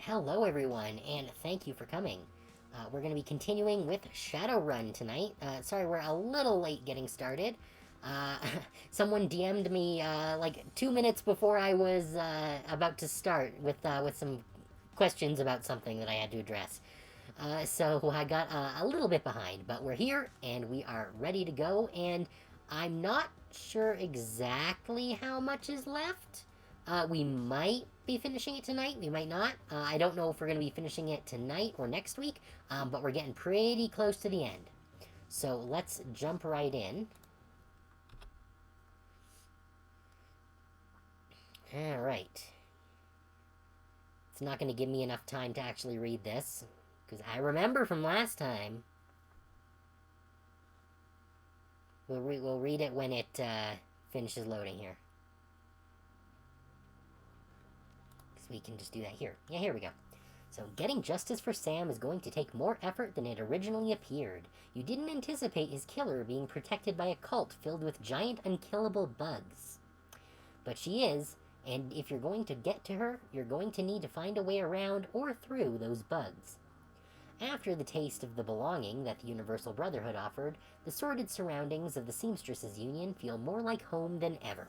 Hello, everyone, and thank you for coming. We're going to be continuing with Shadowrun tonight. Sorry, we're a little late getting started. Uh, Someone DM'd me like 2 minutes before I was about to start with some questions about something that I had to address. So I got a little bit behind, but we're here and we are ready to go. And I'm not sure exactly how much is left. We might be finishing it tonight. We might not. I don't know if we're going to be finishing it tonight or next week, but we're getting pretty close to the end. So let's jump right in. All right. It's not going to give me enough time to actually read this, because I remember from last time. We'll read it when it finishes loading here. Because we can just do that here. Yeah, here we go. So, getting justice for Sam is going to take more effort than it originally appeared. You didn't anticipate his killer being protected by a cult filled with giant unkillable bugs. But she is, and if you're going to get to her, you're going to need to find a way around or through those bugs. After the taste of the belonging that the Universal Brotherhood offered, the sordid surroundings of the Seamstresses Union feel more like home than ever.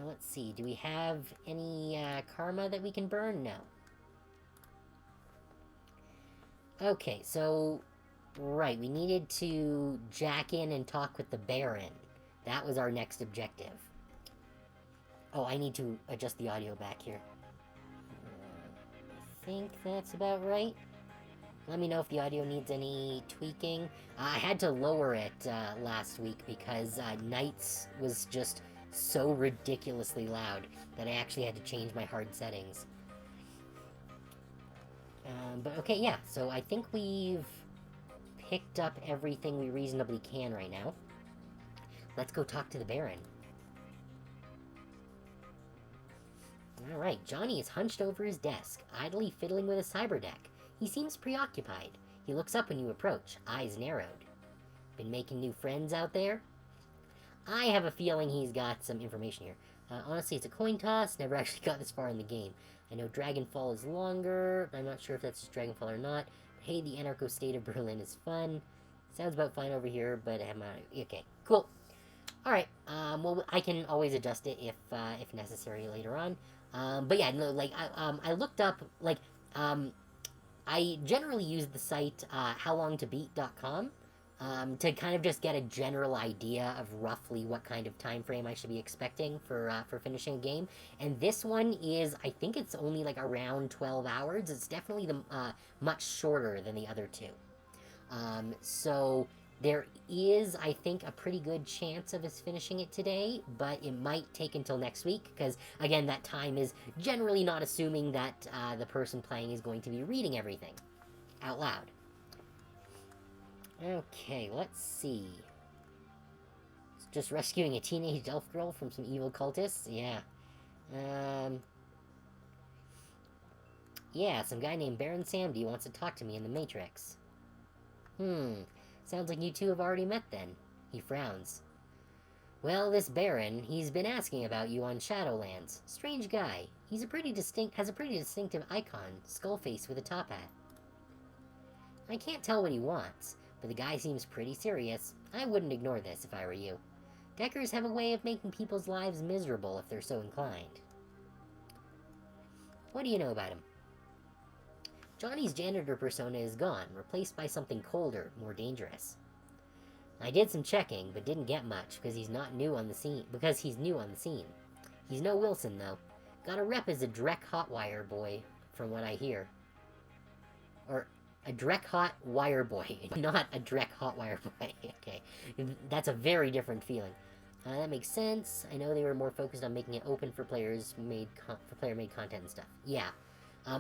Let's see, do we have any karma that we can burn? No. Okay, so, right, we needed to jack in and talk with the Baron. That was our next objective. Oh, I need to adjust the audio back here. I think that's about right. Let me know if the audio needs any tweaking. I had to lower it last week because Nights was just so ridiculously loud that I actually had to change my hard settings. But okay, yeah, so I think we've picked up everything we reasonably can right now. Let's go talk to the Baron. Alright, Johnny is hunched over his desk, idly fiddling with a cyberdeck. He seems preoccupied. He looks up when you approach, eyes narrowed. Been making new friends out there? I have a feeling he's got some information here. Honestly, it's a coin toss. Never actually got this far in the game. I know Dragonfall is longer. I'm not sure if that's just Dragonfall or not. But hey, the anarcho state of Berlin is fun. Sounds about fine over here, but I'm not... Okay, cool. Alright, well, I can always adjust it if necessary later on. But yeah, no, like, I looked up, like, I generally use the site howlongtobeat.com to kind of just get a general idea of roughly what kind of time frame I should be expecting for finishing a game. And this one is, I think it's only like around 12 hours. It's definitely much shorter than the other two. So there is, I think, a pretty good chance of us finishing it today, but it might take until next week, because, again, that time is generally not assuming that the person playing is going to be reading everything out loud. Okay, let's see. Just rescuing a teenage elf girl from some evil cultists? Yeah. Yeah, some guy named Baron Samdi wants to talk to me in the Matrix. Sounds like you two have already met then. He frowns. Well, this Baron, he's been asking about you on Shadowlands. Strange guy. Has a pretty distinctive icon, skull face with a top hat. I can't tell what he wants, but the guy seems pretty serious. I wouldn't ignore this if I were you. Deckers have a way of making people's lives miserable if they're so inclined. What do you know about him? Johnny's janitor persona is gone, replaced by something colder, more dangerous. I did some checking, but didn't get much because he's new on the scene. He's no Wilson, though. Got a rep as a Drek Hotwire boy, from what I hear. Or a Drek Hot Wire boy, not a Drek Hotwire boy. Okay, that's a very different feeling. That makes sense. I know they were more focused on making it open for player-made content and stuff. Yeah.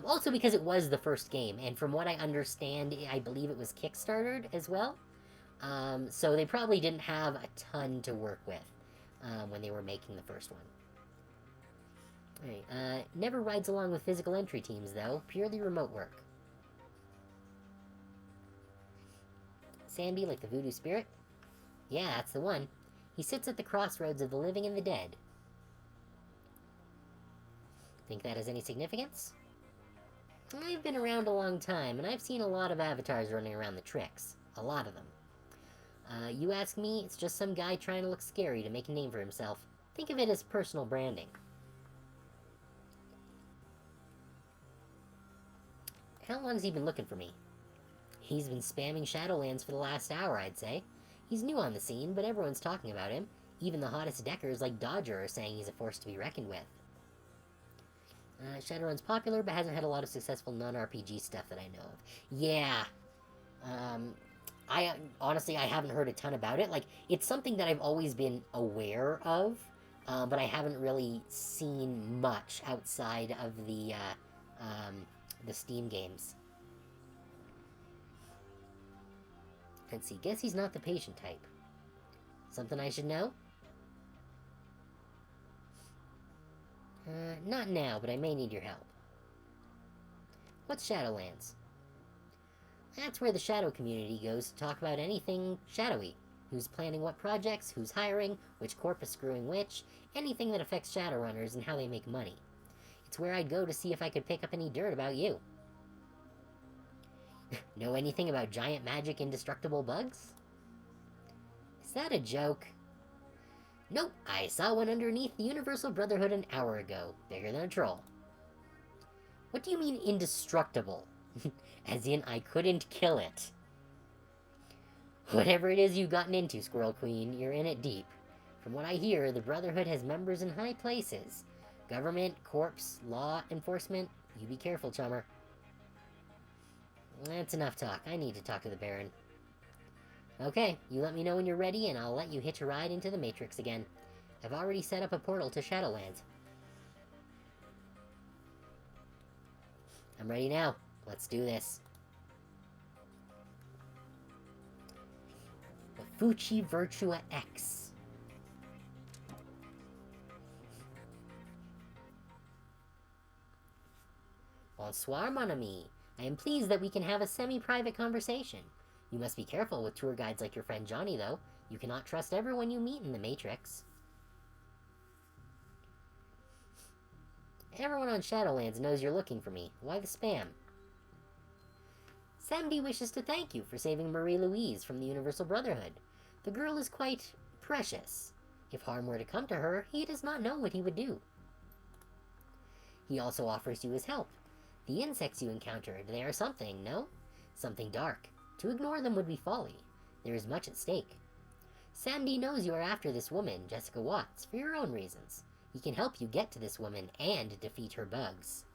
Also because it was the first game, and from what I understand, I believe it was Kickstartered as well. So they probably didn't have a ton to work with when they were making the first one. Alright, never rides along with physical entry teams, though. Purely remote work. Sandy, like the voodoo spirit? Yeah, that's the one. He sits at the crossroads of the living and the dead. Think that has any significance? I've been around a long time, and I've seen a lot of avatars running around the tricks. A lot of them. You ask me, it's just some guy trying to look scary to make a name for himself. Think of it as personal branding. How long has he been looking for me? He's been spamming Shadowlands for the last hour, I'd say. He's new on the scene, but everyone's talking about him. Even the hottest deckers like Dodger are saying he's a force to be reckoned with. Shadowrun's popular, but hasn't had a lot of successful non-RPG stuff that I know of. Yeah. Honestly, I haven't heard a ton about it. Like, it's something that I've always been aware of, but I haven't really seen much outside of the Steam games. Let's see, guess he's not the patient type. Something I should know? Not now, but I may need your help. What's Shadowlands? That's where the Shadow community goes to talk about anything shadowy. Who's planning what projects, who's hiring, which corp is screwing which, anything that affects Shadowrunners and how they make money. It's where I'd go to see if I could pick up any dirt about you. Know anything about giant magic indestructible bugs? Is that a joke? Nope, I saw one underneath the Universal Brotherhood an hour ago. Bigger than a troll. What do you mean indestructible? As in, I couldn't kill it. Whatever it is you've gotten into, Squirrel Queen, you're in it deep. From what I hear, the Brotherhood has members in high places. Government, corps, law enforcement. You be careful, chummer. That's enough talk. I need to talk to the Baron. Okay, you let me know when you're ready, and I'll let you hitch a ride into the Matrix again. I've already set up a portal to Shadowlands. I'm ready now. Let's do this. The Fuchi Virtua X. Bonsoir, mon ami. I am pleased that we can have a semi-private conversation. You must be careful with tour guides like your friend Johnny, though. You cannot trust everyone you meet in the Matrix. Everyone on Shadowlands knows you're looking for me. Why the spam? Sandy wishes to thank you for saving Marie-Louise from the Universal Brotherhood. The girl is quite precious. If harm were to come to her, he does not know what he would do. He also offers you his help. The insects you encountered, they are something, no? Something dark. To ignore them would be folly. There is much at stake. Sandy knows you are after this woman, Jessica Watts, for your own reasons. He can help you get to this woman and defeat her bugs.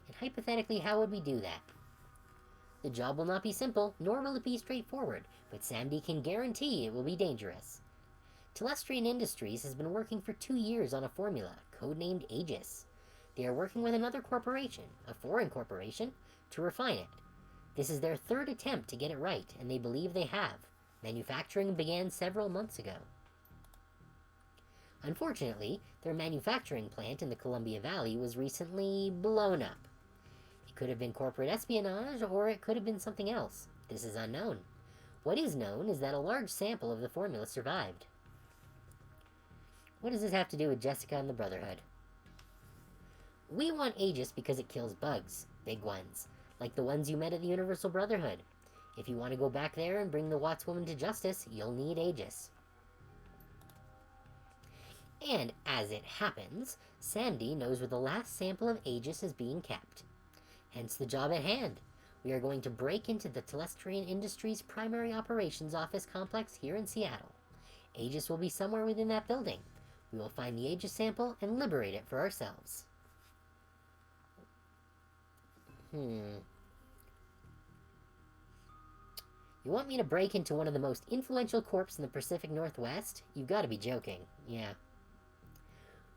And hypothetically, how would we do that? The job will not be simple, nor will it be straightforward, but Sandy can guarantee it will be dangerous. Telestrian Industries has been working for 2 years on a formula, codenamed Aegis. They are working with another corporation, a foreign corporation, to refine it. This is their 3rd attempt to get it right, and they believe they have. Manufacturing began several months ago. Unfortunately, their manufacturing plant in the Columbia Valley was recently blown up. It could have been corporate espionage, or it could have been something else. This is unknown. What is known is that a large sample of the formula survived. What does this have to do with Jessica and the Brotherhood? We want Aegis because it kills bugs, big ones, like the ones you met at the Universal Brotherhood. If you want to go back there and bring the Watts woman to justice, you'll need Aegis. And as it happens, Sandy knows where the last sample of Aegis is being kept. Hence the job at hand. We are going to break into the Telestrian Industries primary operations office complex here in Seattle. Aegis will be somewhere within that building. We will find the Aegis sample and liberate it for ourselves. You want me to break into one of the most influential corps in the Pacific Northwest? You've got to be joking. Yeah.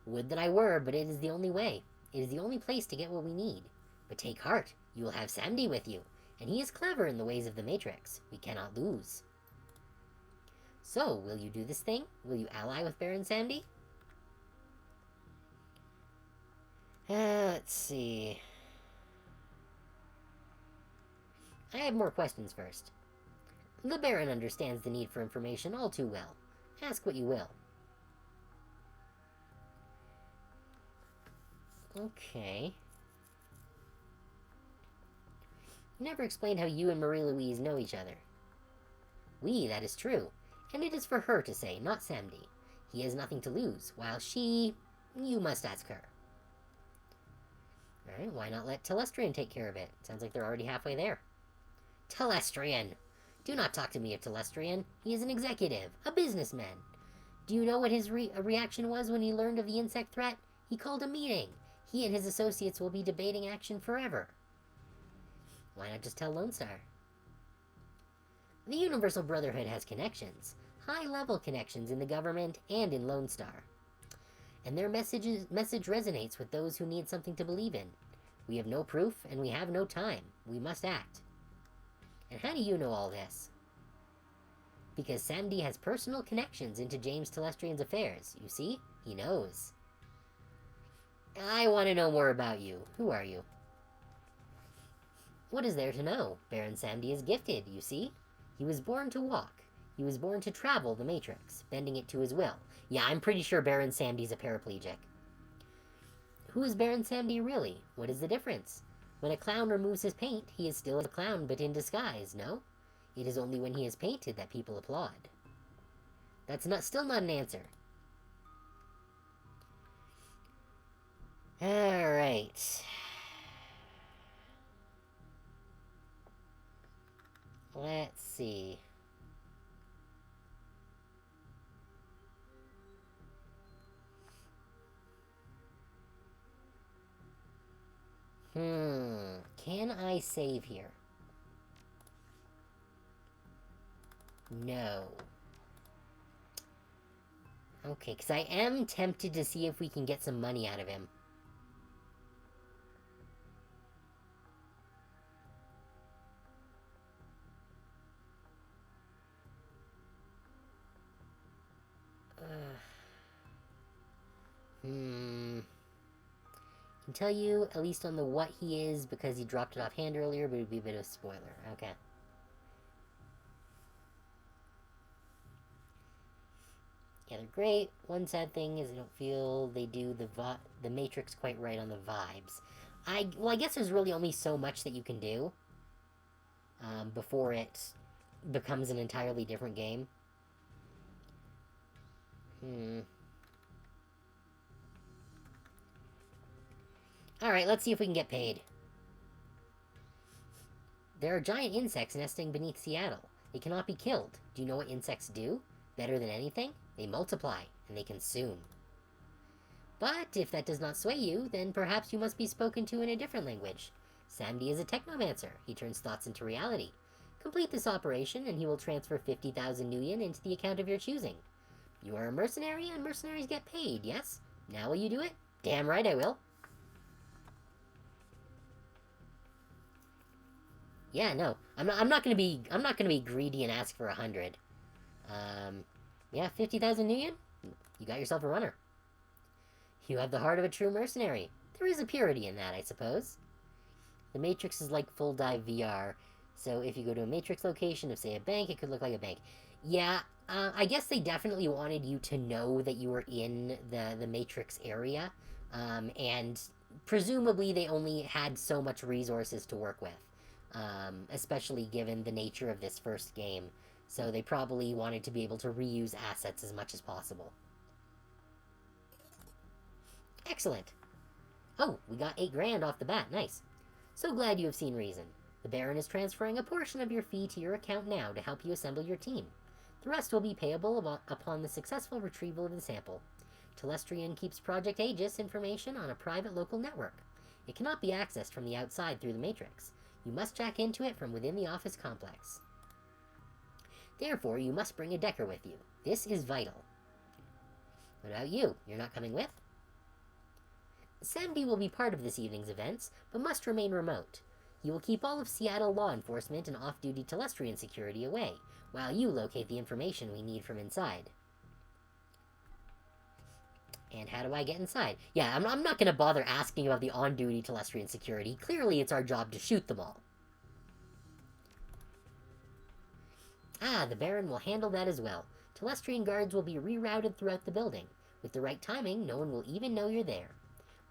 Would that I were, but it is the only way. It is the only place to get what we need. But take heart, you will have Sandy with you, and he is clever in the ways of the Matrix. We cannot lose. So, will you do this thing? Will you ally with Baron Sandy? Let's see. I have more questions first. The Baron understands the need for information all too well. Ask what you will. Okay. You never explained how you and Marie-Louise know each other. We, that is true. And it is for her to say, not Samdi. He has nothing to lose, while she... You must ask her. Alright, why not let Telestrian take care of it? Sounds like they're already halfway there. Telestrian! Do not talk to me of Telestrian. He is an executive, a businessman. Do you know what his reaction was when he learned of the insect threat? He called a meeting. He and his associates will be debating action forever. Why not just tell Lone Star? The Universal Brotherhood has connections. High-level connections in the government and in Lone Star. And their message resonates with those who need something to believe in. We have no proof, and we have no time. We must act. And how do you know all this? Because Samdi has personal connections into James Telestrian's affairs. You see? He knows. I want to know more about you. Who are you? What is there to know? Baron Samdi is gifted, you see? He was born to walk. He was born to travel the Matrix, bending it to his will. Yeah, I'm pretty sure Baron Samdi's a paraplegic. Who is Baron Samdi really? What is the difference? When a clown removes his paint, he is still a clown, but in disguise, no? It is only when he is painted that people applaud. That's still not an answer. Alright. Let's see. Can I save here? No. Okay, because I am tempted to see if we can get some money out of him. I can tell you, at least on the what he is, because he dropped it offhand earlier, but it would be a bit of a spoiler. Okay. Yeah, they're great. One sad thing is I don't feel they do the Matrix quite right on the vibes. Well, I guess there's really only so much that you can do before it becomes an entirely different game. Alright, let's see if we can get paid. There are giant insects nesting beneath Seattle. They cannot be killed. Do you know what insects do? Better than anything? They multiply, and they consume. But if that does not sway you, then perhaps you must be spoken to in a different language. Samdi is a technomancer. He turns thoughts into reality. Complete this operation, and he will transfer 50,000 nuyen into the account of your choosing. You are a mercenary, and mercenaries get paid, yes? Now will you do it? Damn right I will. Yeah, no. I'm not gonna be greedy and ask for 100. Yeah, 50,000 nuyen? You got yourself a runner. You have the heart of a true mercenary. There is a purity in that, I suppose. The Matrix is like full dive VR, so if you go to a Matrix location of, say, a bank, it could look like a bank. Yeah, I guess they definitely wanted you to know that you were in the Matrix area, and presumably they only had so much resources to work with, especially given the nature of this first game. So they probably wanted to be able to reuse assets as much as possible. Excellent. Oh, we got 8 grand off the bat. Nice. So glad you have seen reason. The Baron is transferring a portion of your fee to your account now to help you assemble your team. The rest will be payable upon the successful retrieval of the sample. Telestrian keeps Project Aegis information on a private local network. It cannot be accessed from the outside through the Matrix. You must jack into it from within the office complex. Therefore, you must bring a Decker with you. This is vital. What about you? You're not coming with? Samdi will be part of this evening's events, but must remain remote. He will keep all of Seattle law enforcement and off-duty Telestrian security away, while you locate the information we need from inside. And how do I get inside? Yeah, I'm not going to bother asking about the on-duty Telestrian security. Clearly, it's our job to shoot them all. Ah, the Baron will handle that as well. Telestrian guards will be rerouted throughout the building. With the right timing, no one will even know you're there.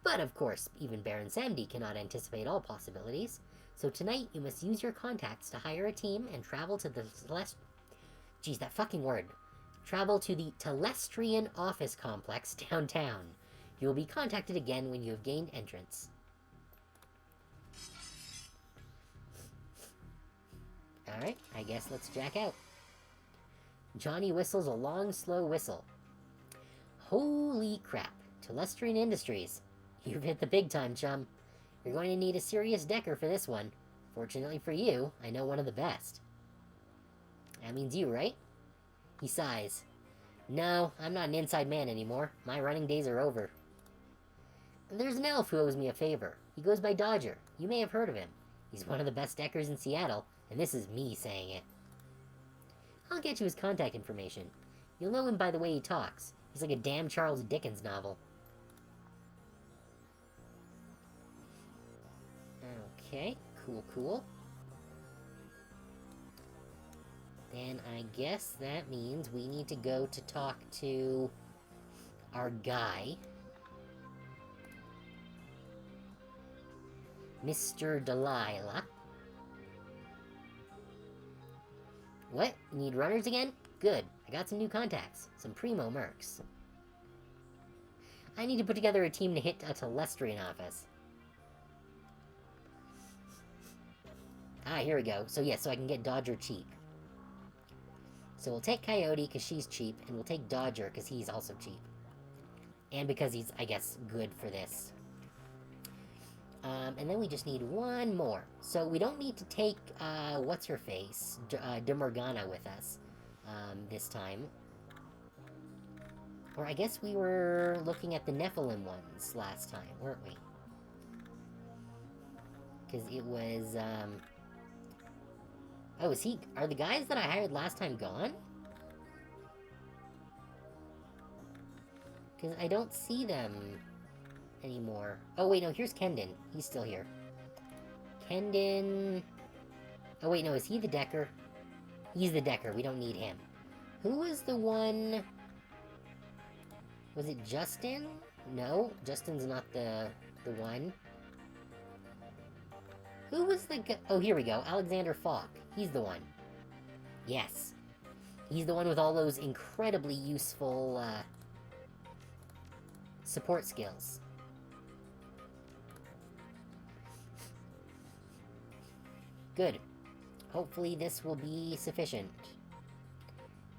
But of course, even Baron Samedi cannot anticipate all possibilities. So tonight, you must use your contacts to hire a team and travel to the Geez, that fucking word. Travel to the Telestrian office complex downtown. You will be contacted again when you have gained entrance. Alright, I guess let's jack out. Johnny whistles a long, slow whistle. Holy crap. Telestrian Industries. You've hit the big time, chum. You're going to need a serious decker for this one. Fortunately for you, I know one of the best. That means you, right? He sighs. No, I'm not an inside man anymore. My running days are over. There's an elf who owes me a favor. He goes by Dodger. You may have heard of him. He's one of the best deckers in Seattle, and this is me saying it. I'll get you his contact information. You'll know him by the way he talks. He's like a damn Charles Dickens novel. Okay, cool. Then I guess that means we need to go to talk to our guy, Mr. Delilah. What? You need runners again? Good. I got some new contacts. Some primo mercs. I need to put together a team to hit a Telestrian office. Ah, here we go. So yeah, so I can get Dodger cheap. So we'll take Coyote because she's cheap, and we'll take Dodger because he's also cheap. And because he's, I guess, good for this. And then we just need one more. So we don't need to take, what's-her-face, Demorgana with us, this time. Or I guess we were looking at the Nephilim ones last time, weren't we? Because it was, Oh, are the guys that I hired last time gone? Because I don't see them anymore. Oh, wait, no, here's Kendon. He's still here. Kendon... Oh, wait, no, is he the decker? He's the decker. We don't need him. Who was the one... Was it Justin? No, Justin's not the one. Who was the guy? Oh, here we go. Alexander Falk. He's the one. Yes. He's the one with all those incredibly useful, support skills. Good. Hopefully this will be sufficient.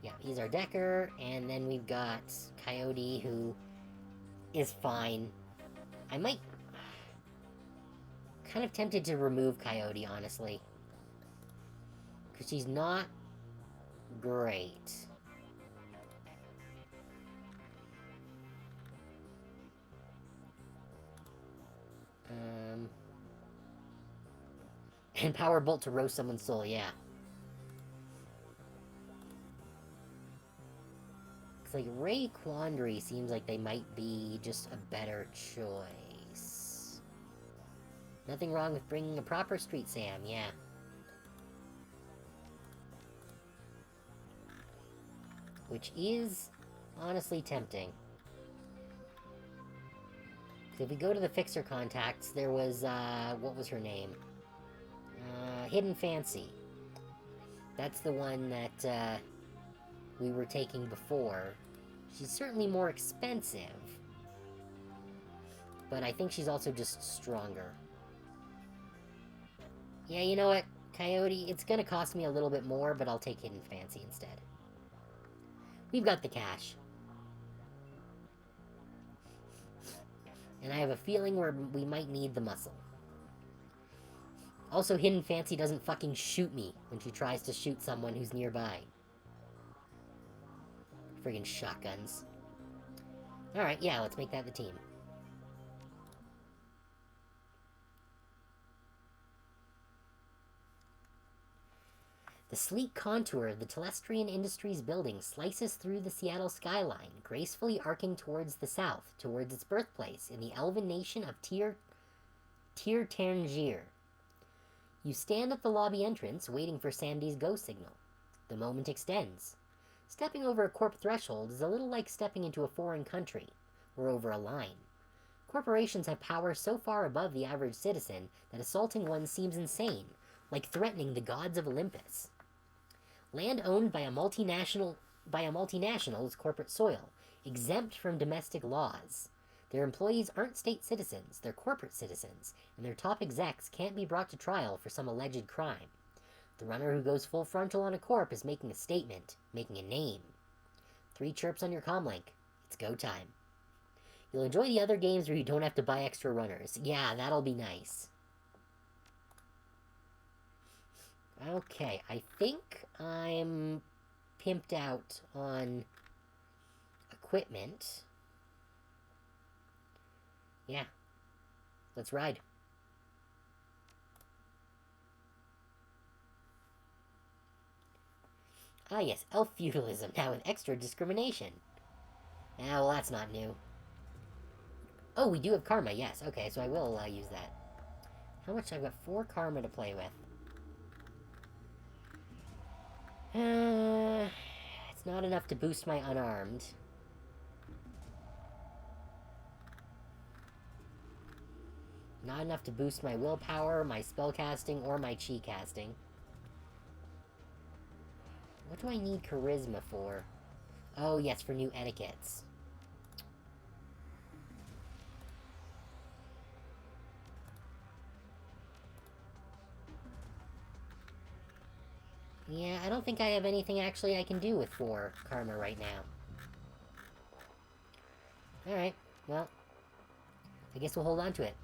Yeah, he's our decker, and then we've got Coyote, who is fine. I might... Kind of tempted to remove Coyote, honestly. Because she's not great. And Power Bolt to roast someone's soul, yeah. It's like Ray Quandary seems like they might be just a better choice. Nothing wrong with bringing a proper Street Sam, yeah. Which is honestly tempting. If we go to the Fixer contacts, there was, what was her name? Hidden Fancy. That's the one that, we were taking before. She's certainly more expensive. But I think she's also just stronger. Yeah, you know what, Coyote? It's gonna cost me a little bit more, but I'll take Hidden Fancy instead. We've got the cash. And I have a feeling we might need the muscle. Also, Hidden Fancy doesn't fucking shoot me when she tries to shoot someone who's nearby. Friggin' shotguns. Alright, yeah, let's make that the team. The sleek contour of the Telestrian Industries building slices through the Seattle skyline, gracefully arcing towards the south, towards its birthplace in the elven nation of Tangier. You stand at the lobby entrance, waiting for Sandy's go signal. The moment extends. Stepping over a corp threshold is a little like stepping into a foreign country, or over a line. Corporations have power so far above the average citizen that assaulting one seems insane, like threatening the gods of Olympus. Land owned by a multinational is corporate soil, exempt from domestic laws. Their employees aren't state citizens, they're corporate citizens, and their top execs can't be brought to trial for some alleged crime. The runner who goes full frontal on a corp is making a statement, making a name. 3 chirps on your comlink. It's go time. You'll enjoy the other games where you don't have to buy extra runners. Yeah, that'll be nice. Okay, I think I'm pimped out on equipment. Yeah. Let's ride. Ah yes, elf feudalism, now with extra discrimination. Ah, well that's not new. Oh, we do have karma, yes. Okay, so I will use that. How much? I've got 4 karma to play with. It's not enough to boost my unarmed. Not enough to boost my willpower, my spellcasting, or my chi casting. What do I need charisma for? Oh, yes, for new etiquettes. Yeah, I don't think I have anything actually I can do with 4 karma right now. Alright, well, I guess we'll hold on to it.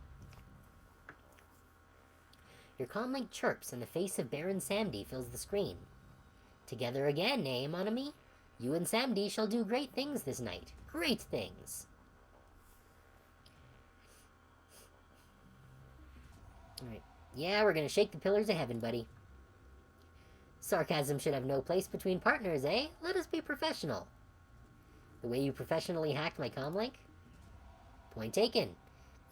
Your comlink chirps and the face of Baron Samdi fills the screen. Together again, eh, mon ami? You and Samdi shall do great things this night. Great things! Alright. Yeah, we're gonna shake the pillars of heaven, buddy. Sarcasm should have no place between partners, eh? Let us be professional. The way you professionally hacked my comlink? Point taken.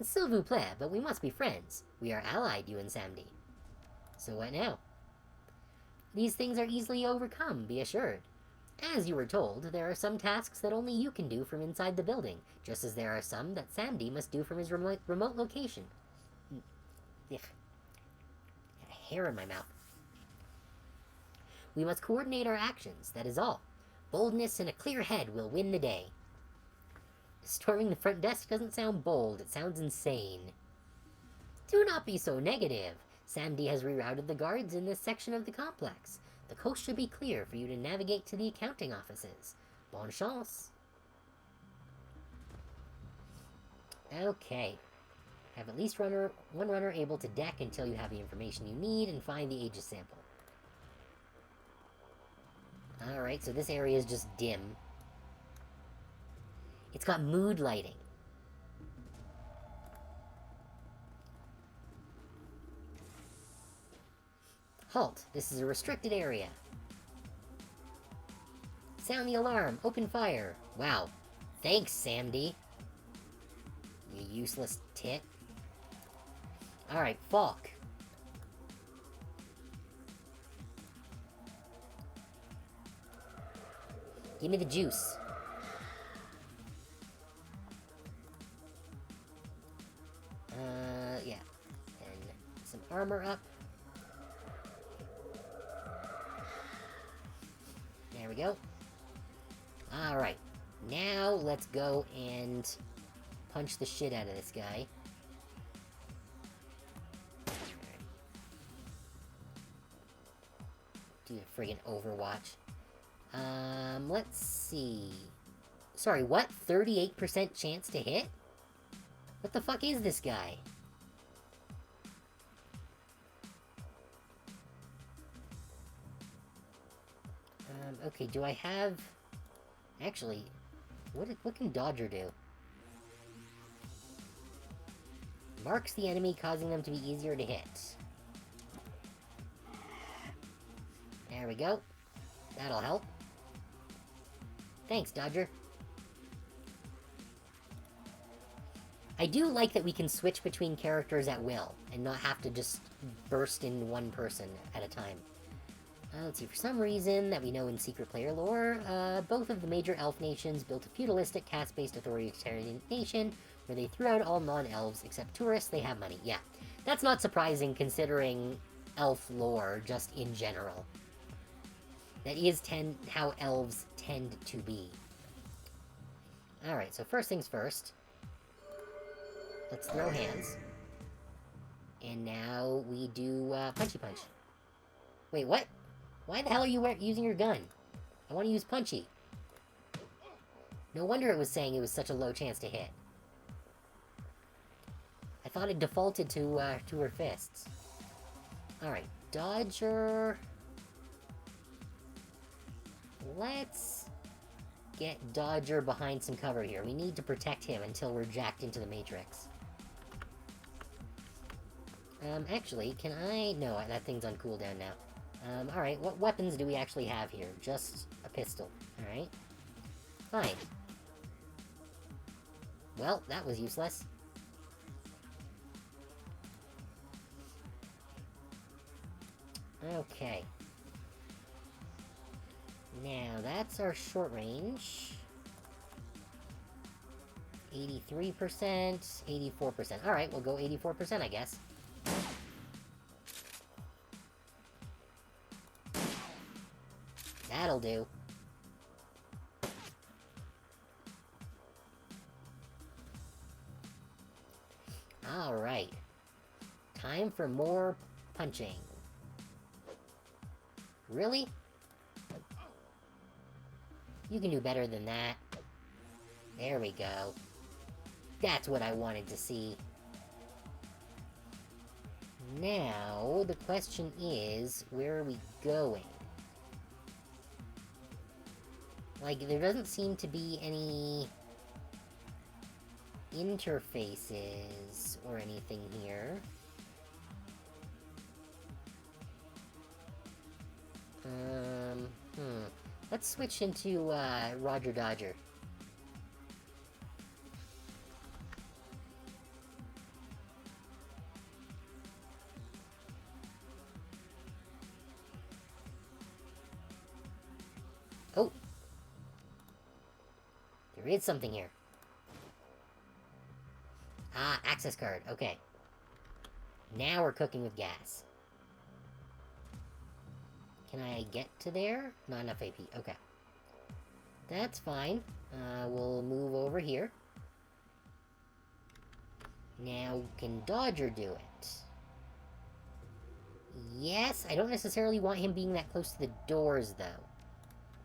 S'il vous plaît, but we must be friends. We are allied, you and Samdi. So what now? These things are easily overcome, be assured. As you were told, there are some tasks that only you can do from inside the building, just as there are some that Samdi must do from his remote location. Ugh. Got a hair in my mouth. We must coordinate our actions, that is all. Boldness and a clear head will win the day. Storming the front desk doesn't sound bold, it sounds insane. Do not be so negative. Samdi has rerouted the guards in this section of the complex. The coast should be clear for you to navigate to the accounting offices. Bonne chance. Okay. Have at least one runner able to deck until you have the information you need and find the Aegis sample. Alright, so this area is just dim. It's got mood lighting. Halt! This is a restricted area. Sound the alarm! Open fire! Wow. Thanks, Samdi. You useless tit. Alright, Falk. Give me the juice. Yeah. And some armor up. There we go. Alright. Now, let's go and punch the shit out of this guy. Do a friggin' Overwatch. Let's see. Sorry, what? 38% chance to hit? What the fuck is this guy? Okay, do I have... Actually, what can Dodger do? Marks the enemy, causing them to be easier to hit. There we go. That'll help. Thanks, Dodger. I do like that we can switch between characters at will, and not have to just burst in one person at a time. Let's see, for some reason that we know in secret player lore, both of the major elf nations built a feudalistic caste-based authoritarian nation where they threw out all non-elves except tourists. They have money. Yeah, that's not surprising considering elf lore just in general. That is how elves tend to be. Alright, so first things first. Let's throw hands. And now we do Punchy Punch. Wait, what? Why the hell are you using your gun? I want to use Punchy. No wonder it was saying it was such a low chance to hit. I thought it defaulted to her fists. Alright, Dodger... Let's get Dodger behind some cover here. We need to protect him until we're jacked into the Matrix. Actually, can I... No, that thing's on cooldown now. Alright, what weapons do we actually have here? Just a pistol. Alright. Fine. Well, that was useless. Okay. Now, that's our short range. 83%, 84%. Alright, we'll go 84%, I guess. That'll do. Alright. Time for more punching. Really? You can do better than that. There we go. That's what I wanted to see. Now, the question is, where are we going? Like, there doesn't seem to be any interfaces or anything here. Let's switch into, Roger Dodger. Oh! There is something here. Ah, access card. Okay. Now we're cooking with gas. Can I get to there? Not enough AP. Okay. That's fine. We'll move over here. Now, can Dodger do it? Yes, I don't necessarily want him being that close to the doors, though.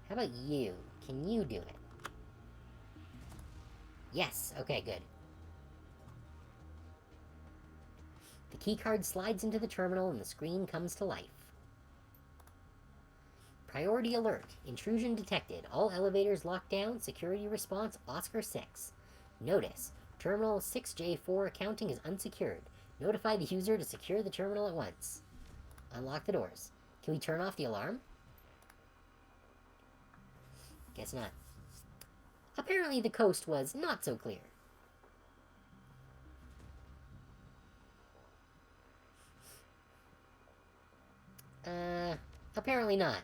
How about you? Can you do it? Yes, okay, good. The keycard slides into the terminal and the screen comes to life. Priority alert. Intrusion detected. All elevators locked down. Security response Oscar 6. Notice. Terminal 6J4 accounting is unsecured. Notify the user to secure the terminal at once. Unlock the doors. Can we turn off the alarm? Guess not. Apparently the coast was not so clear. Apparently not.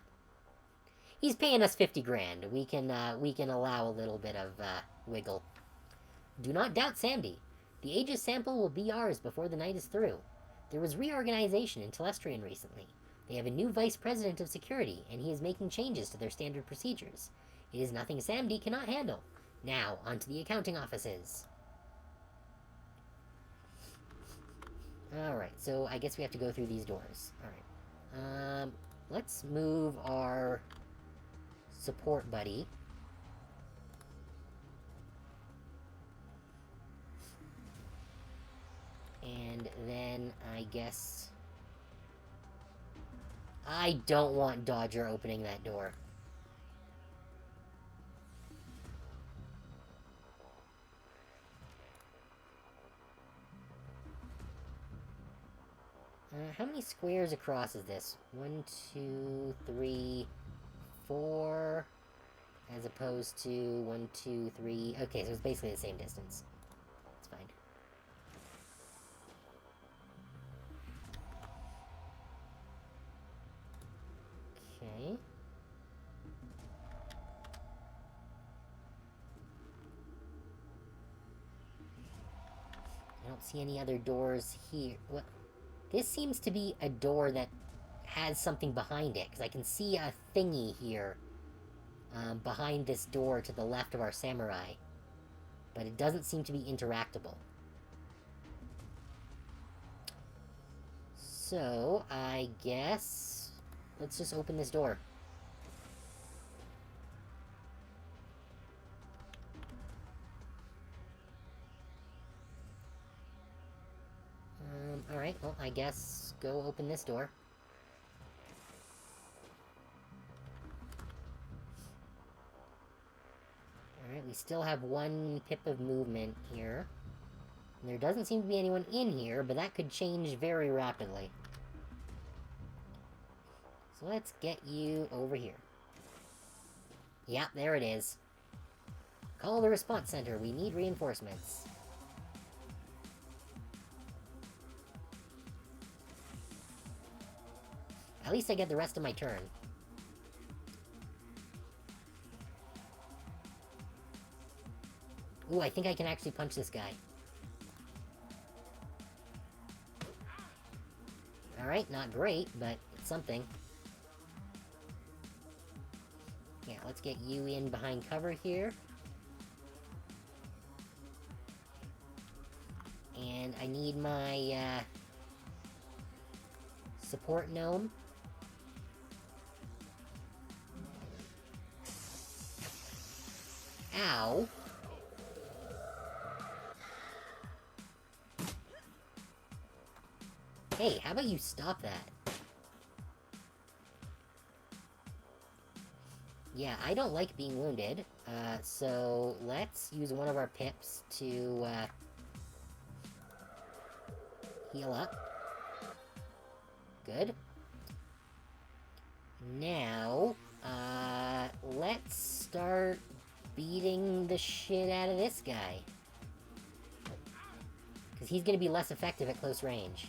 He's paying us 50 grand. We can allow a little bit of, wiggle. Do not doubt Sandy. The Aegis sample will be ours before the night is through. There was reorganization in Telestrian recently. They have a new vice president of security, and he is making changes to their standard procedures. It is nothing Sandy cannot handle. Now, on to the accounting offices. Alright, so I guess we have to go through these doors. Alright. Let's move our support buddy. And then, I guess... I don't want Dodger opening that door. How many squares across is this? 1, 2, 3, 4... as opposed to 1, 2, 3... Okay, so it's basically the same distance. It's fine. Okay. See any other doors here? What? This seems to be a door that has something behind it, because I can see a thingy here behind this door to the left of our samurai. But it doesn't seem to be interactable. So, I guess... let's just open this door. Alright, well, I guess go open this door. Alright, we still have one pip of movement here. And there doesn't seem to be anyone in here, but that could change very rapidly. So let's get you over here. Yep, there it is. Call the response center. We need reinforcements. At least I get the rest of my turn. Ooh, I think I can actually punch this guy. Alright, not great, but it's something. Yeah, let's get you in behind cover here. And I need my, support gnome. Ow. Hey, how about you stop that? Yeah, I don't like being wounded, so let's use one of our pips to, heal up. Good. Now, let's start beating the shit out of this guy. Because he's going to be less effective at close range.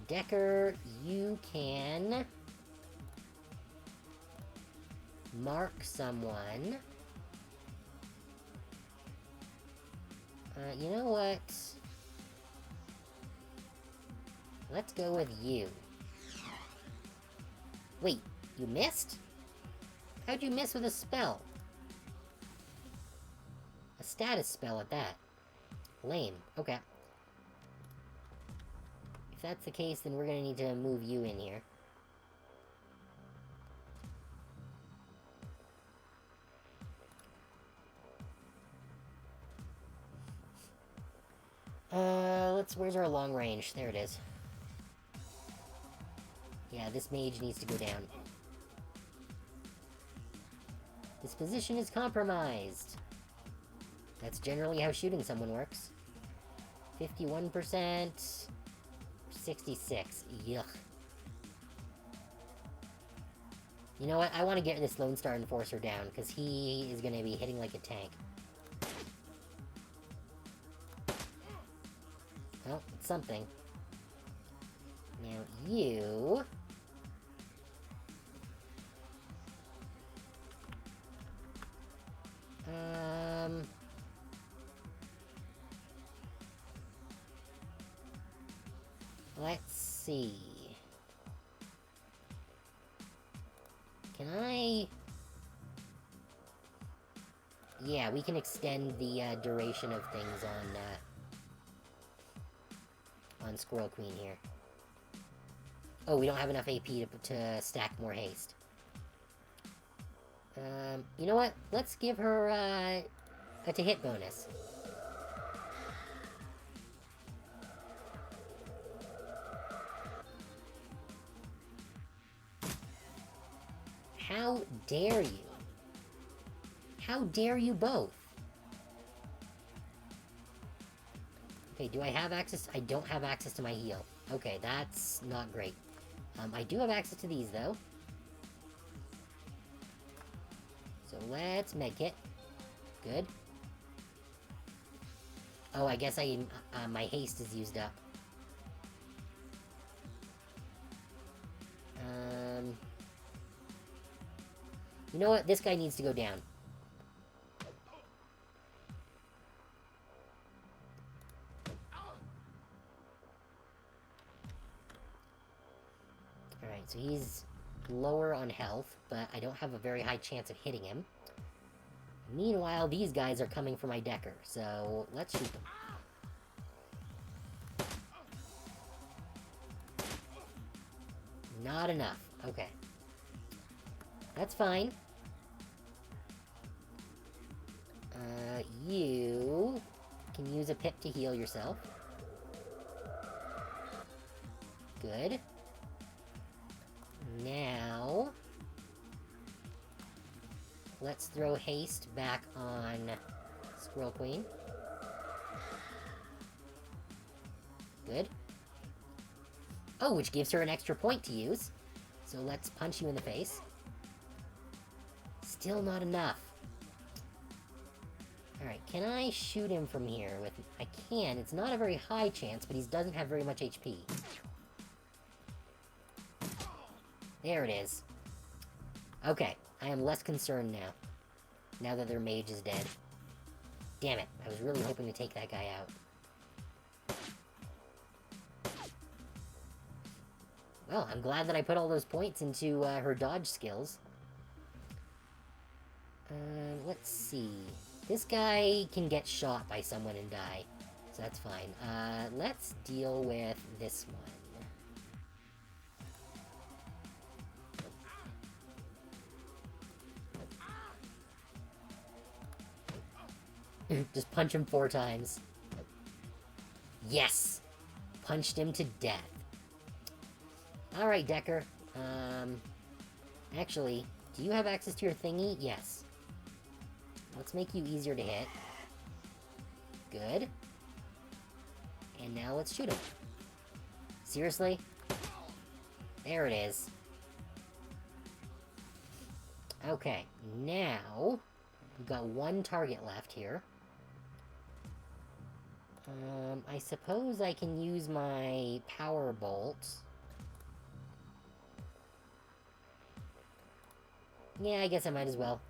Decker, you can mark someone. You know what? Let's go with you. Wait, you missed? How'd you miss with a spell? A status spell at that. Lame. Okay. If that's the case, then we're gonna need to move you in here. Where's our long range? There it is. Yeah, this mage needs to go down. This position is compromised. That's generally how shooting someone works. 51%... 66. Yuck. You know what? I want to get this Lone Star Enforcer down, because he is going to be hitting like a tank. Well, it's something. Now, you... Let's see. Can I... Yeah, we can extend the duration of things on Squirrel Queen here. Oh, we don't have enough AP to stack more haste. You know what? Let's give her a to-hit bonus. How dare you? How dare you both? Okay, do I have access? I don't have access to my heal. Okay, that's not great. I do have access to these, though. So let's medkit. Good. Oh, I guess my haste is used up. You know what? This guy needs to go down. Alright, so he's lower on health, but I don't have a very high chance of hitting him. Meanwhile, these guys are coming for my Decker, so let's shoot them. Not enough. Okay. That's fine. You can use a pip to heal yourself. Good. Now, let's throw haste back on Squirrel Queen. Good. Oh, which gives her an extra point to use. So let's punch you in the face. Still not enough. Alright, can I shoot him from here? I can. It's not a very high chance, but he doesn't have very much HP. There it is. Okay, I am less concerned now. Now that their mage is dead. Damn it, I was really hoping to take that guy out. Well, I'm glad that I put all those points into her dodge skills. Let's see. This guy can get shot by someone and die, so that's fine. Let's deal with this one. Just punch him 4 times. Yes! Punched him to death. Alright, Decker. Actually, do you have access to your thingy? Yes. Let's make you easier to hit. Good. And now let's shoot him. Seriously? There it is. Okay, now we've got 1 target left here. I suppose I can use my power bolt. Yeah, I guess I might as well.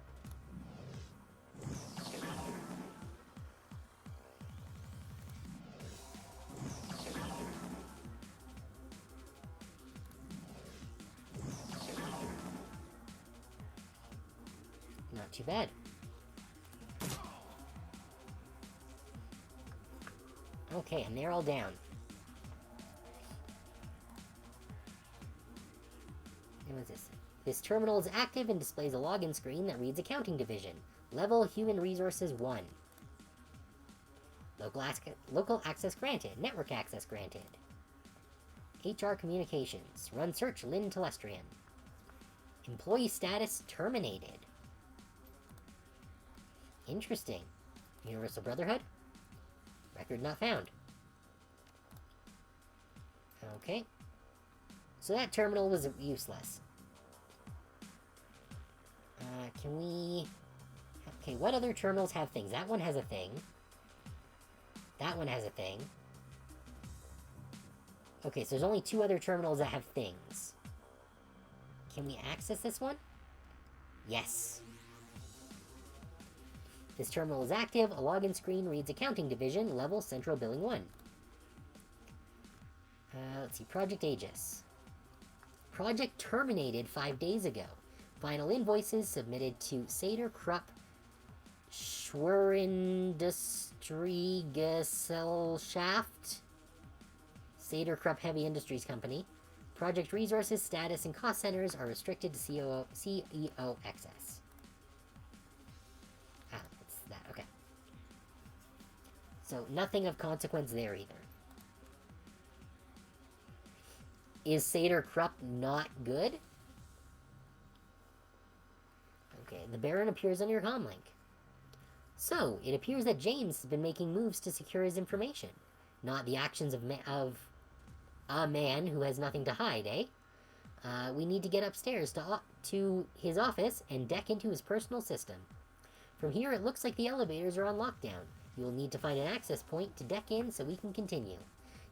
Not too bad. Okay, and they're all down. And what's this? This terminal is active and displays a login screen that reads Accounting Division. Level Human Resources 1. Local access granted. Network access granted. HR Communications. Run search Lynn Telestrian. Employee status terminated. Interesting. Universal Brotherhood? Record not found. Okay. So that terminal was useless. Can we... Okay, what other terminals have things? That one has a thing. That one has a thing. Okay, so there's only 2 other terminals that have things. Can we access this one? Yes. This terminal is active. A login screen reads Accounting Division, level Central Billing 1. Let's see, Project Aegis. Project terminated 5 days ago. Final invoices submitted to Sader Krupp Schwerindustriegesellschaft. Sader Krupp Heavy Industries Company. Project resources, status, and cost centers are restricted to CEO access. Ah, it's that, okay. So, nothing of consequence there either. Is Sader Krupp not good? Okay, the Baron appears on your comlink. So, it appears that James has been making moves to secure his information. Not the actions of a man who has nothing to hide, eh? We need to get upstairs to his office and deck into his personal system. From here, it looks like the elevators are on lockdown. You'll need to find an access point to deck in so we can continue.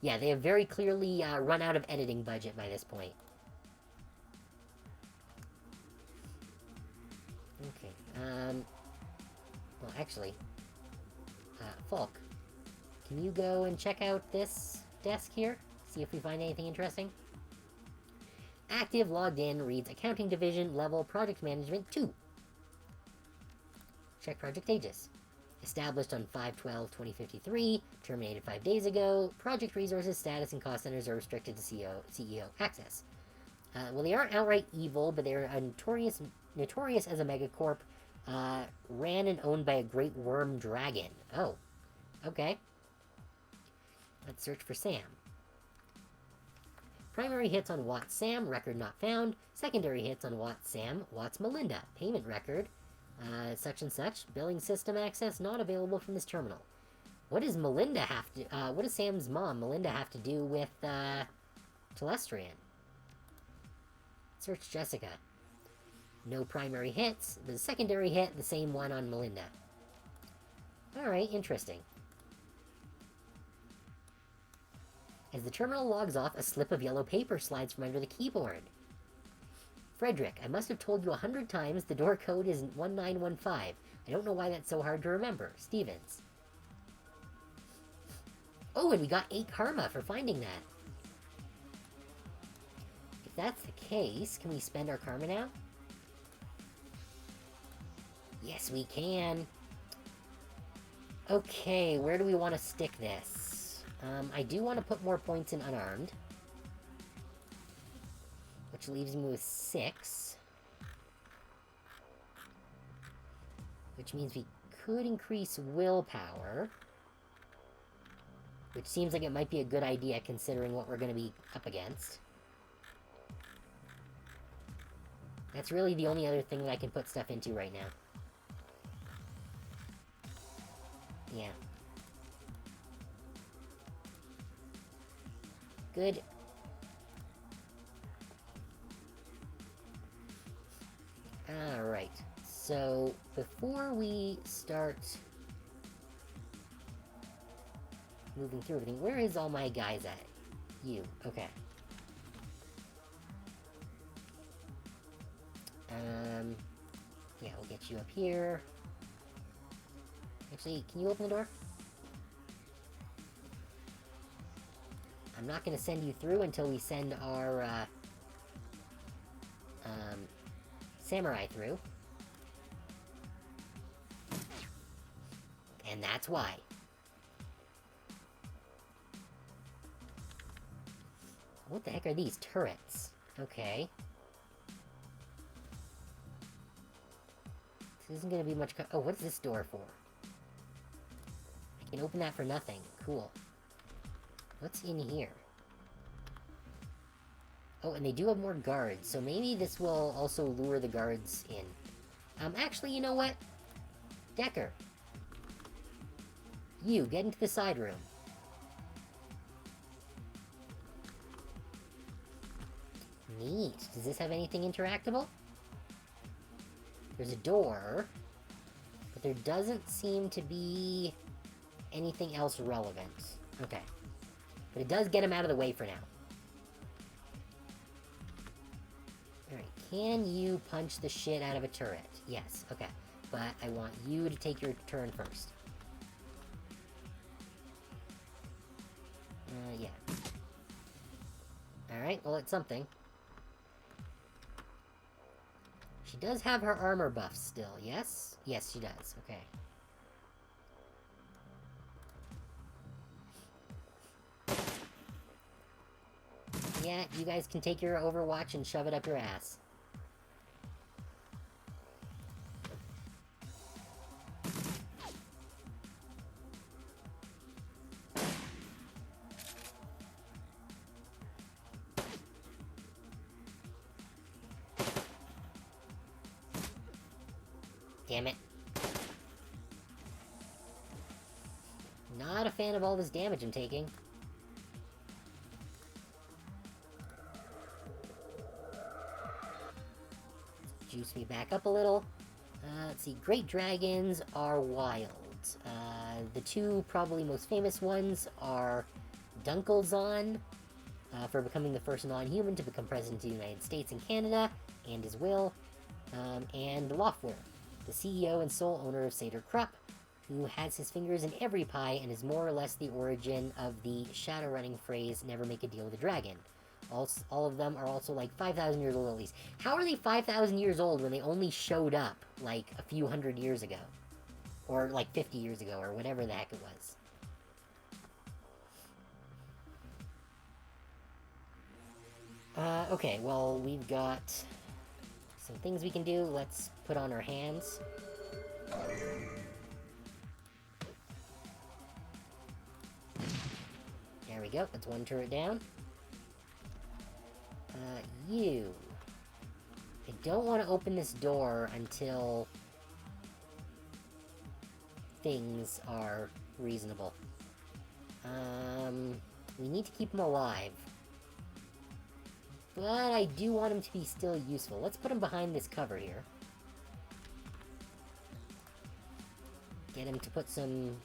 Yeah, they have very clearly run out of editing budget by this point. Well, actually, Falk, can you go and check out this desk here? See if we find anything interesting? Active, logged in, reads Accounting Division, level, Project Management 2. Check Project Aegis. Established on 5/12/2053, terminated 5 days ago, project resources, status, and cost centers are restricted to CEO access. Well, they aren't outright evil, but they're notorious as a megacorp, ran and owned by a great worm dragon. Oh, okay. Let's search for Sam. Primary hits on Watts Sam, record not found. Secondary hits on Watts Sam, Watts Melinda, payment record, such and such. Billing system access not available from this terminal. What does Melinda have to, what does Sam's mom, Melinda, have to do with, Telestrian? Search Jessica. No primary hits. The secondary hit, the same one on Melinda. Alright, interesting. As the terminal logs off, a slip of yellow paper slides from under the keyboard. Frederick, I must have told you 100 times the door code is 1915. I don't know why that's so hard to remember. Stevens. Oh, and we got 8 karma for finding that. If that's the case, can we spend our karma now? Yes, we can. Okay, where do we want to stick this? I do want to put more points in unarmed. Which leaves me with 6. Which means we could increase willpower. Which seems like it might be a good idea considering what we're going to be up against. That's really the only other thing that I can put stuff into right now. Yeah. Good. Alright. So, before we start moving through everything, where is all my guys at? You. Okay. Yeah, we'll get you up here. Actually, can you open the door? I'm not going to send you through until we send our, samurai through. And that's why. What the heck are these? Turrets. Okay. This isn't going to be much... Oh, what's this door for? I can open that for nothing. Cool. What's in here? Oh, and they do have more guards, so maybe this will also lure the guards in. Actually, you know what? Decker. You, get into the side room. Neat. Does this have anything interactable? There's a door, but there doesn't seem to be anything else relevant. Okay. But it does get him out of the way for now. Alright, can you punch the shit out of a turret? Yes, okay. But I want you to take your turn first. Yeah. Alright, well, it's something. She does have her armor buff still, yes? Yes, she does, okay. Yeah, you guys can take your Overwatch and shove it up your ass. Damn it. Not a fan of all this damage I'm taking. Juice me back up a little. Let's see. Great dragons are wild. The two probably most famous ones are Dunkelzahn, for becoming the first non-human to become president of the United States and Canada, and his will, and Lothwar, the CEO and sole owner of Seder Krupp, who has his fingers in every pie and is more or less the origin of the Shadowrunning phrase, never make a deal with a dragon. All of them are also like 5,000 years old at least. How are they 5,000 years old when they only showed up like a few hundred years ago? Or like 50 years ago, or whatever the heck it was. Okay, well, we've got some things we can do. Let's put on our hands. There we go, that's one turret down. You. I don't want to open this door until things are reasonable. We need to keep him alive. But I do want him to be still useful. Let's put him behind this cover here. Get him to put some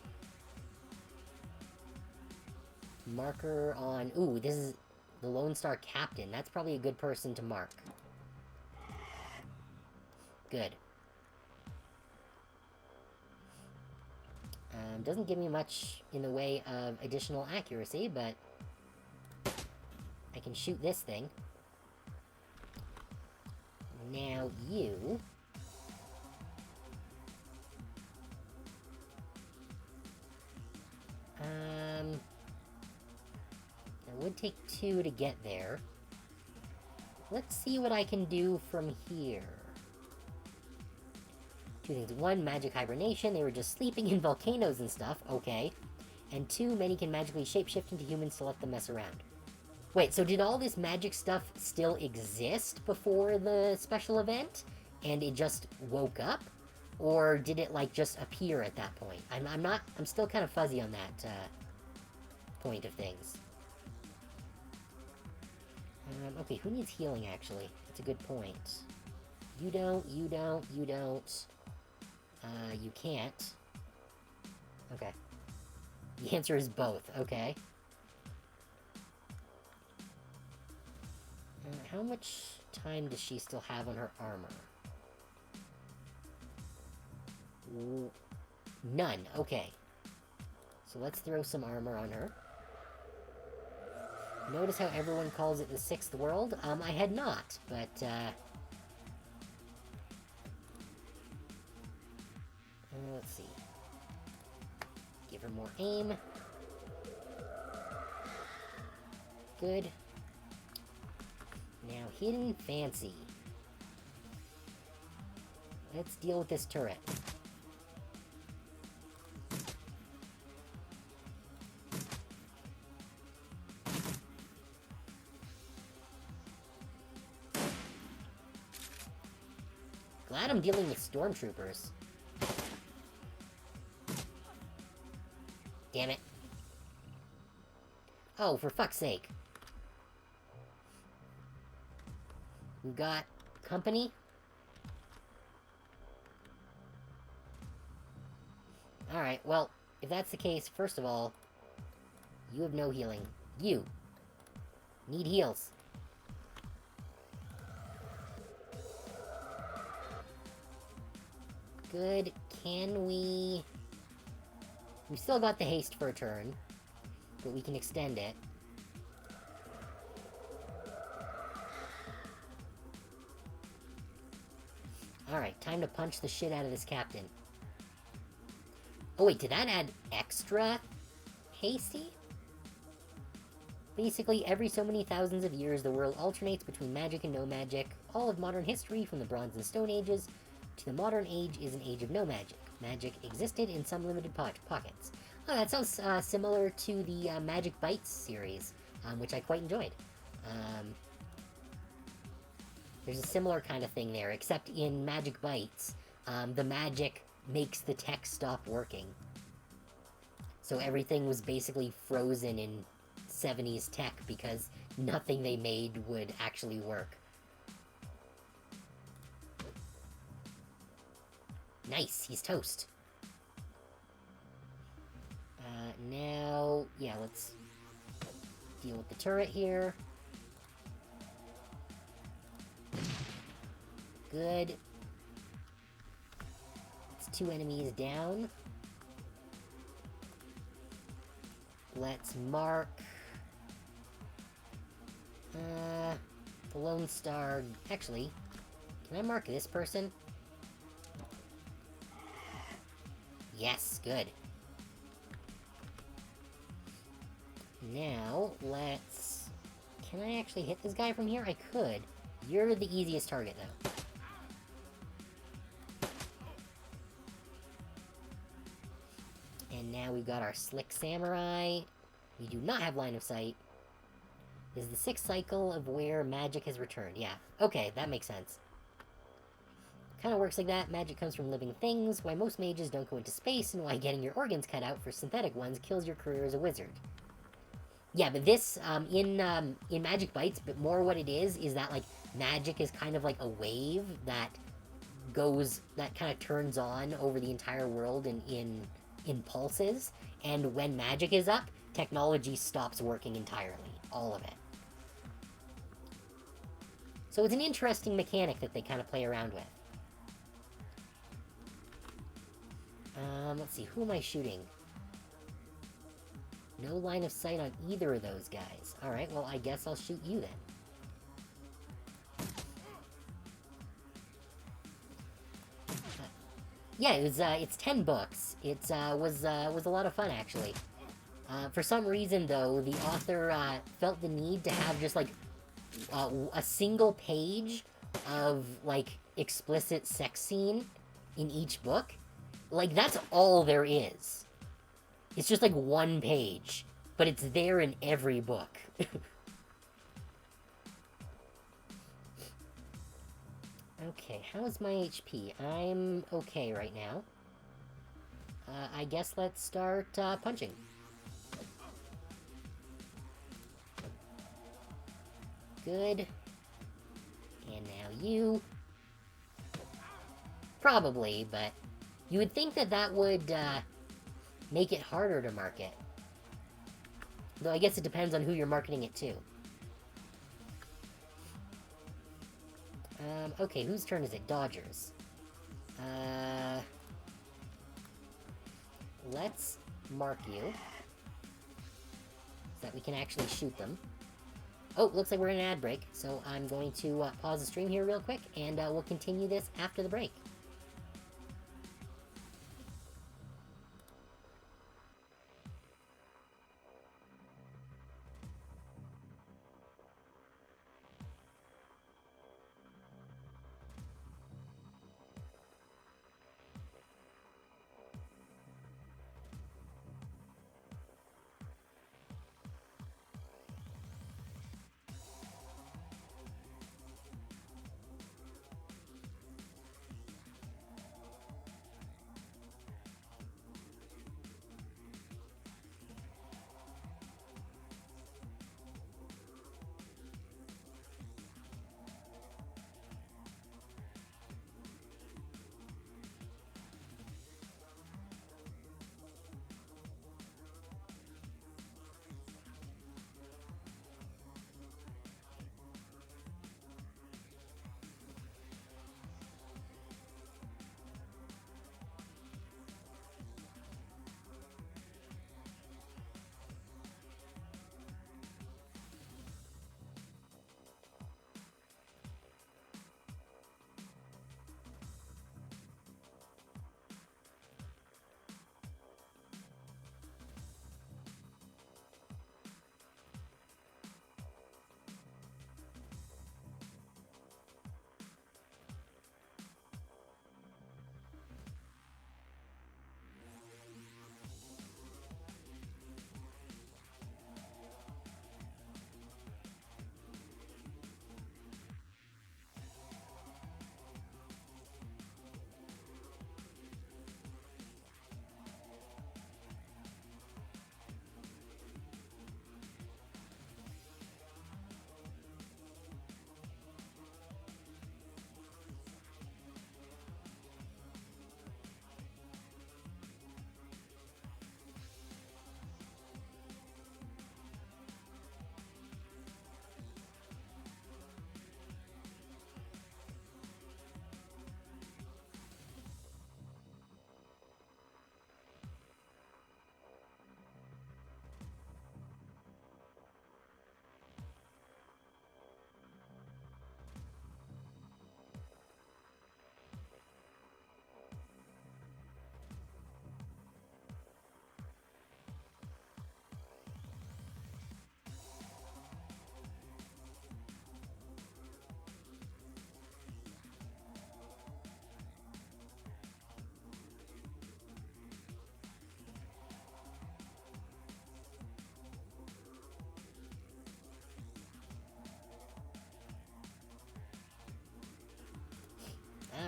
marker on... Ooh, this is the Lone Star Captain. That's probably a good person to mark. Good. Doesn't give me much in the way of additional accuracy, but I can shoot this thing. Now you... It would take 2 to get there. Let's see what I can do from here. 2 things. 1, magic hibernation. They were just sleeping in volcanoes and stuff. Okay. And 2, many can magically shapeshift into humans to let them mess around. Wait, so did all this magic stuff still exist before the special event? And it just woke up? Or did it, like, just appear at that point? I'm still kind of fuzzy on that, point of things. Okay, who needs healing, actually? That's a good point. You don't, you don't, you don't. You can't. Okay. The answer is both, okay. How much time does she still have on her armor? Ooh, none, okay. So let's throw some armor on her. Notice how everyone calls it the 6th world? I had not, but, let's see. Give her more aim. Good. Now, Hidden Fancy. Let's deal with this turret. Glad I'm dealing with stormtroopers. Damn it. Oh, for fuck's sake. We've got company. Alright, well, if that's the case, first of all, you have no healing. You need heals. Good. Can we... We've still got the haste for a turn, but we can extend it. Alright, time to punch the shit out of this captain. Oh wait, did that add extra hasty? Basically, every so many thousands of years, the world alternates between magic and no magic. All of modern history, from the Bronze and Stone Ages to the modern age, is an age of no magic. Magic existed in some limited pockets. Oh, that sounds similar to the Magic Bites series, which I quite enjoyed. There's a similar kind of thing there, except in Magic Bites, the magic makes the tech stop working. So everything was basically frozen in 70s tech because nothing they made would actually work. Nice, he's toast. Now, yeah, let's deal with the turret here. Good. 2 enemies down. Let's mark... the Lone Star... Actually, can I mark this person? Yes, good. Now, let's... Can I actually hit this guy from here? I could. You're the easiest target, though. And now we've got our Slick Samurai. We do not have line of sight. This is the 6th cycle of where magic has returned. Yeah, okay, that makes sense. Kind of works like that. Magic comes from living things, why most mages don't go into space, and why getting your organs cut out for synthetic ones kills your career as a wizard. Yeah, but this, in Magic Bites, but more what it is that, like, magic is kind of like a wave that goes, that kind of turns on over the entire world in pulses, and when magic is up, technology stops working entirely. All of it. So it's an interesting mechanic that they kind of play around with. Let's see, who am I shooting? No line of sight on either of those guys. Alright, well, I guess I'll shoot you then. Yeah, it's 10 books. It was a lot of fun, actually. For some reason, though, the author felt the need to have just, like, a single page of, like, explicit sex scene in each book. Like, that's all there is. It's just, like, one page. But it's there in every book. Okay, how's my HP? I'm okay right now. I guess let's start punching. Good. And now you. Probably, but you would think that that would make it harder to market. Though I guess it depends on who you're marketing it to. Okay, whose turn is it? Dodgers. Let's mark you. So that we can actually shoot them. Oh, looks like we're in an ad break, so I'm going to pause the stream here real quick, and we'll continue this after the break.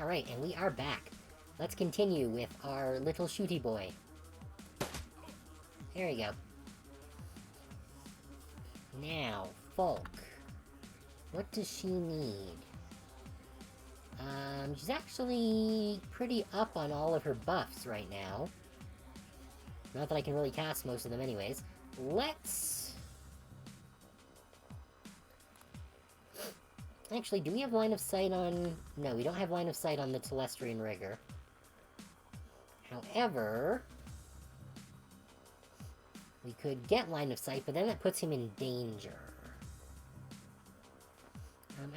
Alright, and we are back. Let's continue with our little shooty boy. There we go. Now, Falk. What does she need? She's actually pretty up on all of her buffs right now. Not that I can really cast most of them anyways. Let's... Actually, do we have line of sight on... No, we don't have line of sight on the Telestrian Rigger. However... we could get line of sight, but then that puts him in danger.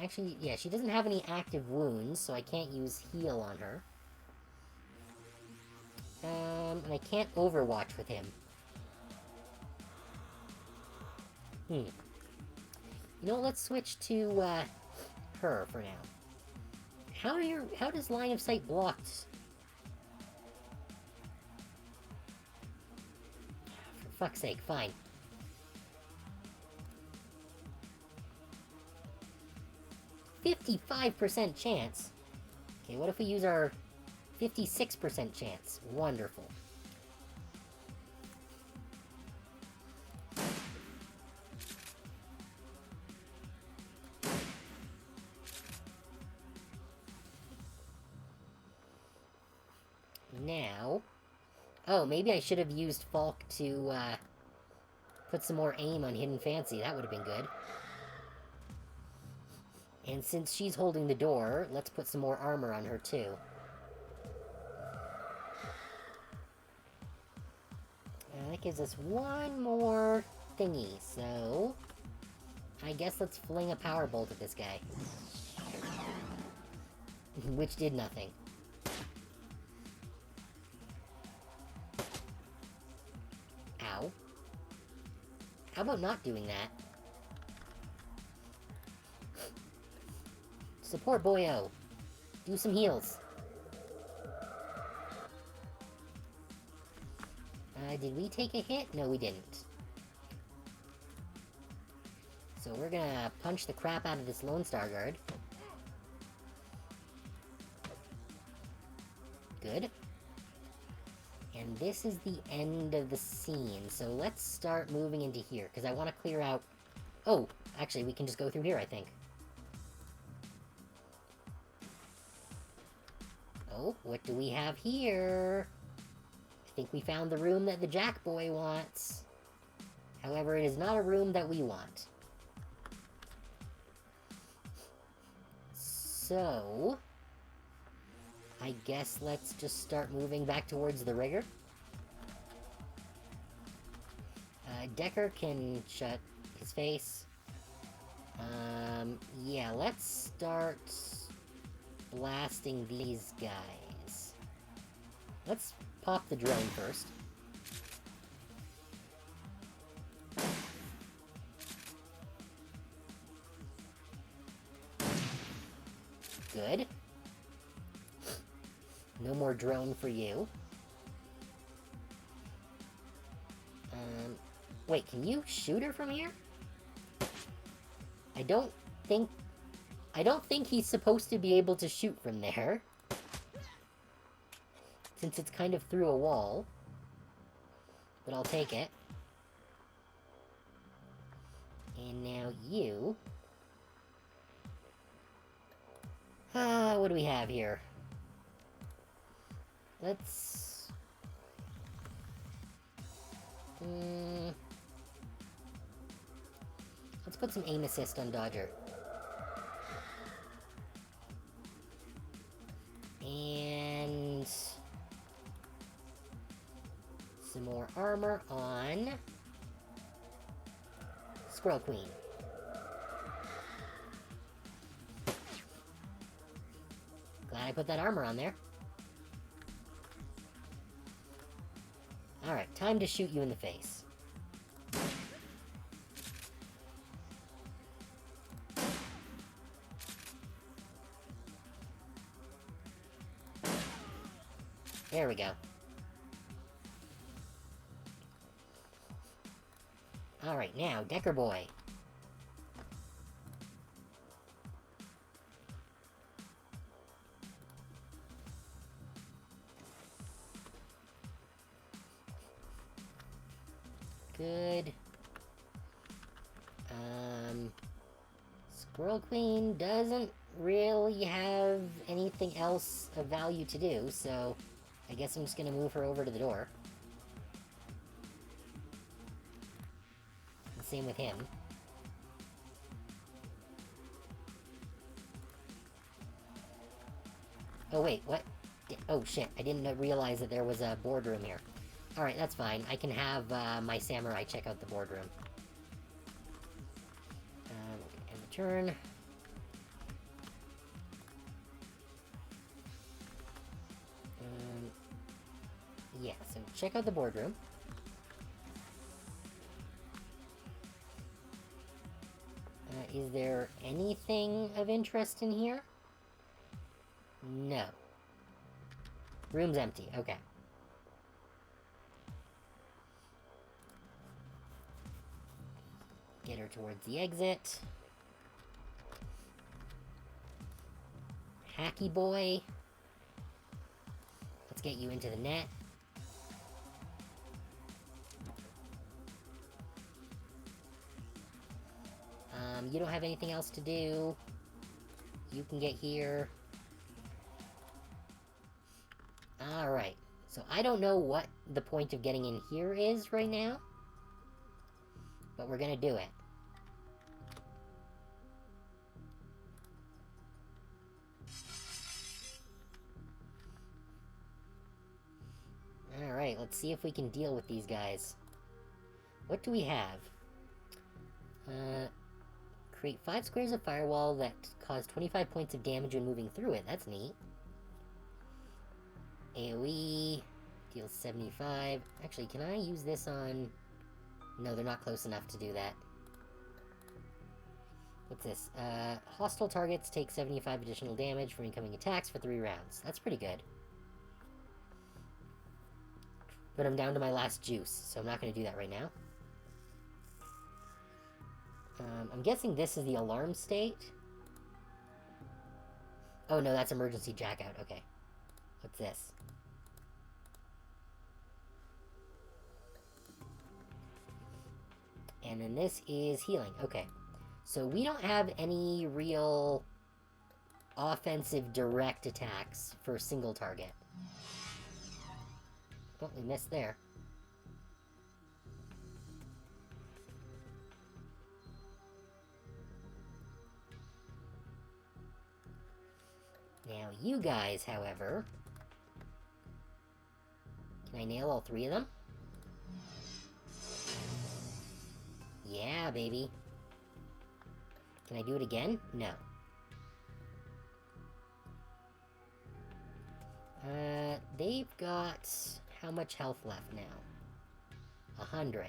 Actually, yeah, she doesn't have any active wounds, so I can't use heal on her. And I can't overwatch with him. You know, let's switch to, her for now. How does line of sight blocked? For fuck's sake, fine. 55% chance. Okay, what if we use our 56% chance? Wonderful. Now... Oh, maybe I should have used Falk to, put some more aim on Hidden Fancy. That would have been good. And since she's holding the door, let's put some more armor on her, too. That gives us one more thingy, so... I guess let's fling a power bolt at this guy. Which did nothing. Ow. How about not doing that? Support boyo. Do some heals. Did we take a hit? No, we didn't. So we're gonna punch the crap out of this Lone Star Guard. Good. And this is the end of the scene, so let's start moving into here, because I want to clear out... Oh, actually, we can just go through here, I think. Oh, what do we have here? I think we found the room that the Jack Boy wants. However, it is not a room that we want. So... I guess let's just start moving back towards the rigger. Decker can shut his face. Yeah, let's start blasting these guys. Let's pop the drone first. Good. No more drone for you. Wait, can you shoot her from here? I don't think he's supposed to be able to shoot from there. Since it's kind of through a wall. But I'll take it. And now you... what do we have here? Let's... Let's put some aim assist on Dodger. And... some more armor on... Squirrel Queen. Glad I put that armor on there. Alright, time to shoot you in the face. There we go. Alright, now, Decker Boy. good. Squirrel Queen doesn't really have anything else of value to do, so I guess I'm just gonna move her over to the door. And same with him. Oh wait, what? Oh shit, I didn't realize that there was a boardroom here. Alright, that's fine. I can have my samurai check out the boardroom. End the turn. Yeah, so check out the boardroom. Is there anything of interest in here? No. Room's empty, okay. Get her towards the exit. Hacky boy. Let's get you into the net. You don't have anything else to do. You can get here. Alright. So I don't know what the point of getting in here is right now. But we're gonna do it. Alright, let's see if we can deal with these guys. What do we have? Create 5 squares of firewall that cause 25 points of damage when moving through it. That's neat. AoE deals 75. Actually, can I use this on... No, they're not close enough to do that. What's this? Hostile targets take 75 additional damage from incoming attacks for 3 rounds. That's pretty good. But I'm down to my last juice, so I'm not going to do that right now. I'm guessing this is the alarm state. Oh no, that's emergency jackout. Okay. What's this? And then this is healing. Okay. So we don't have any real offensive direct attacks for a single target. Oh, we missed there. Now, you guys, however... Can I nail all 3 of them? Yeah, baby. Can I do it again? No. They've got... How much health left now? 100.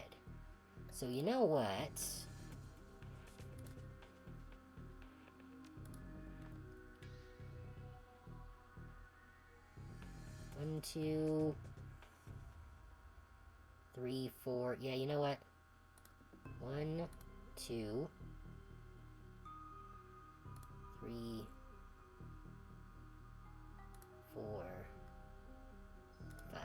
So you know what? One, 2, 3, 4. Yeah, you know what? 1, 2, 3, 4, 5.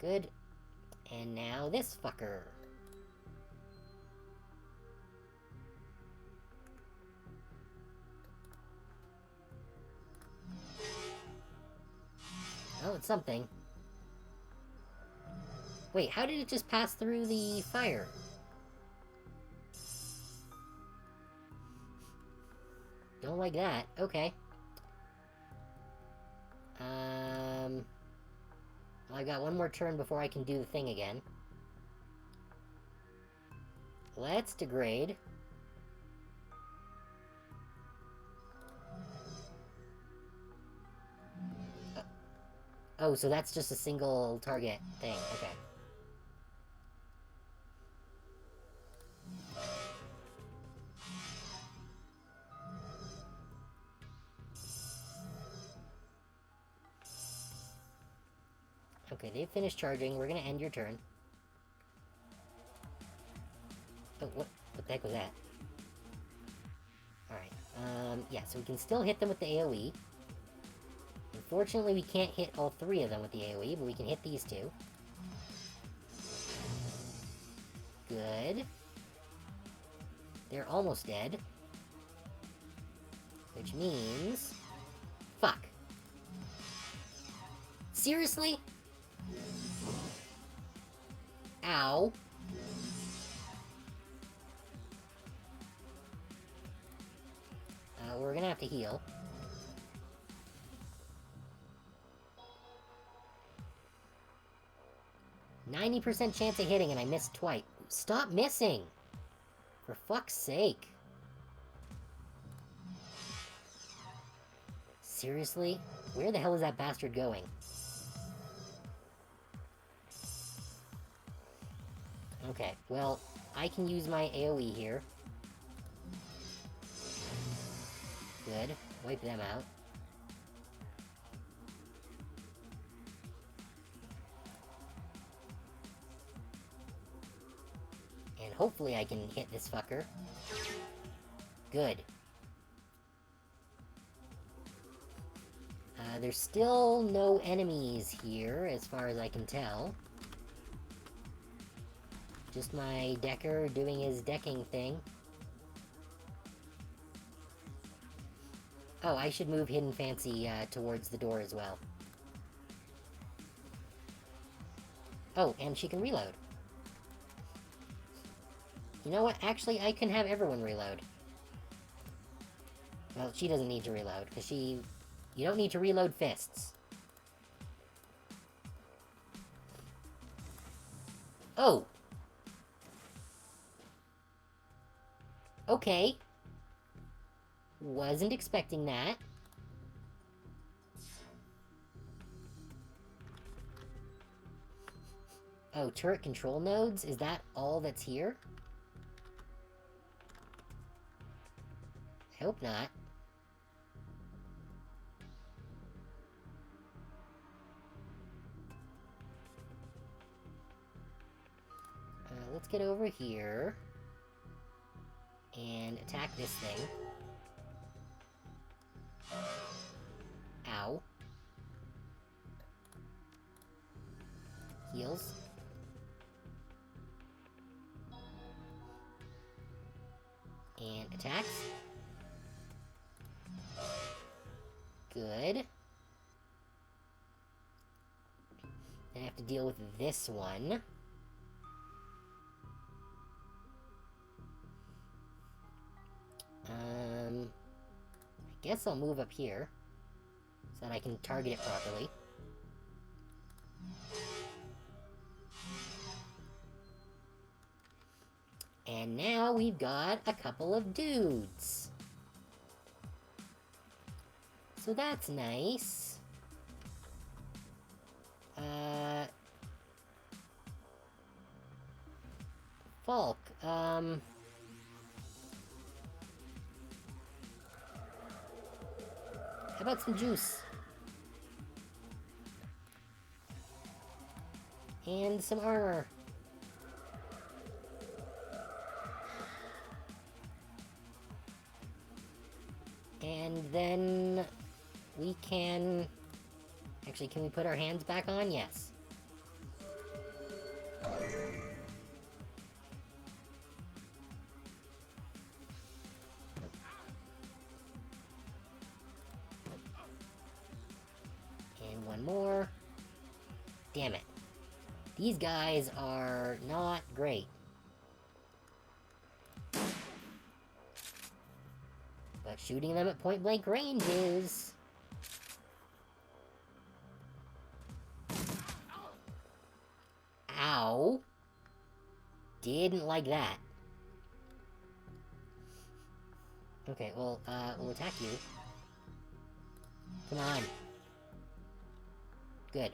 Good. And now this fucker. Oh, it's something. Wait, how did it just pass through the fire? Don't like that. Okay. Well, I got one more turn before I can do the thing again. Let's degrade. Oh, so that's just a single target thing. Okay. Okay, they've finished charging. We're gonna end your turn. Oh, what the heck was that? Alright, yeah, so we can still hit them with the AoE. Unfortunately, we can't hit all three of them with the AoE, but we can hit these two. Good. They're almost dead. Which means... Fuck. Seriously? Ow. We're gonna have to heal. %90 chance of hitting, and I missed twice. Stop missing! For fuck's sake. Seriously? Where the hell is that bastard going? Okay, well, I can use my AoE here. Good. Wipe them out. And hopefully I can hit this fucker. Good. There's still no enemies here, as far as I can tell. Just my decker doing his decking thing. Oh, I should move Hidden Fancy towards the door as well. Oh, and she can reload. You know what? Actually, I can have everyone reload. Well, she doesn't need to reload, because she... You don't need to reload fists. Oh! Okay. Wasn't expecting that. Oh, turret control nodes? Is that all that's here? I hope not. Let's get over here and attack this thing. Ow. Heals. And attacks. Good. I have to deal with this one. I guess I'll move up here so that I can target it properly. And now we've got a couple of dudes. So that's nice. Falk, how about some juice? And some armor. And then we can... Actually, can we put our hands back on? Yes. And one more. Damn it. These guys are not great. But shooting them at point-blank range is... Ow. Didn't like that. Okay, well, we'll attack you. Come on. Good.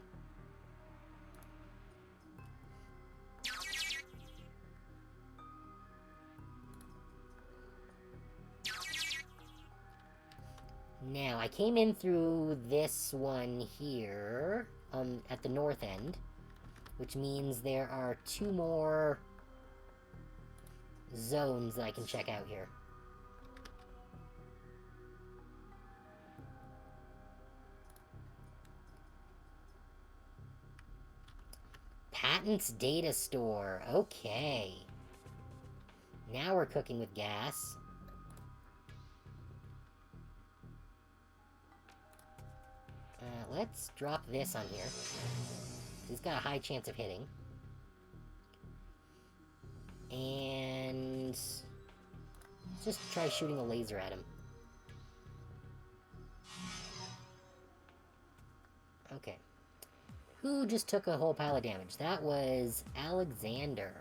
Now, I came in through this one here, at the north end, which means there are 2 more zones that I can check out here. Patents data store. Okay. Now we're cooking with gas. Let's drop this on here. He's got a high chance of hitting. And... let's just try shooting a laser at him. Okay. Who just took a whole pile of damage? That was Alexander.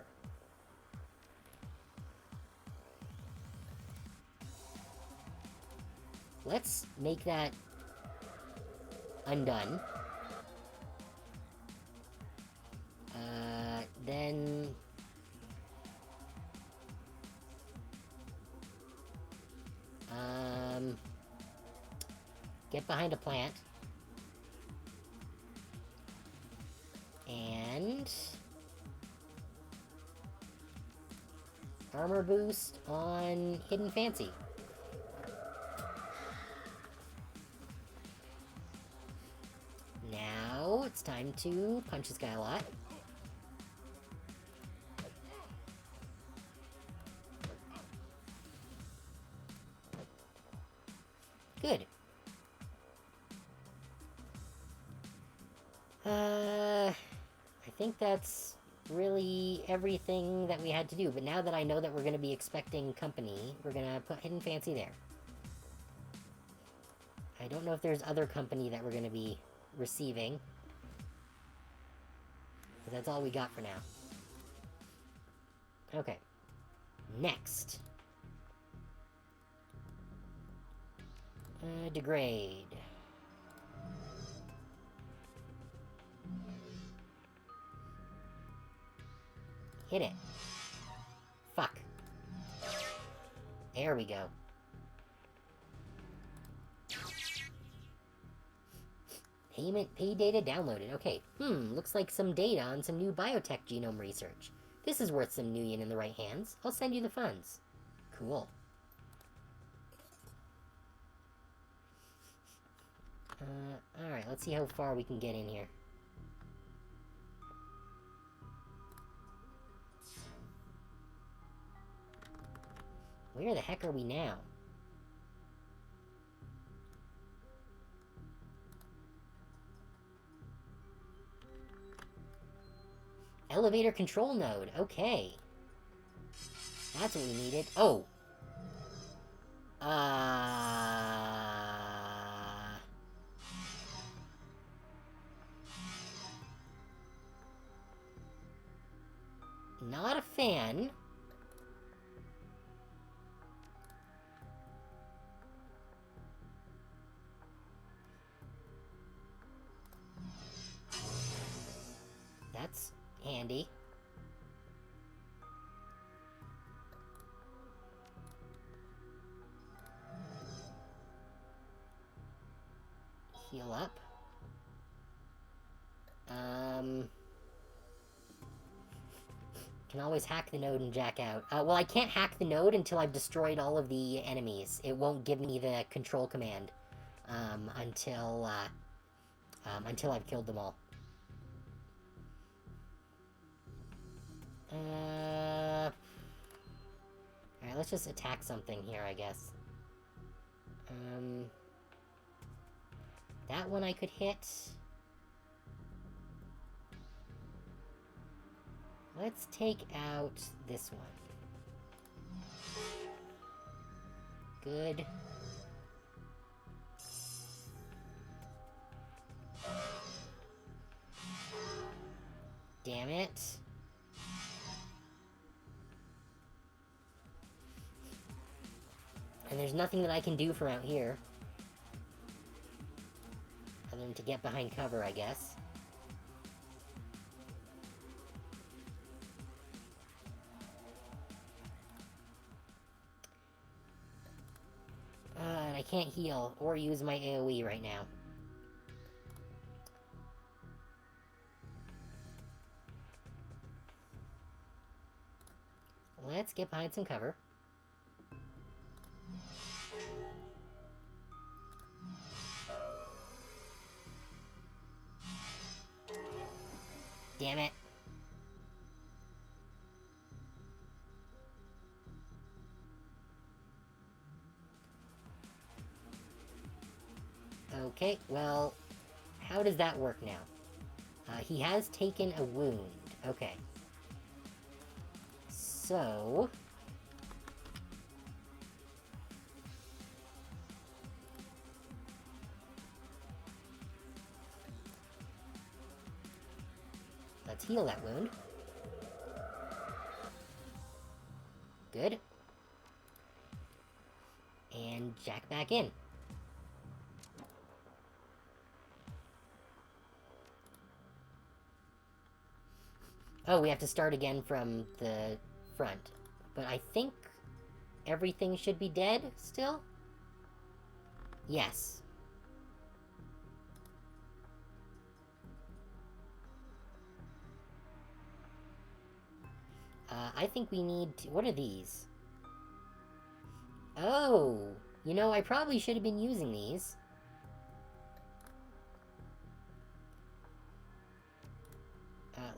Let's make that undone. Then... get behind a plant. And... armor boost on Hidden Fancy. Now it's time to punch this guy a lot. Good. I think that's really everything that we had to do. But now that I know that we're going to be expecting company, we're going to put Hidden Fancy there. I don't know if there's other company that we're going to be receiving. But that's all we got for now. Okay. Next. Degrade. Hit it. Fuck. There we go. Pay data downloaded. Okay. Looks like some data on some new biotech genome research. This is worth some new yen in the right hands. I'll send you the funds. Cool. Alright, let's see how far we can get in here. Where the heck are we now? Elevator control node. Okay. That's what we needed. Oh! Not a fan. That's handy. Heal up. Can always hack the node and jack out. Well, I can't hack the node until I've destroyed all of the enemies. It won't give me the control command until I've killed them all. Alright, let's just attack something here, I guess. That one I could hit. Let's take out this one. Good. Damn it. And there's nothing that I can do from out here. Other than to get behind cover, I guess. And I can't heal or use my AoE right now. Let's get behind some cover. Damn it. Okay, well, how does that work now? He has taken a wound. Okay. So... let's heal that wound. Good. And jack back in. Oh, we have to start again from the front. But I think everything should be dead still? Yes. I think we need to... what are these? Oh! You know, I probably should have been using these.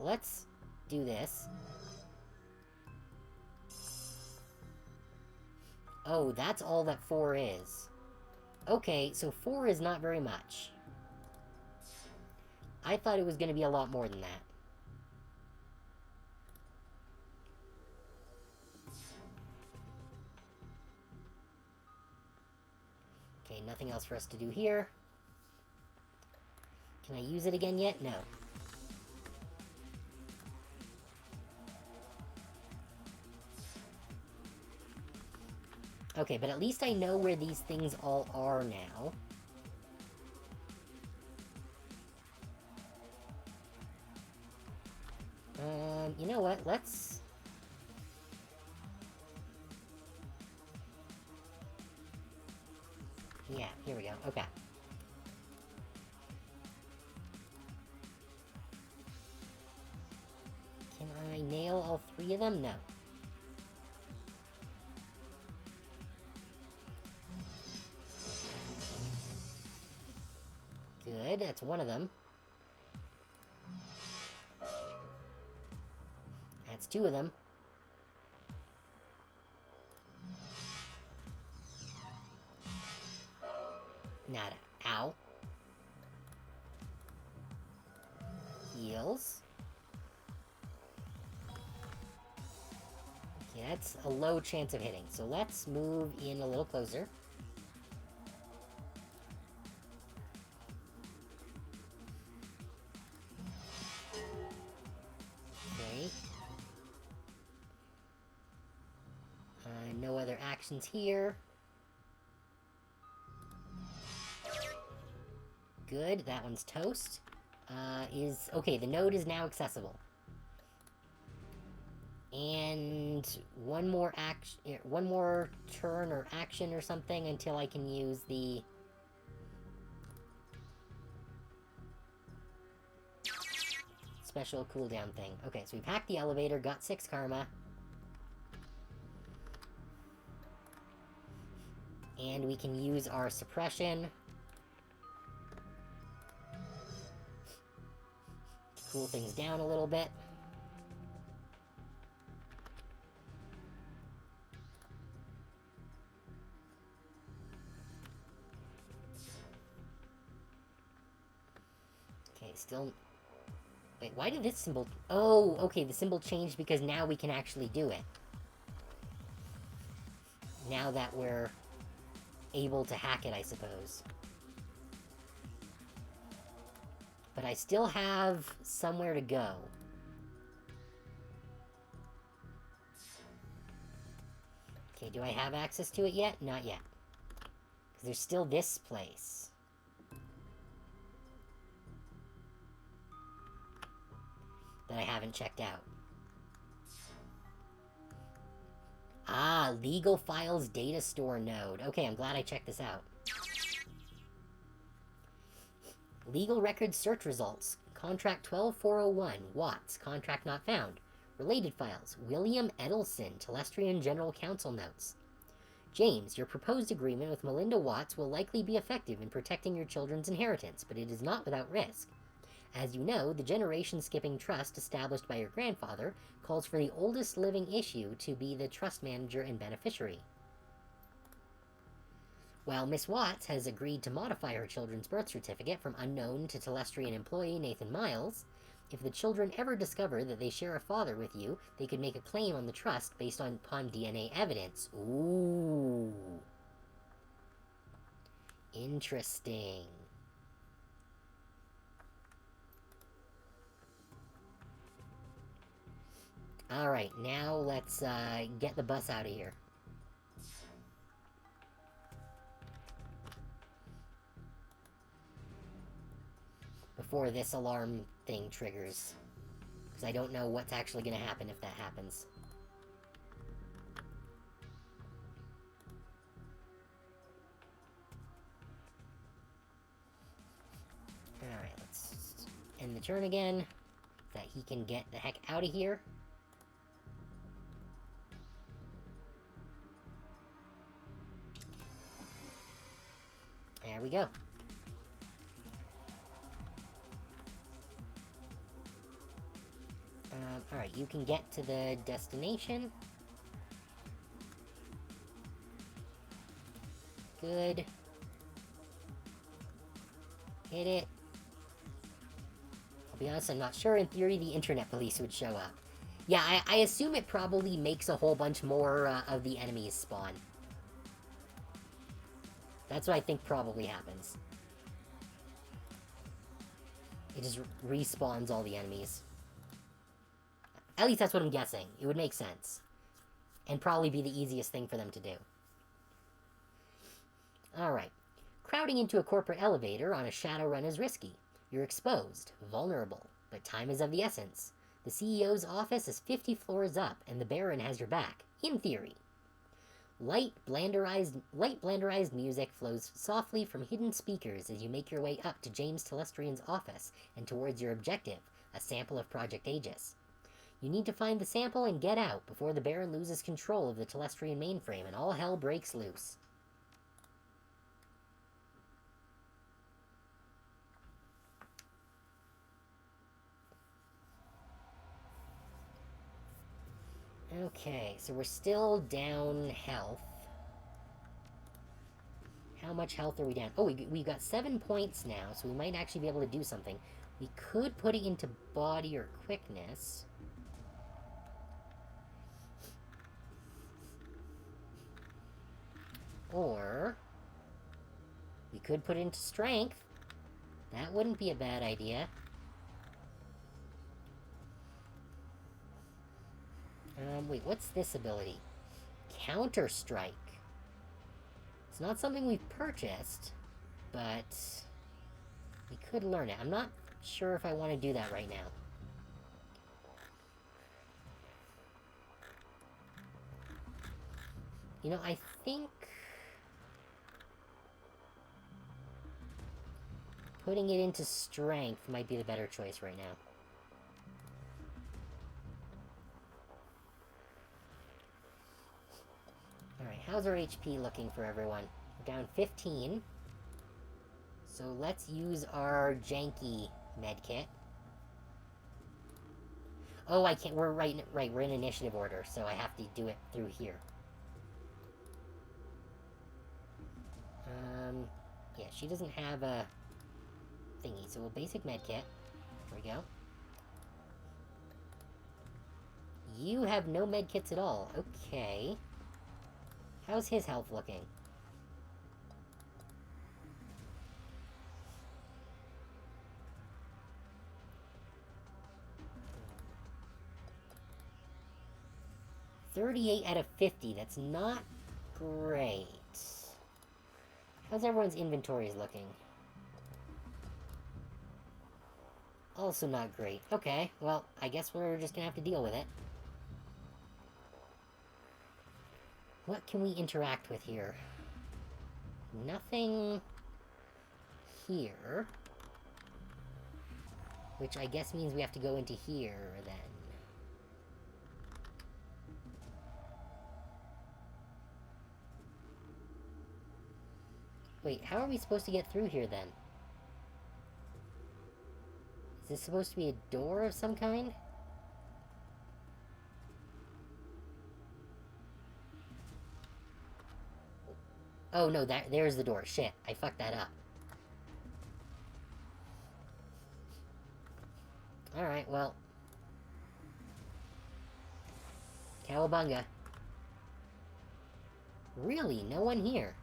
Let's do this. Oh, that's all that 4 is. Okay, so 4 is not very much. I thought it was going to be a lot more than that. Okay, nothing else for us to do here. Can I use it again yet? No. Okay, but at least I know where these things all are now. You know what? Let's... yeah, here we go. Okay. Can I nail all 3 of them? No. Good, that's one of them. That's 2 of them. Nada. Ow. Heals. Okay, that's a low chance of hitting. So let's move in a little closer. Okay. No other actions here. Good, that one's toast. Okay, the node is now accessible. And one more turn or action or something until I can use the... special cooldown thing. Okay, so we've hacked the elevator, got 6 karma. And we can use our suppression. Cool things down a little bit. Okay, still... wait, why did this symbol... oh, okay, the symbol changed because now we can actually do it. Now that we're able to hack it, I suppose. But I still have somewhere to go. Okay, do I have access to it yet? Not yet. Because there's still this place. That I haven't checked out. Ah, Legal Files Data Store node. Okay, I'm glad I checked this out. Legal Records Search Results. Contract 12401. Watts. Contract not found. Related files. William Edelson. Telestrian General Counsel notes. James, your proposed agreement with Melinda Watts will likely be effective in protecting your children's inheritance, but it is not without risk. As you know, the generation-skipping trust established by your grandfather calls for the oldest living issue to be the trust manager and beneficiary. While Miss Watts has agreed to modify her children's birth certificate from unknown to Telestrian employee Nathan Miles, if the children ever discover that they share a father with you, they could make a claim on the trust based upon DNA evidence. Ooh. Interesting. Alright, now let's get the bus out of here. Before this alarm thing triggers. Because I don't know what's actually going to happen if that happens. Alright, let's end the turn again. So that he can get the heck out of here. There we go. Alright, you can get to the destination. Good. Hit it. I'll be honest, I'm not sure. In theory, the internet police would show up. Yeah, I assume it probably makes a whole bunch more of the enemies spawn. That's what I think probably happens. It just respawns all the enemies. At least that's what I'm guessing. It would make sense. And probably be the easiest thing for them to do. Alright. Crowding into a corporate elevator on a Shadowrun is risky. You're exposed, vulnerable, but time is of the essence. The CEO's office is 50 floors up, and the Baron has your back, in theory. Light blenderized music flows softly from hidden speakers as you make your way up to James Telestrian's office and towards your objective, a sample of Project Aegis. You need to find the sample and get out before the Baron loses control of the Telestrian mainframe and all hell breaks loose. Okay, so we're still down health. How much health are we down? Oh, we got 7 points now, so we might actually be able to do something. We could put it into body or quickness. Or we could put it into strength. That wouldn't be a bad idea. Wait, what's this ability? Counter-Strike. It's not something we've purchased, but we could learn it. I'm not sure if I want to do that right now. You know, I think putting it into strength might be the better choice right now. Alright, how's our HP looking for everyone? We're down 15. So let's use our janky medkit. Oh, I can't. We're right, we're in initiative order, so I have to do it through here. Yeah, she doesn't have a thingy, so we'll basic medkit. There we go. You have no medkits at all. Okay. How's his health looking? $38 out of 50. That's not great. How's everyone's inventories looking? Also not great. Okay, well, I guess we're just gonna have to deal with it. What can we interact with here? Nothing here. Which I guess means we have to go into here, then. Wait, how are we supposed to get through here, then? Is this supposed to be a door of some kind? Oh, no, there's the door. Shit, I fucked that up. Alright, well. Cowabunga. Really? No one here?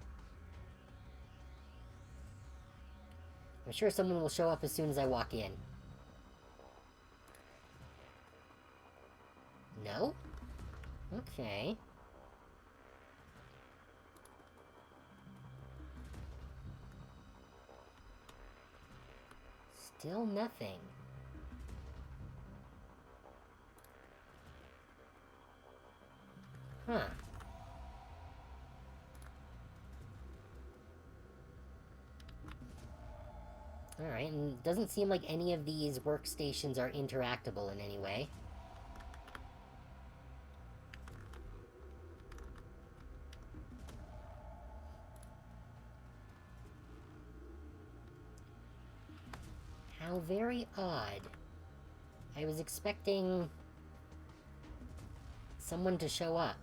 I'm sure someone will show up as soon as I walk in. No? Okay. Still nothing. Huh. Alright, and it doesn't seem like any of these workstations are interactable in any way. How very odd. I was expecting someone to show up.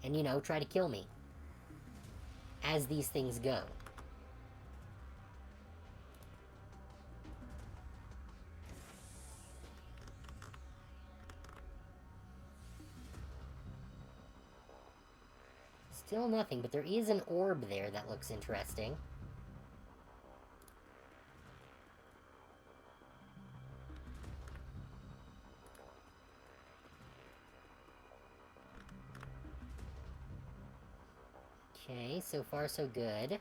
And, you know, try to kill me. As these things go. Still nothing, but there is an orb there that looks interesting. Okay, so far so good.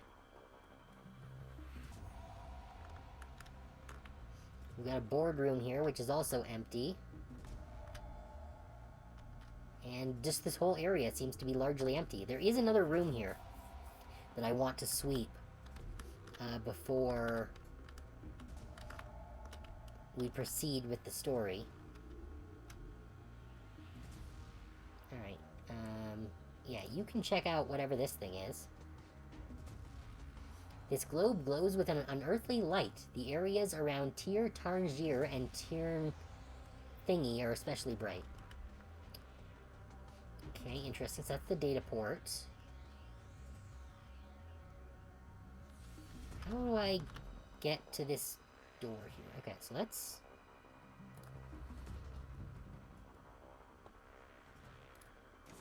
We've got a boardroom here, which is also empty. And just this whole area seems to be largely empty. There is another room here that I want to sweep before we proceed with the story. Alright, yeah, you can check out whatever this thing is. This globe glows with an unearthly light. The areas around Tir Tarngir and Tir Thingy are especially bright. Okay, interesting. So that's the data port. How do I get to this door here? Okay, so let's...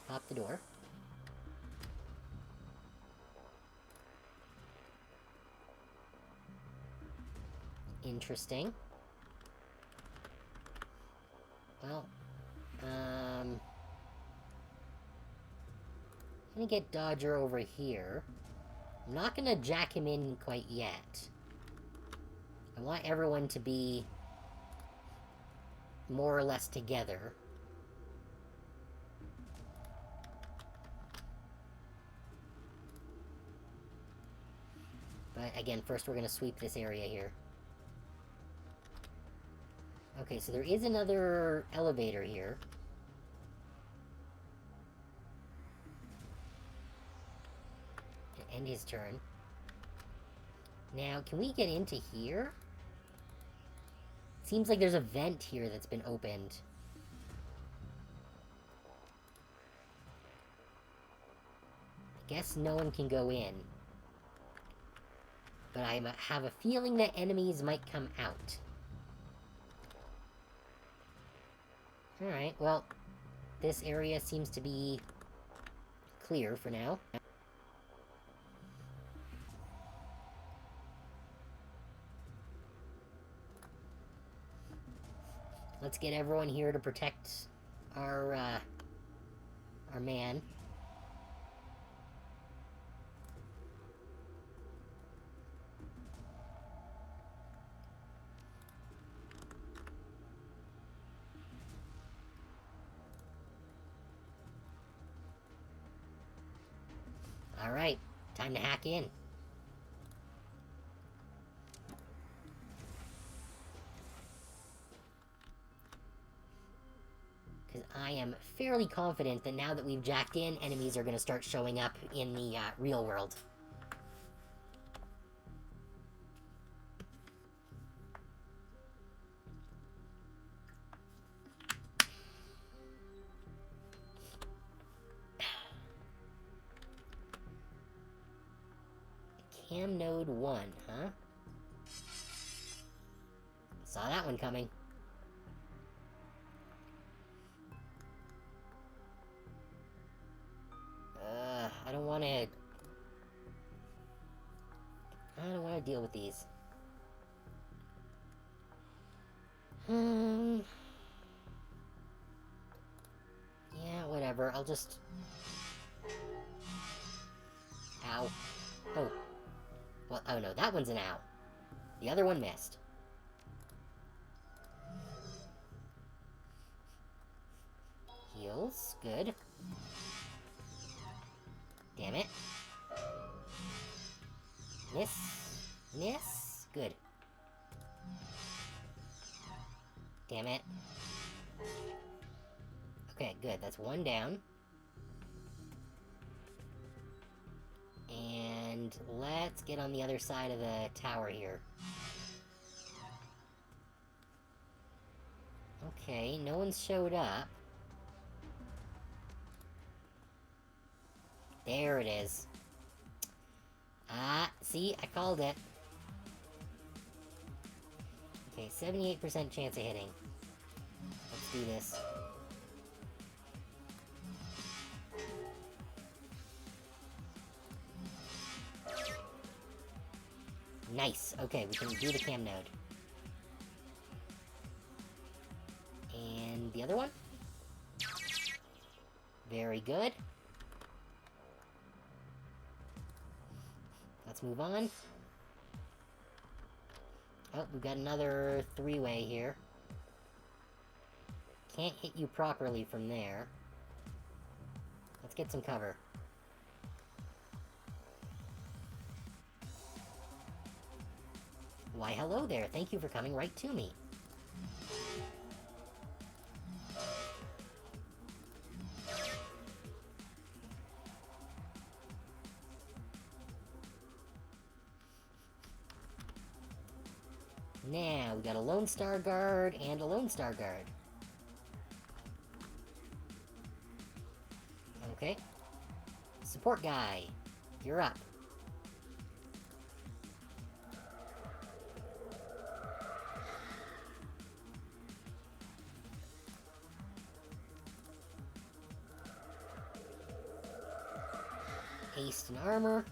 pop the door. Interesting. Well, I'm gonna get Dodger over here. I'm not gonna jack him in quite yet. I want everyone to be more or less together. But again, first we're gonna sweep this area here. Okay, so there is another elevator here. End his turn. Now, can we get into here? Seems like there's a vent here that's been opened. I guess no one can go in. But I have a feeling that enemies might come out. Alright, well, this area seems to be clear for now. Let's get everyone here to protect our man. Alright, time to hack in. Because I am fairly confident that now that we've jacked in, enemies are going to start showing up in the real world. Cam node 1, huh? Saw that one coming. I don't want to deal with these. Yeah, whatever. I'll just... Ow. Oh. Well, oh no, that one's an ow. The other one missed. Heals. Good. Damn it. Miss. Miss. Good. Damn it. Okay, good. That's one down. And let's get on the other side of the tower here. Okay, no one's showed up. There it is. Ah, see? I called it. Okay, 78% chance of hitting. Let's do this. Nice. Okay, we can do the cam node. And the other one? Very good. Let's move on. Oh, we've got another three-way here. Can't hit you properly from there. Let's get some cover. Why, hello there. Thank you for coming right to me. Now, we got a Lone Star Guard and a Lone Star Guard. Okay. Support guy, you're up. Haste and armor.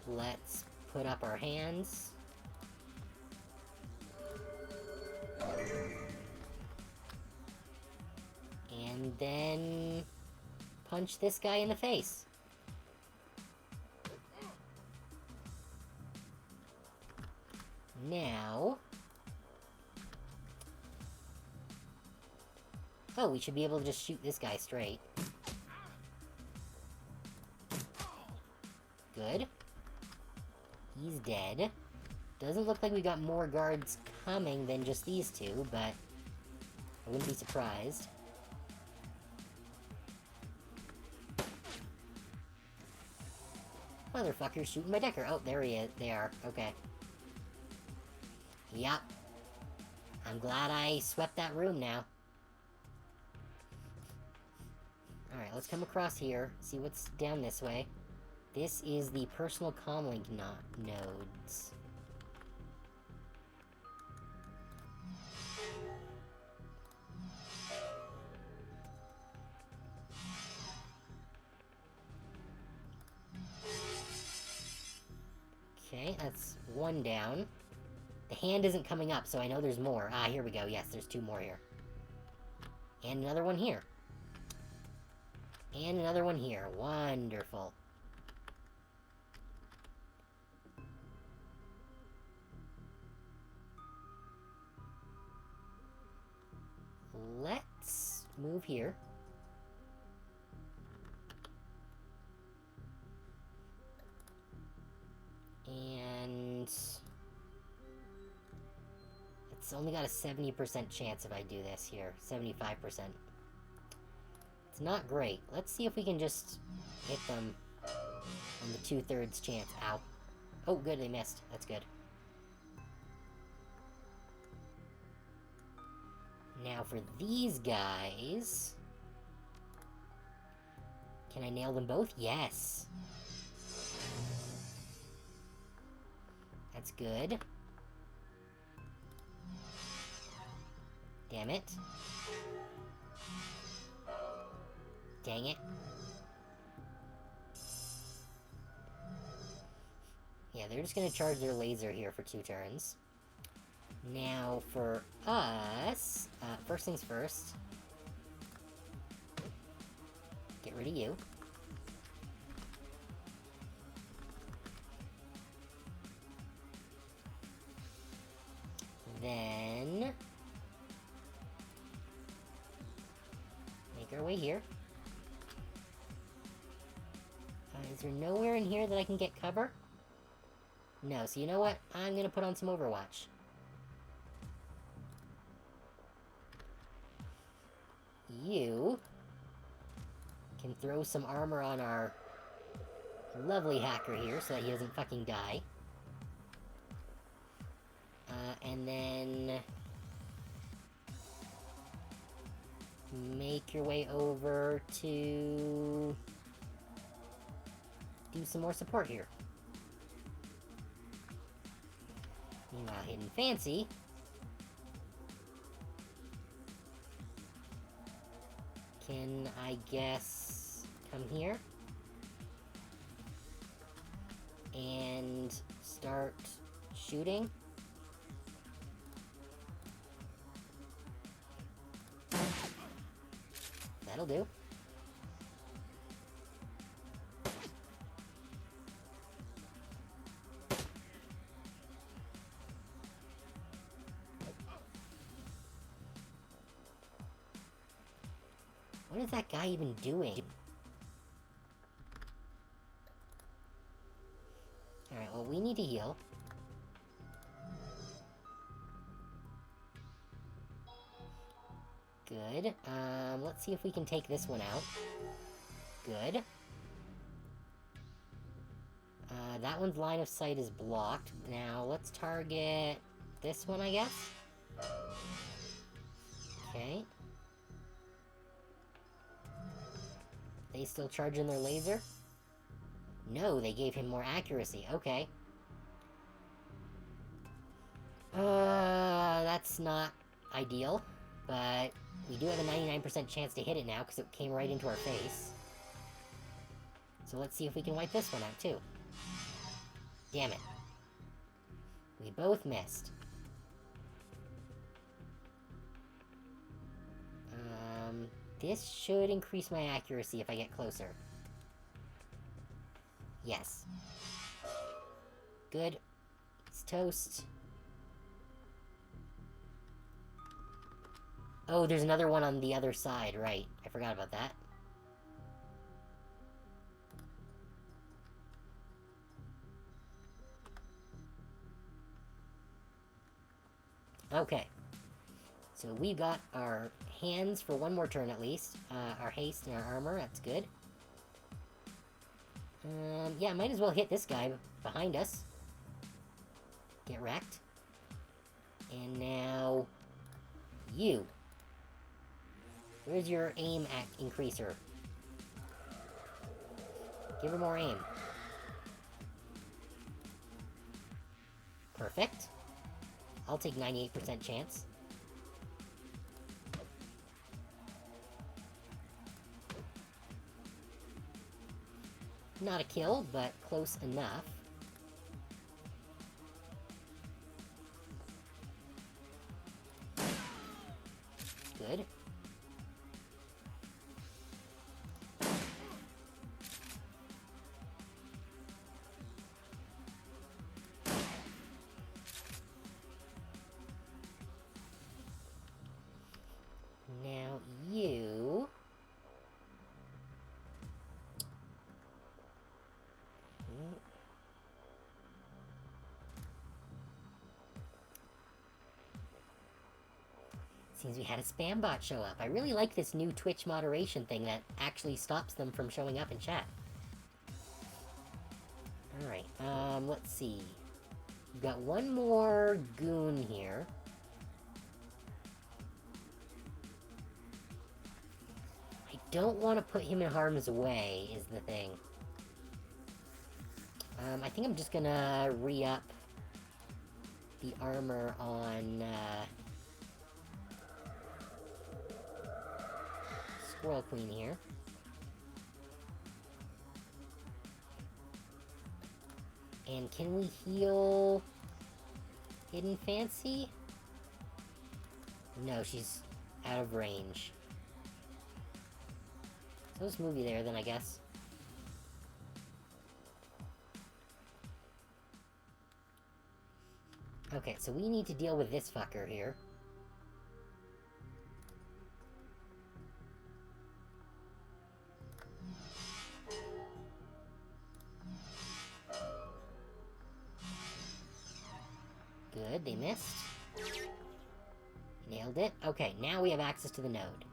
Let's put up our hands. And then punch this guy in the face. Now... Oh, we should be able to just shoot this guy straight. Good. He's dead. Doesn't look like we got more guards coming than just these two, but I wouldn't be surprised. Motherfucker's shooting my decker. Oh, there he is. They are. Okay. Yup. I'm glad I swept that room now. Alright, let's come across here, see what's down this way. This is the personal comlink nodes. Okay, that's one down. The hand isn't coming up, so I know there's more. Ah, here we go. Yes, there's two more here. And another one here. And another one here. Wonderful. Let's move here. And it's only got a 70% chance if I do this here. 75%. It's not great. Let's see if we can just hit them on the 2/3 chance. Ow. Oh, good, they missed. That's good. Now for these guys... Can I nail them both? Yes. That's good. Damn it. Dang it. Yeah, they're just gonna charge their laser here for 2 turns. Now, for us... first things first. Get rid of you. Then... make our way here. Is there nowhere in here that I can get cover? No, so you know what? I'm gonna put on some Overwatch. You can throw some armor on our lovely hacker here so that he doesn't fucking die. And then... make your way over to... do some more support here. Meanwhile, Hidden Fancy... can, I guess, come here? And start shooting? That'll do. What is that guy even doing? Alright, well, we need to heal. Good. Let's see if we can take this one out. Good. That one's line of sight is blocked. Now, let's target this one, I guess? Okay. They still charging their laser? No, they gave him more accuracy. Okay. That's not ideal, but we do have a 99% chance to hit it now because it came right into our face. So let's see if we can wipe this one out too. Damn it. We both missed. This should increase my accuracy if I get closer. Yes. Good. It's toast. Oh, there's another one on the other side, right. I forgot about that. Okay. So we've got our hands for one more turn at least. Our haste and our armor, that's good. Yeah, might as well hit this guy behind us. Get wrecked. And now... you. Where's your aim increaser? Give her more aim. Perfect. I'll take 98% chance. Not a kill, but close enough. Good. Now you... Seems we had a spam bot show up. I really like this new Twitch moderation thing that actually stops them from showing up in chat. Alright, let's see. We've got one more goon here. I don't want to put him in harm's way, is the thing. I think I'm just gonna re-up the armor on, Squirrel Queen here. And can we heal Hidden Fancy? No, she's out of range. So let's move you there then, I guess. Okay, so we need to deal with this fucker here. Good, they missed. Nailed it. Okay, now we have access to the node.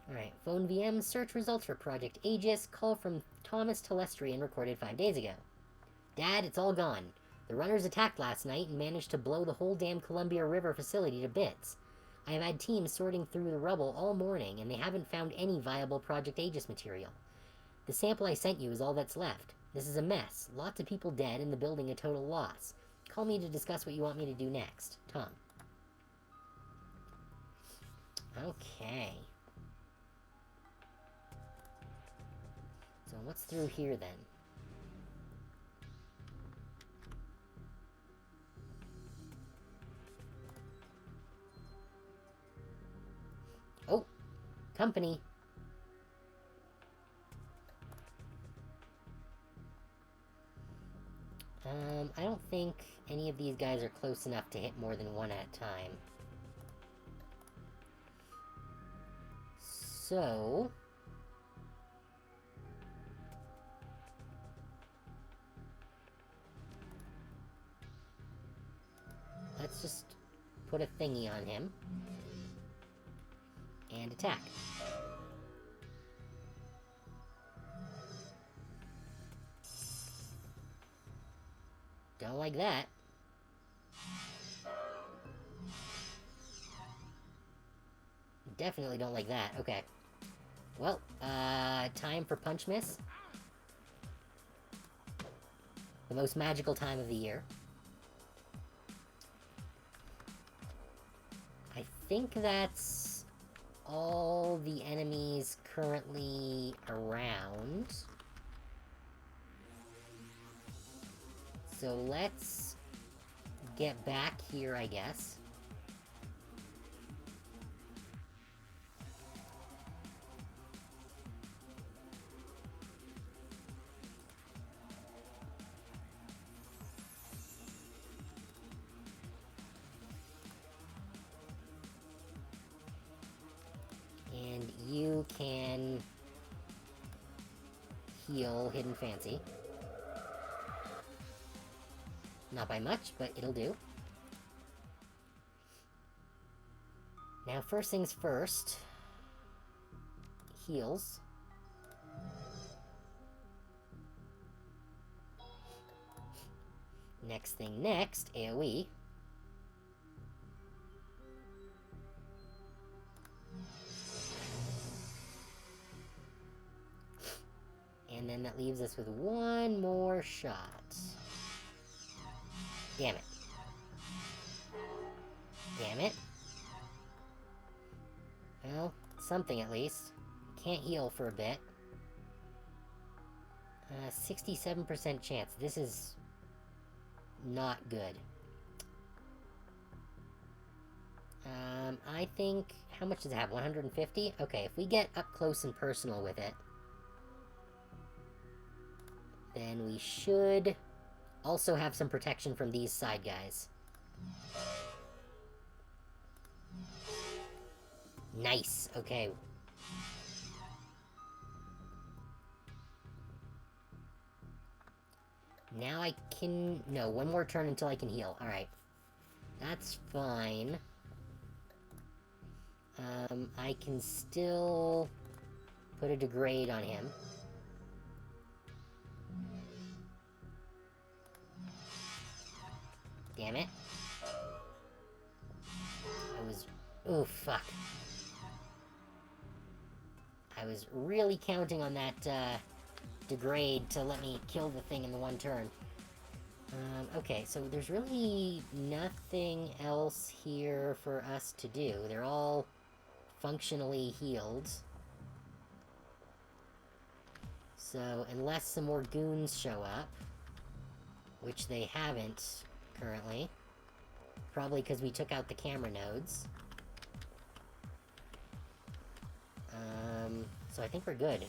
Alright, phone VM, search results for Project Aegis, call from Thomas Telestrian recorded 5 days ago. Dad, it's all gone. The runners attacked last night and managed to blow the whole damn Columbia River facility to bits. I have had teams sorting through the rubble all morning, and they haven't found any viable Project Aegis material. The sample I sent you is all that's left. This is a mess. Lots of people dead and the building a total loss. Call me to discuss what you want me to do next. Tom. Okay. So what's through here then? Oh! Company! I don't think any of these guys are close enough to hit more than one at a time. So... let's just put a thingy on him. And attack. Don't like that. Definitely don't like that. Okay. Well, time for Punch Miss. The most magical time of the year. I think that's all the enemies currently around. So let's get back here, I guess. And you can heal Hidden Fancy. Not by much, but it'll do. Now, first things first. Heals. Next thing next, AoE. And then that leaves us with one more shot. Damn it. Damn it. Well, something at least. Can't heal for a bit. 67% chance. This is not good. I think... how much does it have? 150? Okay, if we get up close and personal with it, then we should also have some protection from these side guys. Nice, okay. Now I can... no, one more turn until I can heal. Alright. That's fine. I can still put a degrade on him. Damn it. I was Oh, fuck. I was really counting on that, degrade to let me kill the thing in the one turn. Okay, so there's really nothing else here for us to do. They're all functionally healed. So, unless some more goons show up, which they haven't currently, probably because we took out the camera nodes. So I think we're good.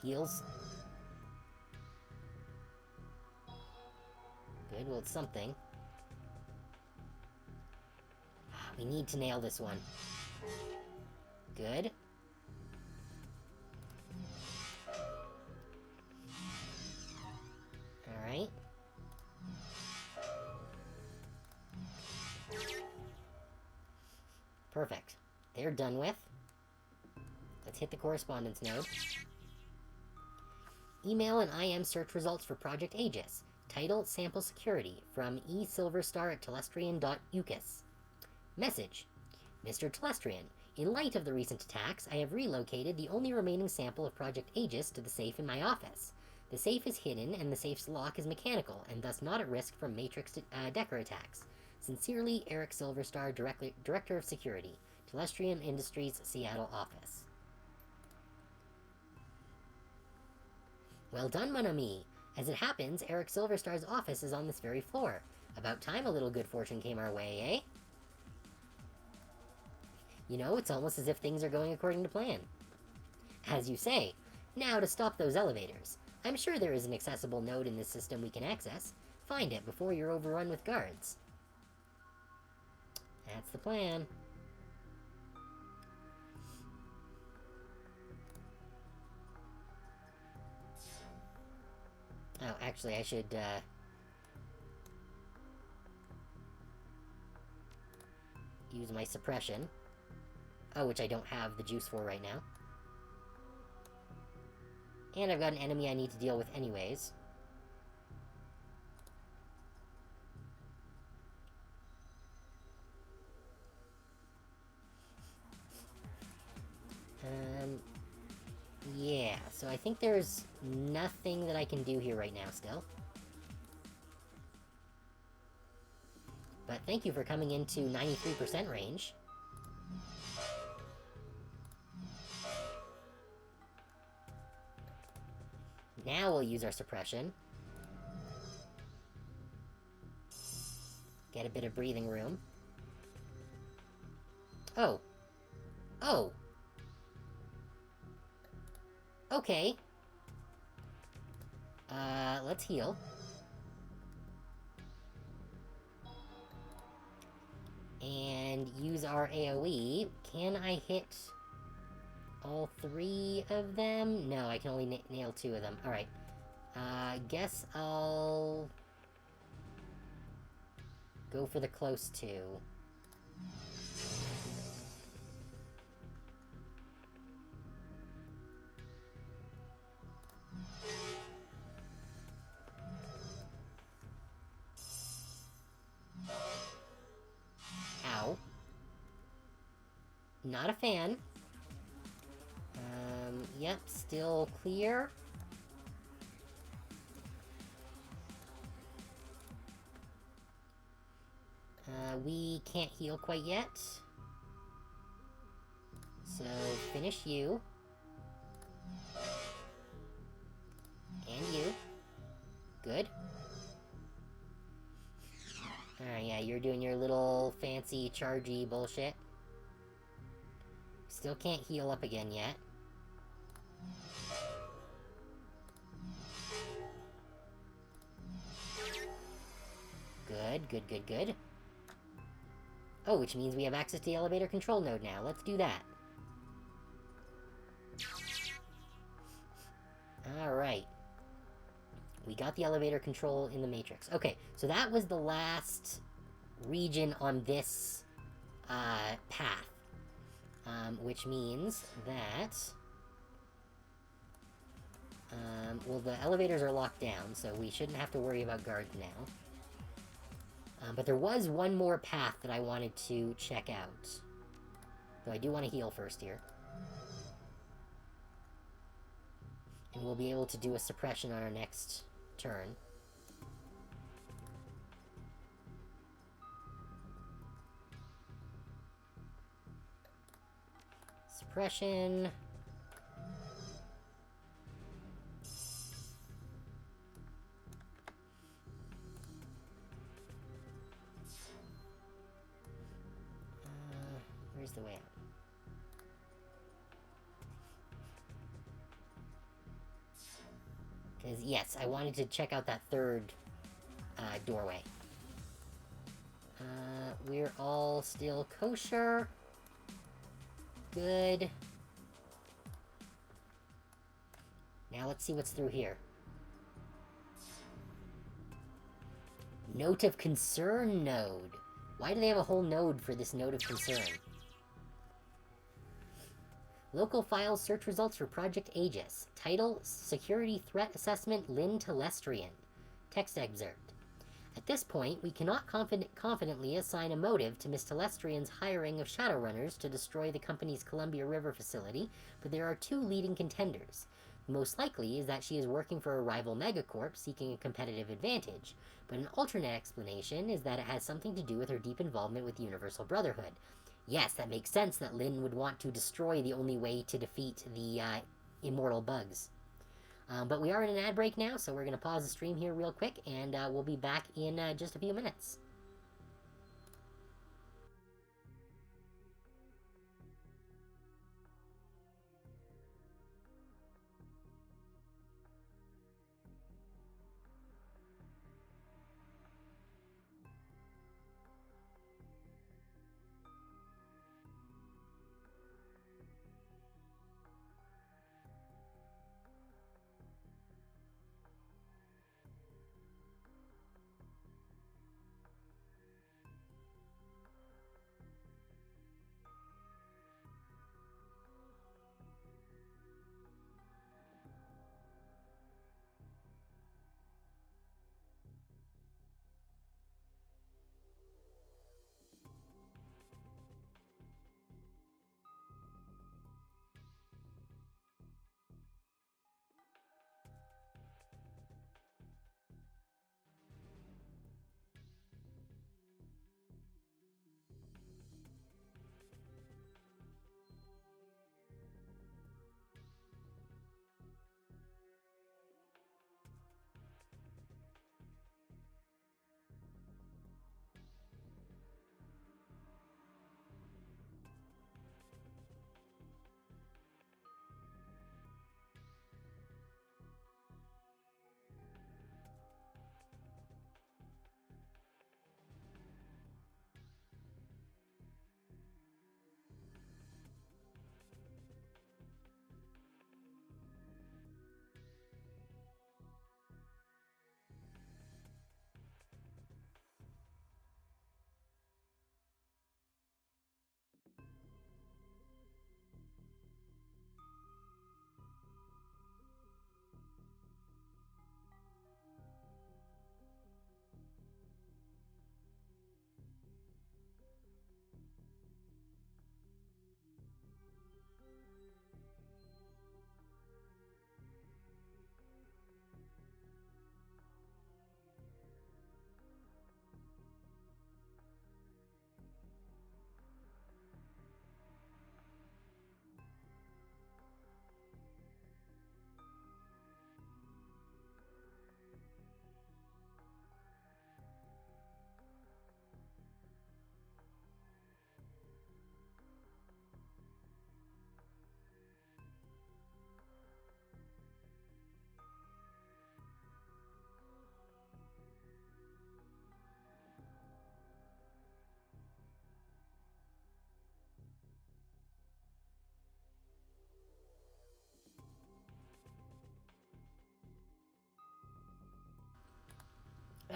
Heals. Good, well, it's something. We need to nail this one. Good. Alright. Perfect. They're done with. Let's hit the correspondence node. Email and IM search results for Project Aegis. Title, Sample Security, from esilverstar@telestrian.ucus. Message. Mr. Telestrian, in light of the recent attacks, I have relocated the only remaining sample of Project Aegis to the safe in my office. The safe is hidden, and the safe's lock is mechanical, and thus not at risk from Matrix Decker attacks. Sincerely, Eric Silverstar, Director of Security, Telestrian Industries, Seattle office. Well done, mon ami. As it happens, Eric Silverstar's office is on this very floor. About time a little good fortune came our way, eh? You know, it's almost as if things are going according to plan. As you say. Now to stop those elevators. I'm sure there is an accessible node in this system we can access. Find it before you're overrun with guards. That's the plan. Oh, actually, I should, use my suppression. Oh, which I don't have the juice for right now. And I've got an enemy I need to deal with anyways. Yeah, so I think there's nothing that I can do here right now still. But thank you for coming into 93% range. Now we'll use our suppression. Get a bit of breathing room. Oh. Oh! Okay. Let's heal. And use our AoE. Can I hit all 3 of them? No, I can only nail 2 of them. Alright. Guess I'll go for the close 2. Ow. Not a fan. Yep, still clear. We can't heal quite yet. So, finish you. And you. Good. Alright, yeah, you're doing your little fancy chargy bullshit. Still can't heal up again yet. Good, good, good, good. Oh, which means we have access to the elevator control node now. Let's do that. Alright. We got the elevator control in the Matrix. Okay, so that was the last region on this, path. Which means that... well, the elevators are locked down, so we shouldn't have to worry about guards now. But there was one more path that I wanted to check out. Though I do want to heal first here. And we'll be able to do a suppression on our next turn. Suppression. Where's the way out? Because, yes, I wanted to check out that third doorway. We're all still kosher. Good. Now let's see what's through here. Note of concern node. Why do they have a whole node for this note of concern? Local files search results for Project Aegis. Title, Security Threat Assessment Lynn Telestrian. Text excerpt. At this point, we cannot confidently assign a motive to Miss Telestrian's hiring of Shadowrunners to destroy the company's Columbia River facility, but there are two leading contenders. The most likely is that she is working for a rival megacorp seeking a competitive advantage, but an alternate explanation is that it has something to do with her deep involvement with the Universal Brotherhood. Yes, that makes sense that Lynn would want to destroy the only way to defeat the immortal bugs. But we are in an ad break now, so we're going to pause the stream here real quick, and we'll be back in just a few minutes.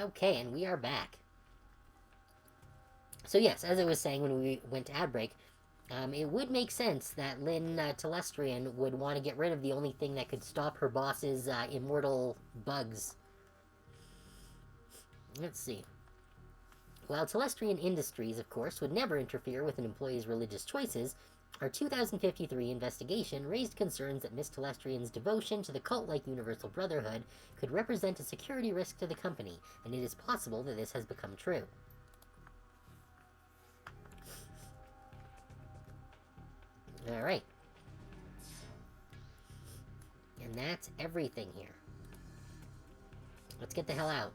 Okay, and we are back. So yes, as I was saying when we went to ad break, it would make sense that Lynn Telestrian would want to get rid of the only thing that could stop her boss's immortal bugs. Let's see. While Telestrian Industries, of course, would never interfere with an employee's religious choices, our 2053 investigation raised concerns that Miss Telestrian's devotion to the cult-like Universal Brotherhood could represent a security risk to the company, and it is possible that this has become true. Alright. And that's everything here. Let's get the hell out.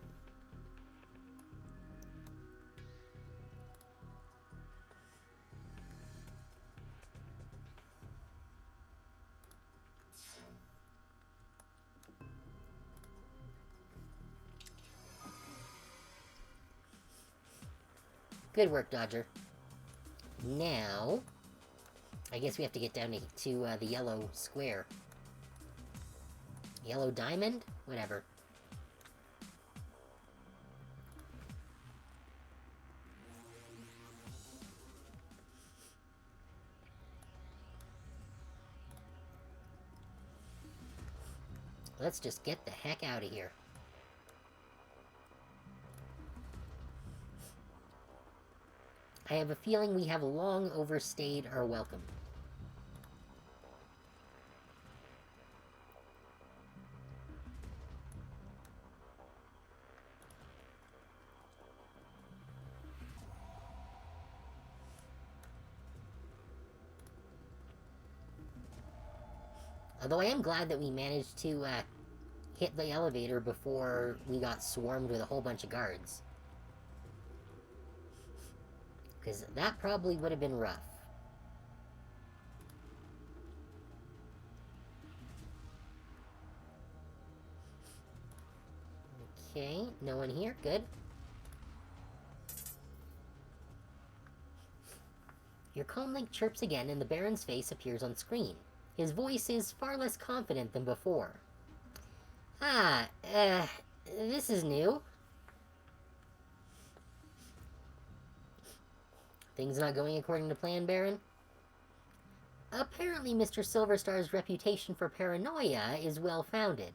Good work, Dodger. Now, I guess we have to get down to the yellow square. Yellow diamond? Whatever. Let's just get the heck out of here. I have a feeling we have long overstayed our welcome. Although I am glad that we managed to hit the elevator before we got swarmed with a whole bunch of guards. Because that probably would have been rough. Okay, no one here. Good. Your comlink chirps again and the Baron's face appears on screen. His voice is far less confident than before. This is new. Things not going according to plan, Baron? Apparently Mr. Silverstar's reputation for paranoia is well-founded.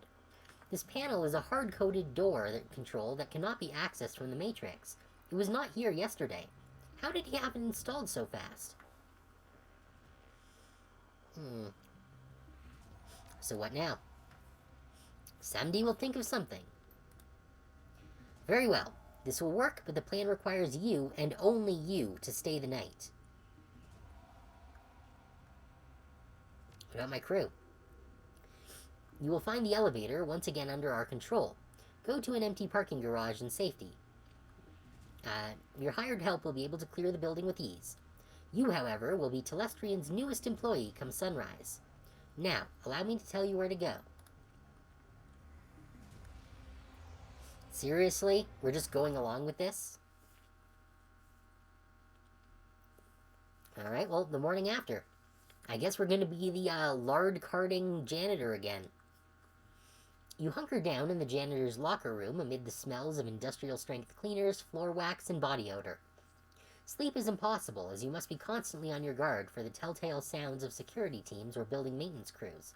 This panel is a hard-coded door control that cannot be accessed from the Matrix. It was not here yesterday. How did he have it installed so fast? So what now? Someday we'll think of something. Very well. This will work, but the plan requires you, and only you, to stay the night. What about my crew? You will find the elevator once again under our control. Go to an empty parking garage in safety. Your hired help will be able to clear the building with ease. You, however, will be Telestrian's newest employee come sunrise. Now, allow me to tell you where to go. Seriously? We're just going along with this? Alright, well, the morning after. I guess we're going to be the lard-carting janitor again. You hunker down in the janitor's locker room amid the smells of industrial-strength cleaners, floor wax, and body odor. Sleep is impossible, as you must be constantly on your guard for the telltale sounds of security teams or building maintenance crews.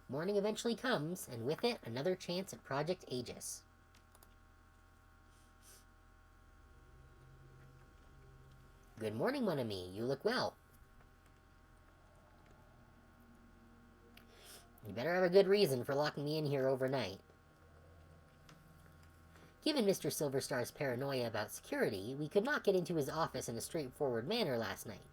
Morning eventually comes, and with it, another chance at Project Aegis. Good morning, mon ami. You look well. You better have a good reason for locking me in here overnight. Given Mr. Silverstar's paranoia about security, we could not get into his office in a straightforward manner last night.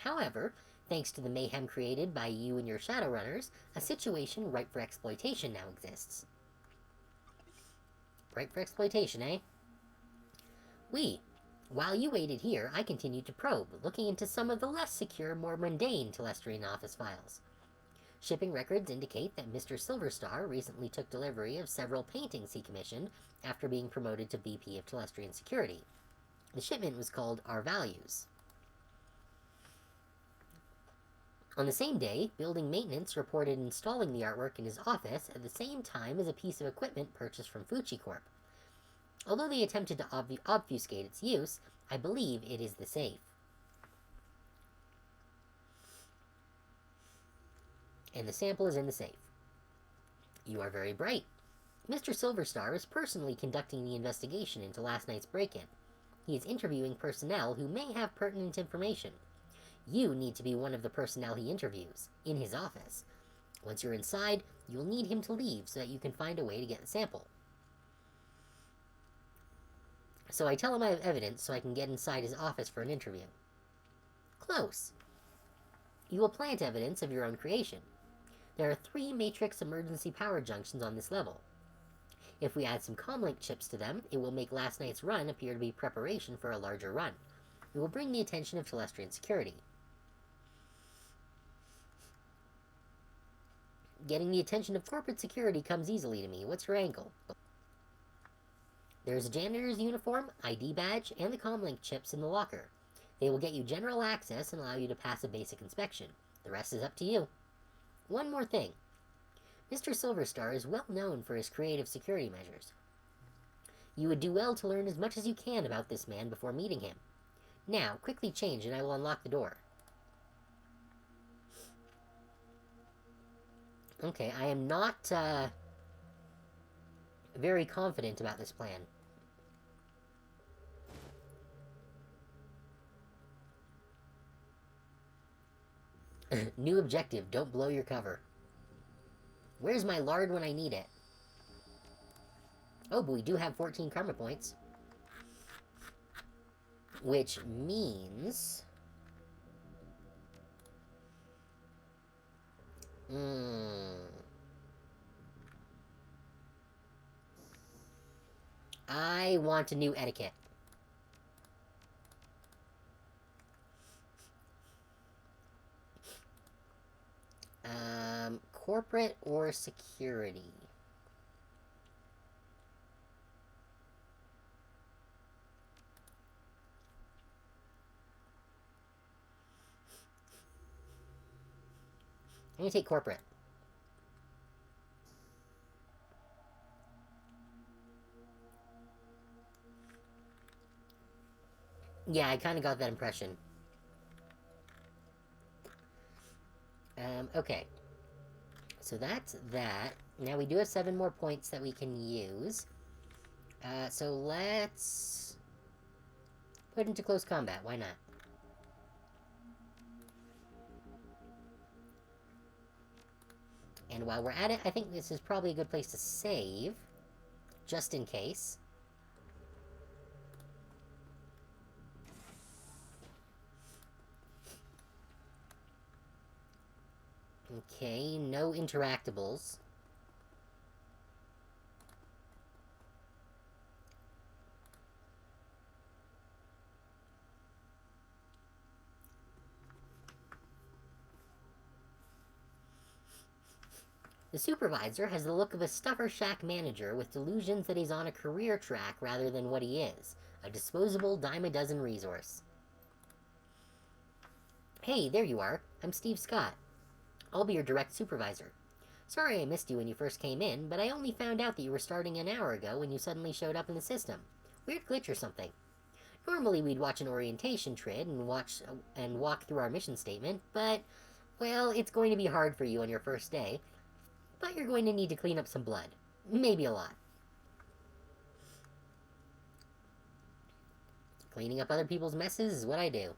However, thanks to the mayhem created by you and your Shadowrunners, a situation ripe for exploitation now exists. Ripe for exploitation, eh? While you waited here, I continued to probe, looking into some of the less secure, more mundane Telestrian office files. Shipping records indicate that Mr. Silverstar recently took delivery of several paintings he commissioned after being promoted to VP of Telestrian Security. The shipment was called Our Values. On the same day, building maintenance reported installing the artwork in his office at the same time as a piece of equipment purchased from Fuji Corp. Although they attempted to obfuscate its use, I believe it is the safe. And the sample is in the safe. You are very bright. Mr. Silverstar is personally conducting the investigation into last night's break-in. He is interviewing personnel who may have pertinent information. You need to be one of the personnel he interviews, in his office. Once you're inside, you'll need him to leave so that you can find a way to get the sample. So I tell him I have evidence so I can get inside his office for an interview. Close. You will plant evidence of your own creation. There are 3 matrix emergency power junctions on this level. If we add some comlink chips to them, it will make last night's run appear to be preparation for a larger run. It will bring the attention of Telestrian security. Getting the attention of corporate security comes easily to me. What's your angle? There's a janitor's uniform, ID badge, and the comlink chips in the locker. They will get you general access and allow you to pass a basic inspection. The rest is up to you. One more thing. Mr. Silverstar is well known for his creative security measures. You would do well to learn as much as you can about this man before meeting him. Now, quickly change and I will unlock the door. Okay, I am not, very confident about this plan. New objective, don't blow your cover. Where's my lard when I need it? Oh, but we do have 14 karma points. Which means... I want a new etiquette. Corporate or security? I'm gonna take corporate. Yeah, I kind of got that impression. Okay. So that's that. Now we do have 7 more points that we can use. So let's put into close combat. Why not? And while we're at it, I think this is probably a good place to save, just in case. Okay, no interactables. The supervisor has the look of a stuffer shack manager with delusions that he's on a career track rather than what he is, a disposable dime-a-dozen resource. Hey, there you are. I'm Steve Scott. I'll be your direct supervisor. Sorry I missed you when you first came in, but I only found out that you were starting an hour ago when you suddenly showed up in the system. Weird glitch or something. Normally we'd watch an orientation trid and walk through our mission statement, but, well, it's going to be hard for you on your first day. But you're going to need to clean up some blood. Maybe a lot. Cleaning up other people's messes is what I do.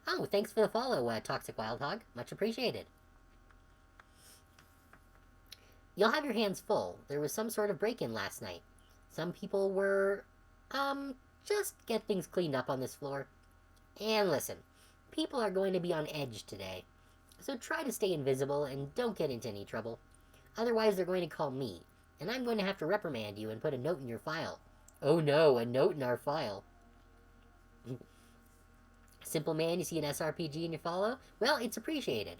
Oh, thanks for the follow, Toxic Wildhog. Much appreciated. You'll have your hands full. There was some sort of break-in last night. Some people were, just get things cleaned up on this floor. And listen, people are going to be on edge today. So try to stay invisible and don't get into any trouble. Otherwise they're going to call me, and I'm going to have to reprimand you and put a note in your file. Oh no, a note in our file. Simple man, you see an SRPG and you follow? Well, it's appreciated.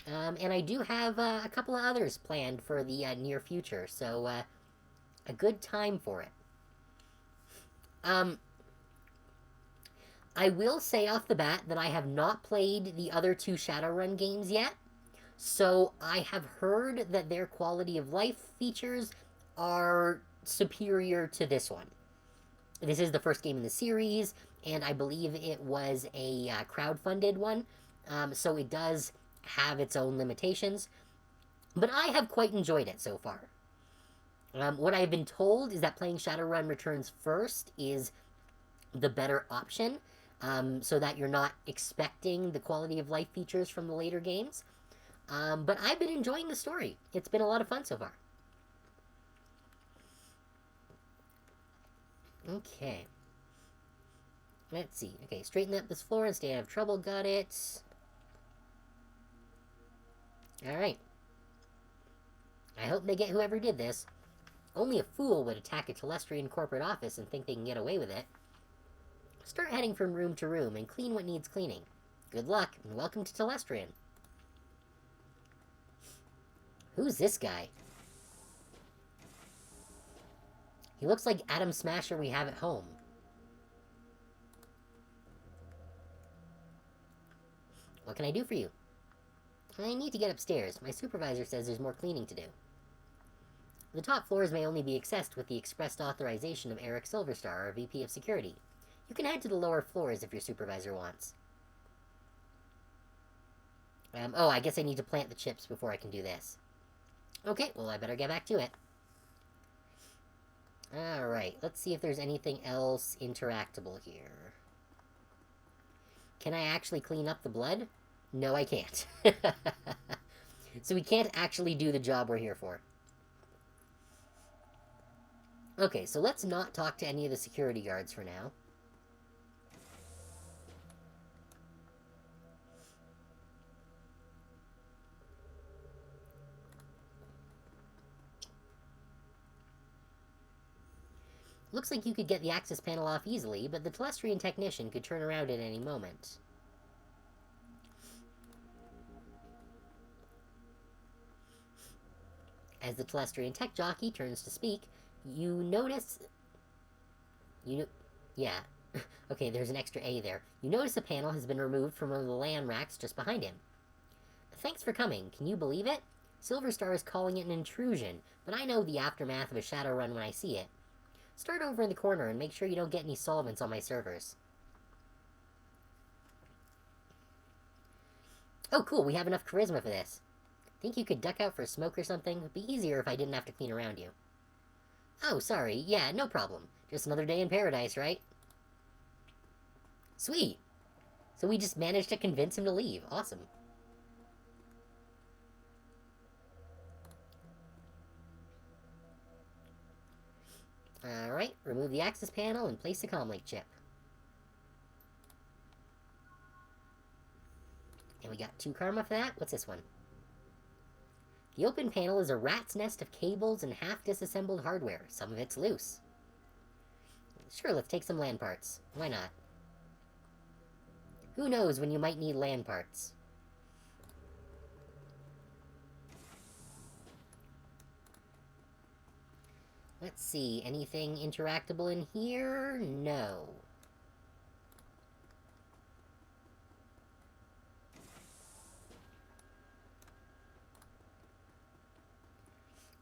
And I do have a couple of others planned for the near future, so a good time for it. I will say off the bat that I have not played the other 2 Shadowrun games yet, so I have heard that their quality of life features are superior to this one. This is the first game in the series, and I believe it was a crowd-funded one, so it does have its own limitations, but I have quite enjoyed it so far. What I've been told is that playing Shadowrun Returns first is the better option, so that you're not expecting the quality of life features from the later games. But I've been enjoying the story. It's been a lot of fun so far. Okay. Let's see. Okay, straighten up this floor and stay out of trouble. Got it. Alright. I hope they get whoever did this. Only a fool would attack a Telestrian corporate office and think they can get away with it. Start heading from room to room and clean what needs cleaning. Good luck, and welcome to Telestrian. Who's this guy? He looks like Atom Smasher we have at home. What can I do for you? I need to get upstairs. My supervisor says there's more cleaning to do. The top floors may only be accessed with the expressed authorization of Eric Silverstar, our VP of Security. You can head to the lower floors if your supervisor wants. Oh, I guess I need to plant the chips before I can do this. Okay, well, I better get back to it. Alright, let's see if there's anything else interactable here. Can I actually clean up the blood? No, I can't. So we can't actually do the job we're here for. Okay, so let's not talk to any of the security guards for now. Looks like you could get the access panel off easily, but the Telestrian technician could turn around at any moment. As the Telestrian tech jockey turns to speak, you notice... Yeah. Okay, there's an extra A there. You notice a panel has been removed from one of the LAN racks just behind him. Thanks for coming. Can you believe it? Silverstar is calling it an intrusion, but I know the aftermath of a Shadowrun when I see it. Start over in the corner and make sure you don't get any solvents on my servers. Oh, cool. We have enough charisma for this. Think you could duck out for a smoke or something? It'd be easier if I didn't have to clean around you. Oh, sorry. Yeah, no problem. Just another day in paradise, right? Sweet. So we just managed to convince him to leave. Awesome. Alright, remove the access panel and place the comlink chip. And we got 2 karma for that. What's this one? The open panel is a rat's nest of cables and half-disassembled hardware. Some of it's loose. Sure, let's take some LAN parts. Why not? Who knows when you might need LAN parts? Let's see, anything interactable in here? No.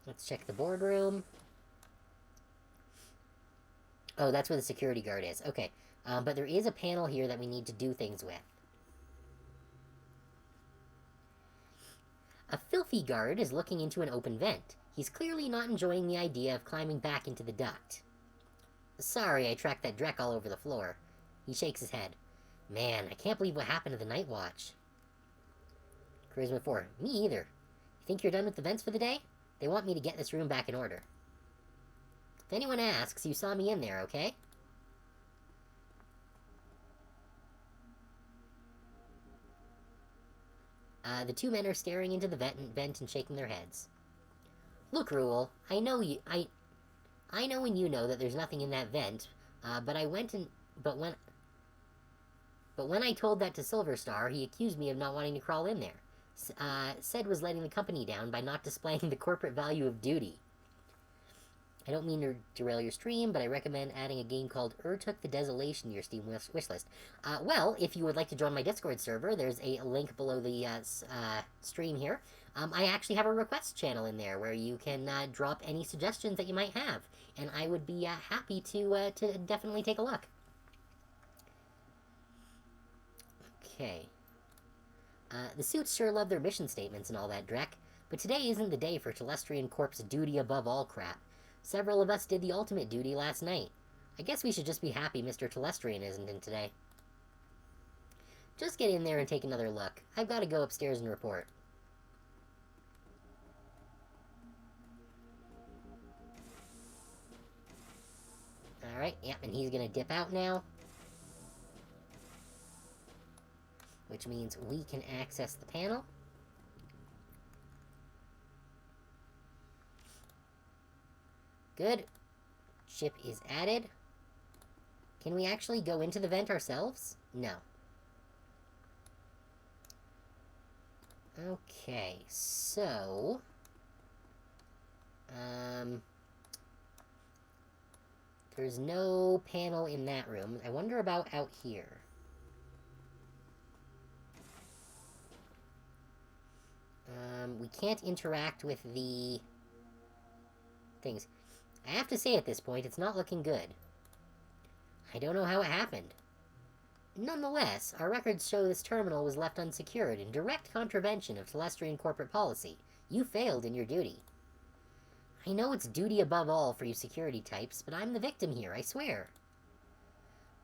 Let's check the boardroom. Oh, that's where the security guard is. Okay. But there is a panel here that we need to do things with. A filthy guard is looking into an open vent. He's clearly not enjoying the idea of climbing back into the duct. Sorry, I tracked that Drek all over the floor. He shakes his head. Man, I can't believe what happened to the night watch. Charisma 4. Me either. You think you're done with the vents for the day? They want me to get this room back in order. If anyone asks, you saw me in there, okay? The 2 men are staring into the vent and shaking their heads. Look, Ruel, I know and you know that there's nothing in that vent, but when I told that to Silverstar, he accused me of not wanting to crawl in there. Said was letting the company down by not displaying the corporate value of duty. I don't mean to derail your stream, but I recommend adding a game called Took the Desolation to your Steam wishlist. Well, if you would like to join my Discord server, there's a link below the stream here. I actually have a request channel in there where you can drop any suggestions that you might have, and I would be happy to definitely take a look. Okay. The suits sure love their mission statements and all that, Drek, but today isn't the day for Telestrian Corp's duty above all crap. Several of us did the ultimate duty last night. I guess we should just be happy Mr. Telestrian isn't in today. Just get in there and take another look. I've got to go upstairs and report. Alright, yep, and he's gonna dip out now. Which means we can access the panel. Good. Chip is added. Can we actually go into the vent ourselves? No. Okay, so... there's no panel in that room. I wonder about out here. We can't interact with the things. I have to say at this point, it's not looking good. I don't know how it happened. Nonetheless, our records show this terminal was left unsecured in direct contravention of Telestrian corporate policy. You failed in your duty. I know it's duty above all for you security types, but I'm the victim here, I swear.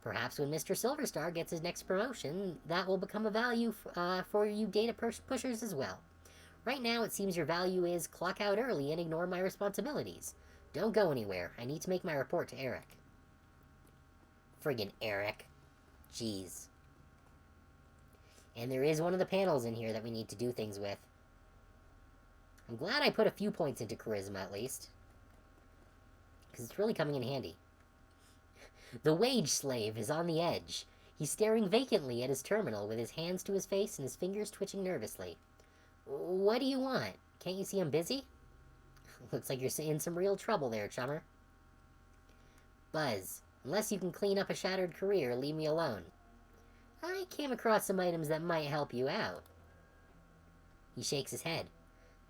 Perhaps when Mr. Silverstar gets his next promotion, that will become a value for you data pushers as well. Right now, it seems your value is clock out early and ignore my responsibilities. Don't go anywhere. I need to make my report to Eric. Friggin' Eric. Jeez. And there is one of the panels in here that we need to do things with. I'm glad I put a few points into charisma, at least. Because it's really coming in handy. The wage slave is on the edge. He's staring vacantly at his terminal with his hands to his face and his fingers twitching nervously. What do you want? Can't you see I'm busy? Looks like you're in some real trouble there, chummer. Buzz, unless you can clean up a shattered career, leave me alone. I came across some items that might help you out. He shakes his head.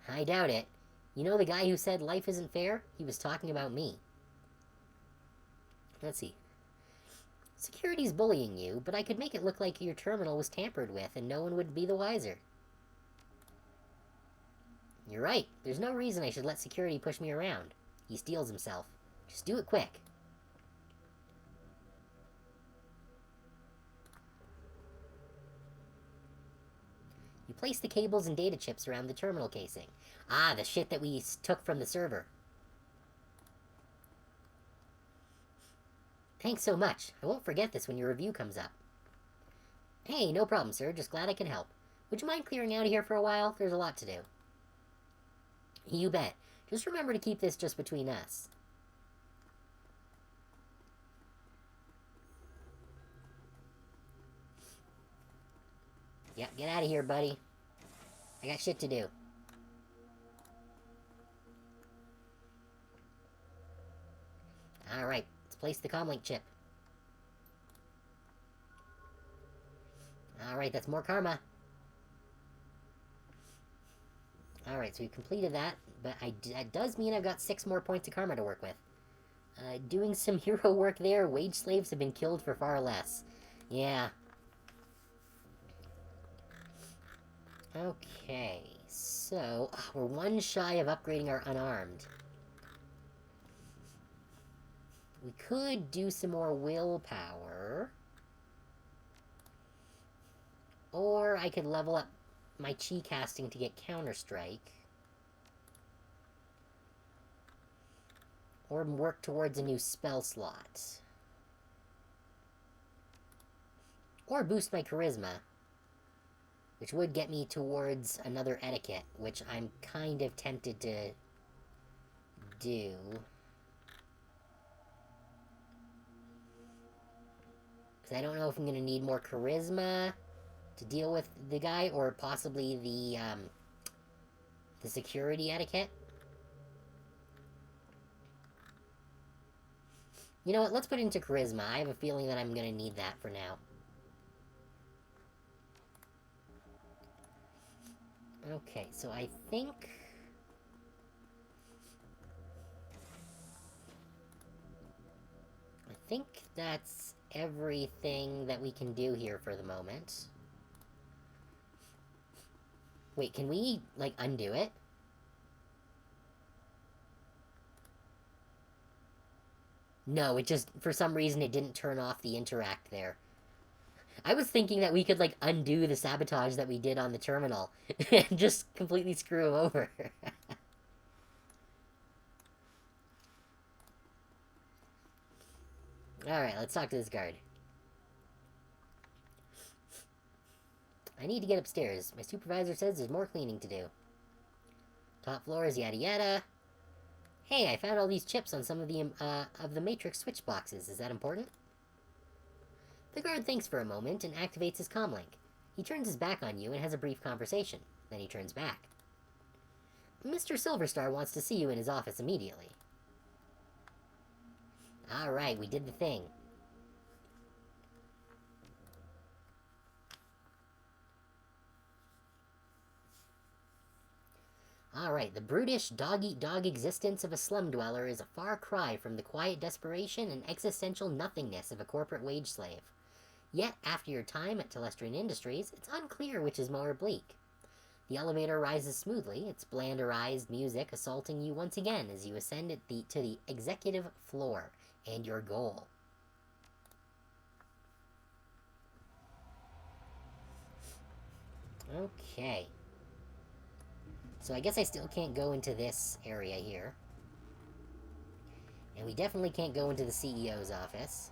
I doubt it. You know the guy who said life isn't fair? He was talking about me. Let's see. Security's bullying you, but I could make it look like your terminal was tampered with and no one would be the wiser. You're right. There's no reason I should let security push me around. He steals himself. Just do it quick. You place the cables and data chips around the terminal casing. Ah, the shit that we took from the server. Thanks so much. I won't forget this when your review comes up. Hey, no problem, sir. Just glad I can help. Would you mind clearing out of here for a while? There's a lot to do. You bet. Just remember to keep this just between us. Yep, get out of here, buddy. I got shit to do. Alright, let's place the comlink chip. Alright, that's more karma. Alright, so we've completed that, but that does mean I've got 6 more points of karma to work with. Doing some hero work there, wage slaves have been killed for far less. Yeah. Okay, so we're 1 shy of upgrading our unarmed. We could do some more willpower. Or I could level up my chi casting to get Counter-Strike. Or work towards a new spell slot. Or boost my charisma. Which would get me towards another etiquette, which I'm kind of tempted to do. Because I don't know if I'm going to need more charisma to deal with the guy, or possibly the security etiquette. You know what, let's put it into charisma. I have a feeling that I'm going to need that for now. Okay, so I think that's everything that we can do here for the moment. Wait, can we, like, undo it? No, it just, for some reason, it didn't turn off the interact there. I was thinking that we could, like, undo the sabotage that we did on the terminal and just completely screw him over. Alright, let's talk to this guard. I need to get upstairs. My supervisor says there's more cleaning to do. Top floors, yada yada. Hey, I found all these chips on some of the Matrix switch boxes. Is that important? The guard thinks for a moment and activates his comlink. He turns his back on you and has a brief conversation. Then he turns back. Mr. Silverstar wants to see you in his office immediately. Alright, we did the thing. Alright, the brutish, dog-eat-dog existence of a slum dweller is a far cry from the quiet desperation and existential nothingness of a corporate wage slave. Yet, after your time at Telestrian Industries, it's unclear which is more bleak. The elevator rises smoothly, its blanderized music assaulting you once again as you ascend to the executive floor and your goal. Okay. So I guess I still can't go into this area here. And we definitely can't go into the CEO's office.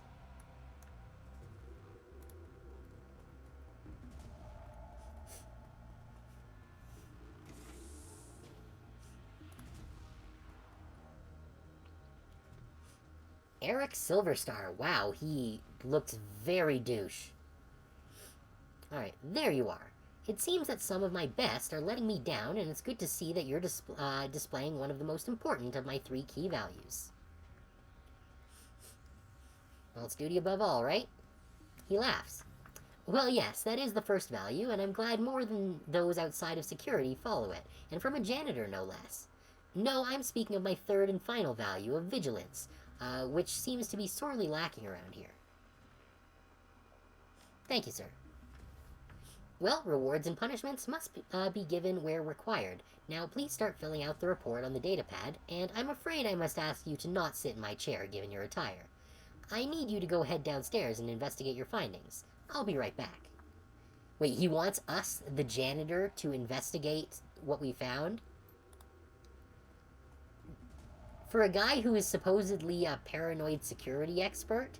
Eric Silverstar. Wow, he looks very douche. Alright, there you are. It seems that some of my best are letting me down, and it's good to see that you're displaying one of the most important of my 3 key values. Well, it's duty above all, right? He laughs. Well, yes, that is the first value, and I'm glad more than those outside of security follow it, and from a janitor, no less. No, I'm speaking of my 3rd and final value of vigilance, which seems to be sorely lacking around here. Thank you, sir. Well, rewards and punishments must be given where required. Now, please start filling out the report on the datapad, and I'm afraid I must ask you to not sit in my chair given your attire. I need you to go head downstairs and investigate your findings. I'll be right back. Wait, he wants us, the janitor, to investigate what we found? For a guy who is supposedly a paranoid security expert,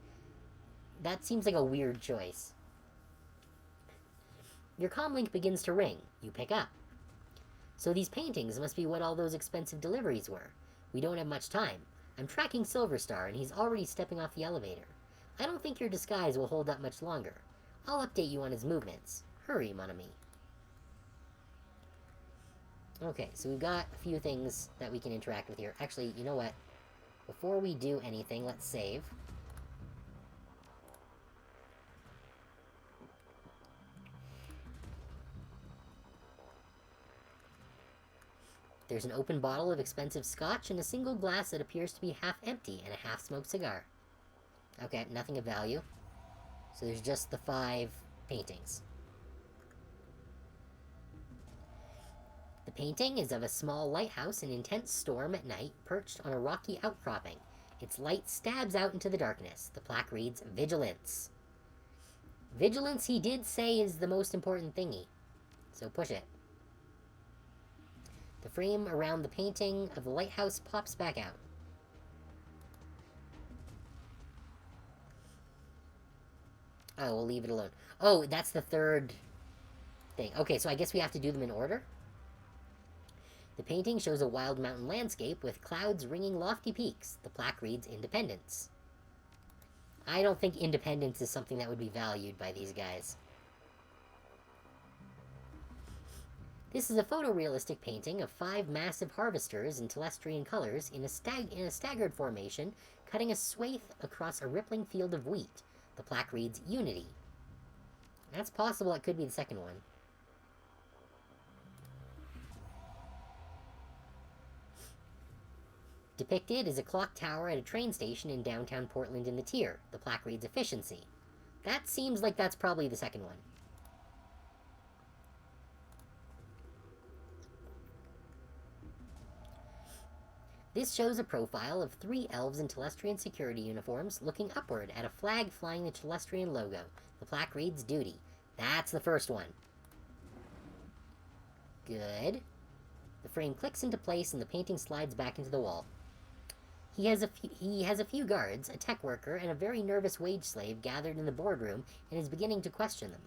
that seems like a weird choice. Your comlink begins to ring. You pick up. So these paintings must be what all those expensive deliveries were. We don't have much time. I'm tracking Silverstar, and he's already stepping off the elevator. I don't think your disguise will hold up much longer. I'll update you on his movements. Hurry, mon ami. Okay, so we've got a few things that we can interact with here. Actually, you know what? Before we do anything, let's save. There's an open bottle of expensive scotch and a single glass that appears to be half empty and a half-smoked cigar. Okay, nothing of value. So there's just the 5 paintings. The painting is of a small lighthouse in intense storm at night, perched on a rocky outcropping. Its light stabs out into the darkness. The plaque reads, Vigilance. Vigilance, he did say, is the most important thingy. So push it. The frame around the painting of the lighthouse pops back out. Oh, we'll leave it alone. Oh, that's the 3rd thing. Okay, so I guess we have to do them in order? The painting shows a wild mountain landscape with clouds ringing lofty peaks. The plaque reads Independence. I don't think independence is something that would be valued by these guys. This is a photorealistic painting of 5 massive harvesters in Telestrian colors in a staggered formation, cutting a swathe across a rippling field of wheat. The plaque reads Unity. That's possible it could be the second one. Depicted is a clock tower at a train station in downtown Portland in the tier. The plaque reads Efficiency. That seems like that's probably the second one. This shows a profile of 3 elves in Telestrian security uniforms looking upward at a flag flying the Telestrian logo. The plaque reads Duty. That's the first one. Good. The frame clicks into place and the painting slides back into the wall. He has a few guards, a tech worker, and a very nervous wage slave gathered in the boardroom and is beginning to question them.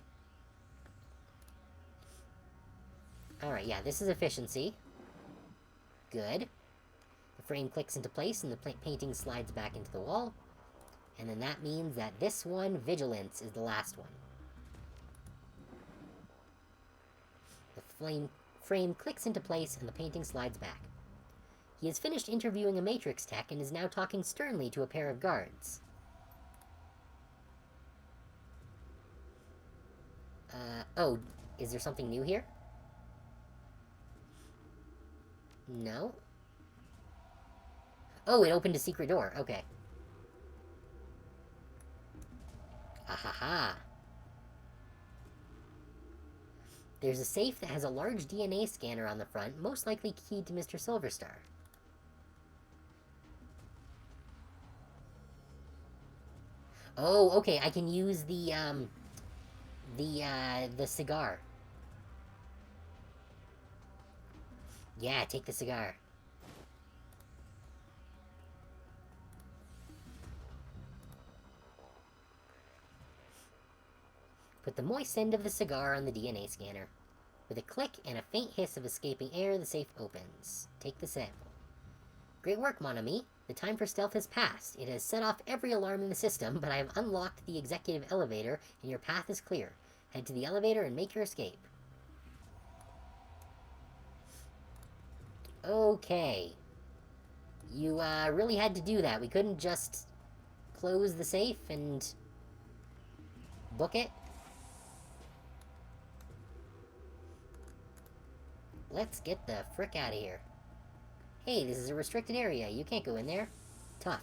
Alright, yeah, this is efficiency. Good. The frame clicks into place and the painting slides back into the wall. And then that means that this one, Vigilance, is the last one. The frame clicks into place and the painting slides back. He has finished interviewing a Matrix tech and is now talking sternly to a pair of guards. Oh, is there something new here? No. Oh, it opened a secret door. Okay. Ahaha. There's a safe that has a large DNA scanner on the front, most likely keyed to Mr. Silverstar. Oh, okay, I can use the cigar. Yeah, take the cigar. Put the moist end of the cigar on the DNA scanner. With a click and a faint hiss of escaping air, the safe opens. Take the sample. Great work, mon ami. The time for stealth has passed. It has set off every alarm in the system, but I have unlocked the executive elevator, and your path is clear. Head to the elevator and make your escape. Okay. You, really had to do that. We couldn't just close the safe and book it. Let's get the frick out of here. Hey, this is a restricted area. You can't go in there. Tough.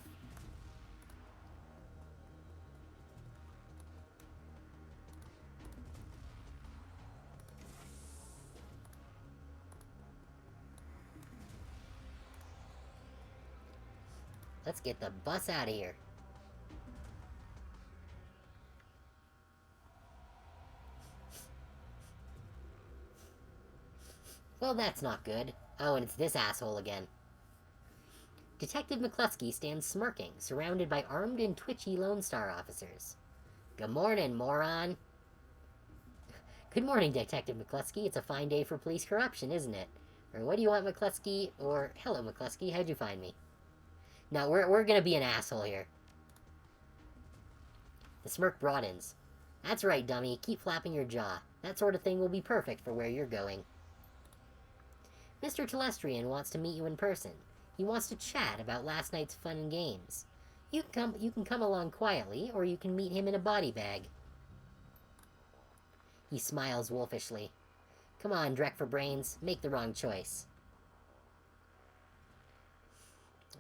Let's get the bus out of here. Well, that's not good. Oh, and it's this asshole again. Detective McCluskey stands smirking, surrounded by armed and twitchy Lone Star officers. Good morning, moron. Good morning, Detective McCluskey. It's a fine day for police corruption, isn't it? Or what do you want, McCluskey? Or, hello, McCluskey, how'd you find me? No, we're gonna be an asshole here. The smirk broadens. That's right, dummy. Keep flapping your jaw. That sort of thing will be perfect for where you're going. Mr. Telestrian wants to meet you in person. He wants to chat about last night's fun and games. You can come along quietly, or you can meet him in a body bag. He smiles wolfishly. Come on, Drek for brains. Make the wrong choice.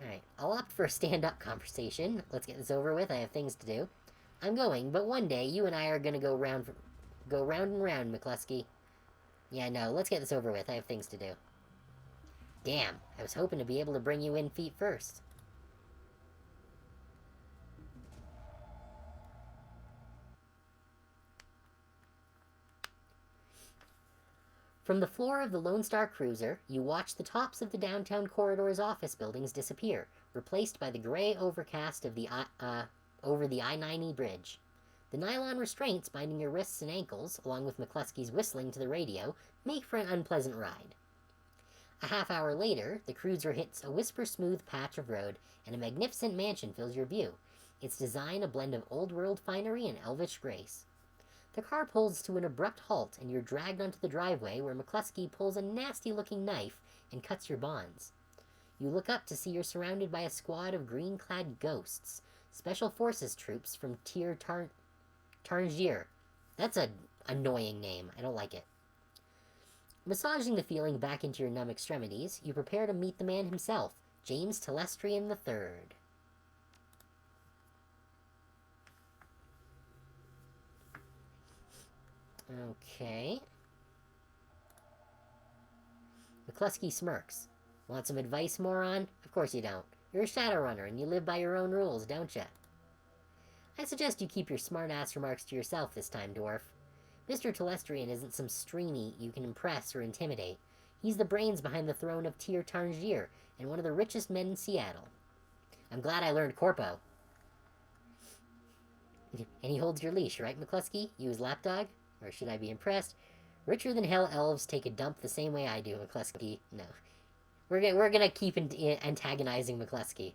Alright, I'll opt for a stand-up conversation. Let's get this over with. I have things to do. I'm going, but one day you and I are gonna go round and round, McCluskey. Yeah, no, let's get this over with. I have things to do. Damn, I was hoping to be able to bring you in feet first. From the floor of the Lone Star Cruiser, you watch the tops of the downtown corridor's office buildings disappear, replaced by the gray overcast of the over the I-90 bridge. The nylon restraints binding your wrists and ankles, along with McCluskey's whistling to the radio, make for an unpleasant ride. A half hour later, the cruiser hits a whisper-smooth patch of road, and a magnificent mansion fills your view, its design a blend of old-world finery and elvish grace. The car pulls to an abrupt halt, and you're dragged onto the driveway where McCluskey pulls a nasty-looking knife and cuts your bonds. You look up to see you're surrounded by a squad of green-clad ghosts, Special Forces troops from Tir Tarngir. That's an annoying name. I don't like it. Massaging the feeling back into your numb extremities, you prepare to meet the man himself, James Telestrian III. Okay. McCluskey smirks. Want some advice, moron? Of course you don't. You're a Shadowrunner, and you live by your own rules, don't ya? I suggest you keep your smart-ass remarks to yourself this time, dwarf. Mr. Telestrian isn't some streamy you can impress or intimidate. He's the brains behind the throne of Tir Tarngir, and one of the richest men in Seattle. I'm glad I learned Corpo. And he holds your leash, right, McCluskey? You his lapdog? Or should I be impressed? Richer than hell elves take a dump the same way I do, McCluskey. No. We're gonna keep antagonizing McCluskey.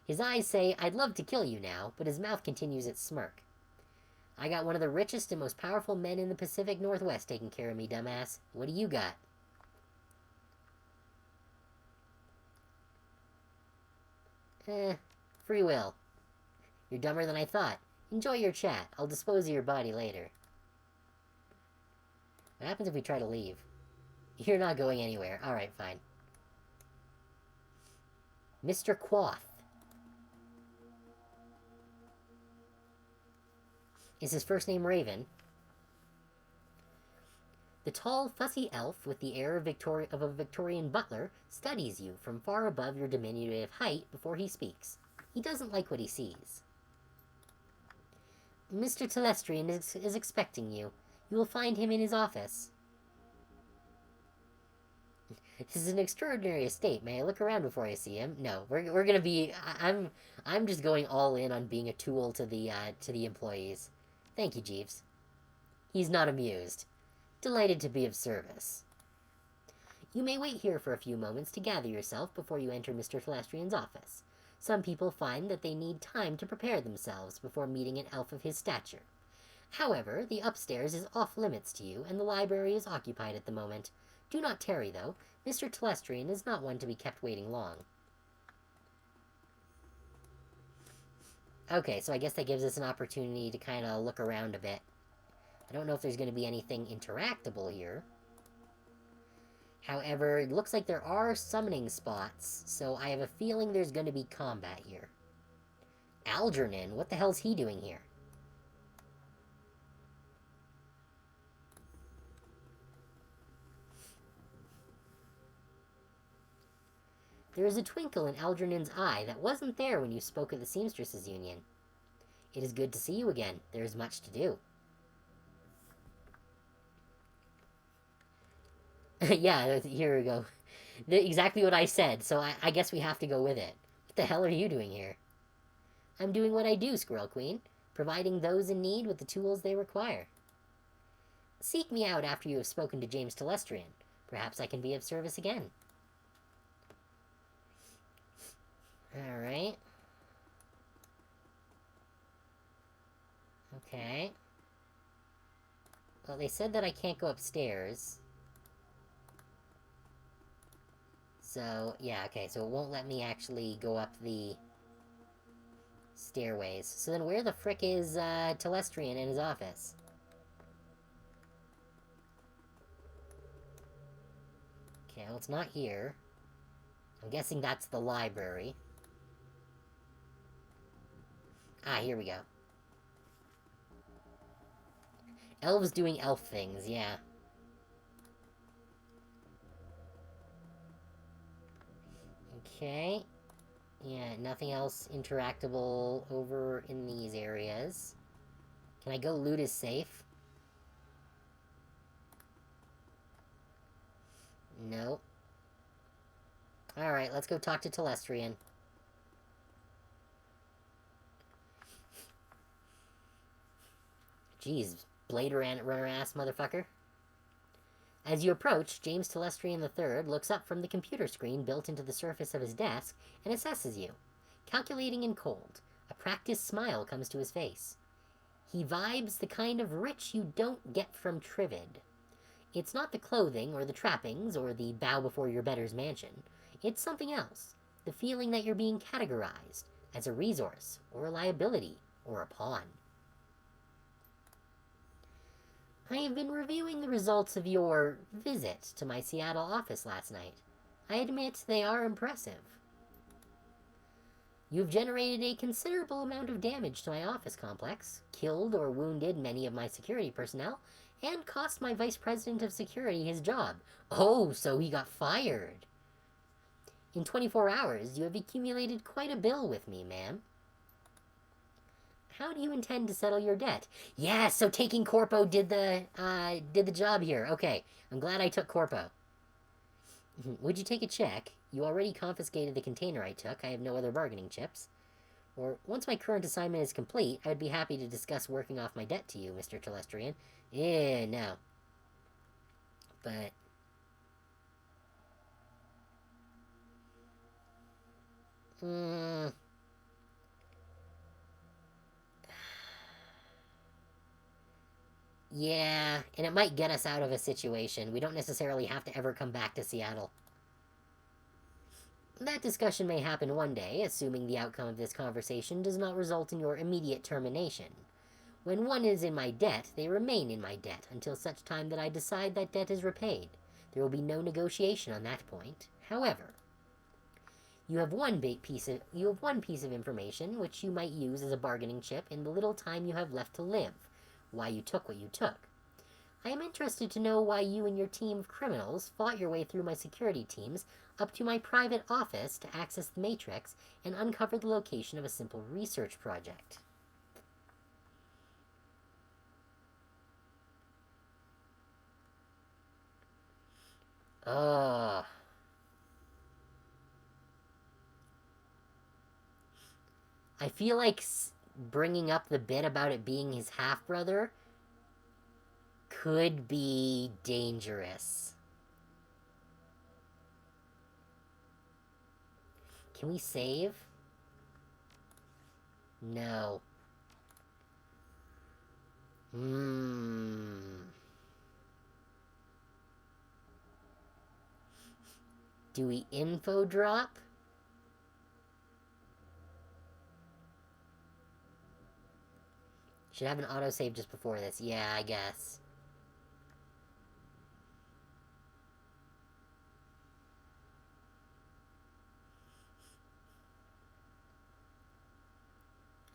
His eyes say, I'd love to kill you now, but his mouth continues its smirk. I got one of the richest and most powerful men in the Pacific Northwest taking care of me, dumbass. What do you got? Free will. You're dumber than I thought. Enjoy your chat. I'll dispose of your body later. What happens if we try to leave? You're not going anywhere. Alright, fine. Mr. Quoth. Is his first name Raven? The tall, fussy elf with the air of a Victorian butler studies you from far above your diminutive height before he speaks. He doesn't like what he sees. Mr. Telestrian is expecting you. You will find him in his office. This is an extraordinary estate. May I look around before I see him? No, we're gonna be. I'm just going all in on being a tool to the employees. Thank you, Jeeves. He's not amused. Delighted to be of service. You may wait here for a few moments to gather yourself before you enter Mr. Telestrian's office. Some people find that they need time to prepare themselves before meeting an elf of his stature. However, the upstairs is off limits to you, and the library is occupied at the moment. Do not tarry, though. Mr. Telestrian is not one to be kept waiting long. Okay, so I guess that gives us an opportunity to kind of look around a bit. I don't know if there's going to be anything interactable here. However, it looks like there are summoning spots, so I have a feeling there's going to be combat here. Algernon, what the hell's he doing here? There is a twinkle in Algernon's eye that wasn't there when you spoke at the Seamstresses Union. It is good to see you again. There is much to do. Yeah, here we go. Exactly what I said, so I guess we have to go with it. What the hell are you doing here? I'm doing what I do, Squirrel Queen, providing those in need with the tools they require. Seek me out after you have spoken to James Telestrian. Perhaps I can be of service again. Alright. Okay. Well, they said that I can't go upstairs. So, yeah, okay, so it won't let me actually go up the stairways. So then where the frick is Telestrian in his office? Okay, well, it's not here. I'm guessing that's the library. Ah, here we go. Elves doing elf things, yeah. Okay. Yeah, nothing else interactable over in these areas. Can I go loot his safe? No. Alright, let's go talk to Telestrian. Jeez, Blade Runner ass motherfucker. As you approach, James Telestrian III looks up from the computer screen built into the surface of his desk and assesses you. Calculating and cold, a practiced smile comes to his face. He vibes the kind of rich you don't get from Trivid. It's not the clothing or the trappings or the bow before your betters mansion. It's something else. The feeling that you're being categorized as a resource or a liability or a pawn. I have been reviewing the results of your visit to my Seattle office last night. I admit they are impressive. You've generated a considerable amount of damage to my office complex, killed or wounded many of my security personnel, and cost my vice president of security his job. Oh, so he got fired. In 24 hours, you have accumulated quite a bill with me, ma'am. How do you intend to settle your debt? Yeah, so taking Corpo did the job here. Okay, I'm glad I took Corpo. Would you take a check? You already confiscated the container I took. I have no other bargaining chips. Or, once my current assignment is complete, I would be happy to discuss working off my debt to you, Mr. Telestrian. No. But... yeah, and it might get us out of a situation. We don't necessarily have to ever come back to Seattle. That discussion may happen one day, assuming the outcome of this conversation does not result in your immediate termination. When one is in my debt, they remain in my debt until such time that I decide that debt is repaid. There will be no negotiation on that point. However, you have one piece of information which you might use as a bargaining chip in the little time you have left to live. Why you took what you took. I am interested to know why you and your team of criminals fought your way through my security teams up to my private office to access the Matrix and uncover the location of a simple research project. I feel like bringing up the bit about it being his half-brother could be dangerous. Can we save? No. Do we info drop? Should have an autosave just before this. Yeah, I guess.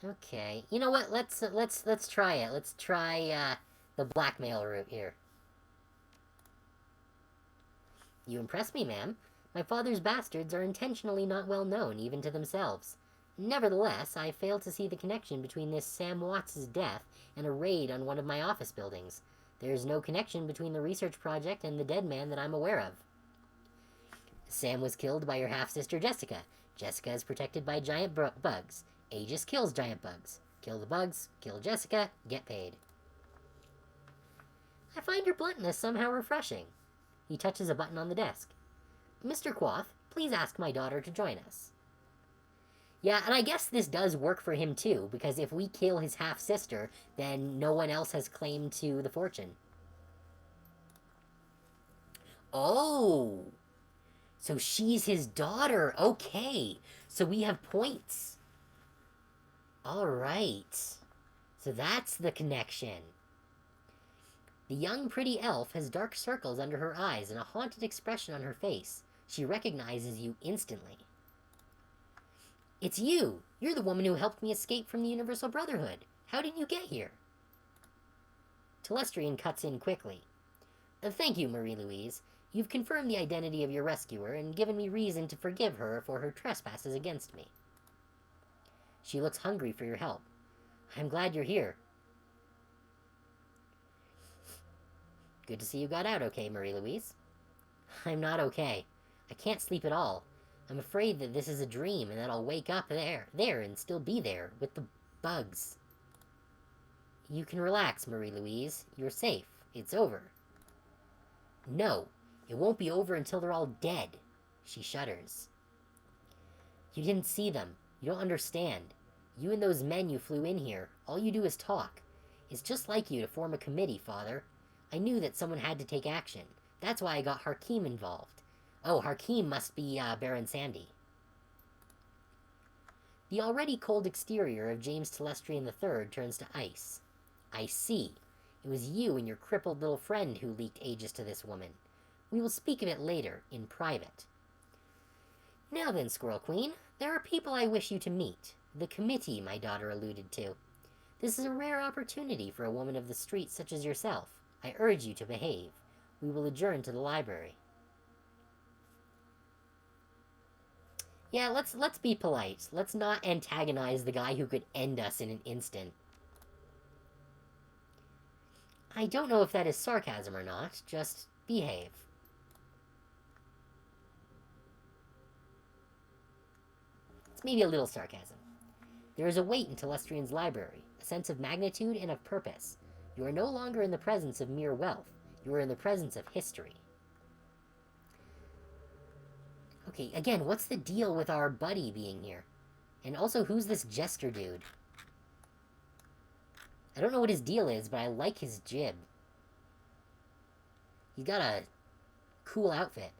Okay. You know what? Let's try it. Let's try the blackmail route here. You impress me, ma'am. My father's bastards are intentionally not well known, even to themselves. Nevertheless, I fail to see the connection between this Sam Watts' death and a raid on one of my office buildings. There is no connection between the research project and the dead man that I'm aware of. Sam was killed by your half-sister Jessica. Jessica is protected by giant bugs. Aegis kills giant bugs. Kill the bugs, kill Jessica, get paid. I find your bluntness somehow refreshing. He touches a button on the desk. Mr. Quoth, please ask my daughter to join us. Yeah, and I guess this does work for him too, because if we kill his half-sister, then no one else has claim to the fortune. Oh! So she's his daughter. Okay. So we have points. Alright. So that's the connection. The young pretty elf has dark circles under her eyes and a haunted expression on her face. She recognizes you instantly. It's you! You're the woman who helped me escape from the Universal Brotherhood. How did you get here? Telestrian cuts in quickly. Thank you, Marie-Louise. You've confirmed the identity of your rescuer and given me reason to forgive her for her trespasses against me. She looks hungry for your help. I'm glad you're here. Good to see you got out okay, Marie-Louise. I'm not okay. I can't sleep at all. I'm afraid that this is a dream and that I'll wake up there and still be there with the bugs. You can relax, Marie-Louise. You're safe. It's over. No, it won't be over until they're all dead. She shudders. You didn't see them. You don't understand. You and those men you flew in here, all you do is talk. It's just like you to form a committee, Father. I knew that someone had to take action. That's why I got Harkeem involved. Oh, Harkeem must be Baron Sandy. The already cold exterior of James Telestrian III turns to ice. I see. It was you and your crippled little friend who leaked Aegis to this woman. We will speak of it later, in private. Now then, Squirrel Queen, there are people I wish you to meet. The committee my daughter alluded to. This is a rare opportunity for a woman of the street such as yourself. I urge you to behave. We will adjourn to the library. Yeah, let's be polite. Let's not antagonize the guy who could end us in an instant. I don't know if that is sarcasm or not. Just behave. It's maybe a little sarcasm. There is a weight in Telestrian's library, a sense of magnitude and of purpose. You are no longer in the presence of mere wealth. You are in the presence of history. Okay, again, what's the deal with our buddy being here? And also, who's this jester dude? I don't know what his deal is, but I like his jib. He's got a cool outfit.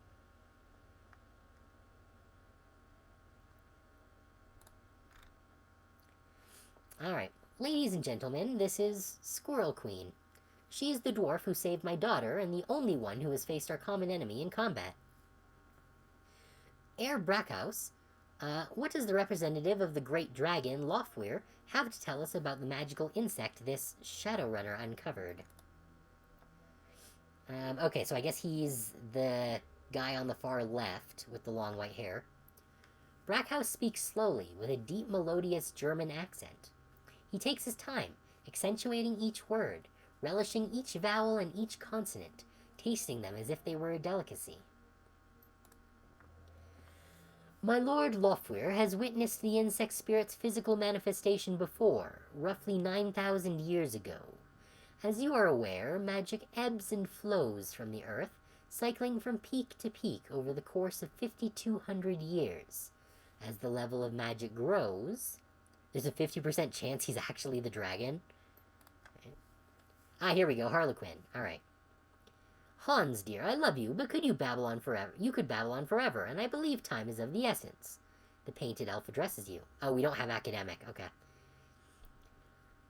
Alright, ladies and gentlemen, this is Squirrel Queen. She is the dwarf who saved my daughter, and the only one who has faced our common enemy in combat. Herr Brackhaus, what does the representative of the great dragon, Lofweir, have to tell us about the magical insect this Shadowrunner uncovered? Okay, so I guess he's the guy on the far left with the long white hair. Brackhaus speaks slowly, with a deep melodious German accent. He takes his time, accentuating each word, relishing each vowel and each consonant, tasting them as if they were a delicacy. My lord Lofweir has witnessed the insect spirit's physical manifestation before, roughly 9,000 years ago. As you are aware, magic ebbs and flows from the earth, cycling from peak to peak over the course of 5,200 years. As the level of magic grows, there's a 50% chance he's actually the dragon. Ah, here we go, Harlequin. Alright. Hans, dear, I love you, but could you babble on forever? You could babble on forever, and I believe time is of the essence. The painted elf addresses you. Oh, we don't have academic. Okay.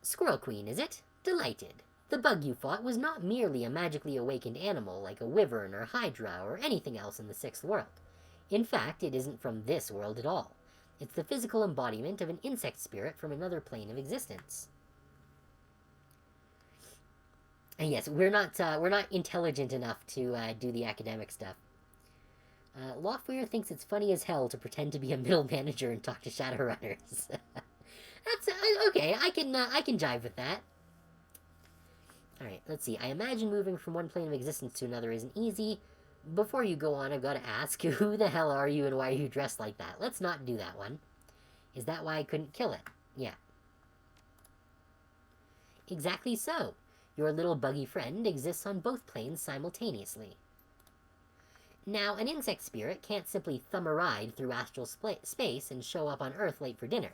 Squirrel Queen, is it? Delighted. The bug you fought was not merely a magically awakened animal like a wyvern or hydra or anything else in the sixth world. In fact, it isn't from this world at all. It's the physical embodiment of an insect spirit from another plane of existence. And yes, we're not intelligent enough to do the academic stuff. Lofweir thinks it's funny as hell to pretend to be a middle manager and talk to Shadowrunners. That's okay. I can jive with that. All right, let's see. I imagine moving from one plane of existence to another isn't easy. Before you go on, I've got to ask, who the hell are you and why are you dressed like that? Let's not do that one. Is that why I couldn't kill it? Yeah. Exactly so. Your little buggy friend exists on both planes simultaneously. Now, an insect spirit can't simply thumb a ride through astral space and show up on Earth late for dinner.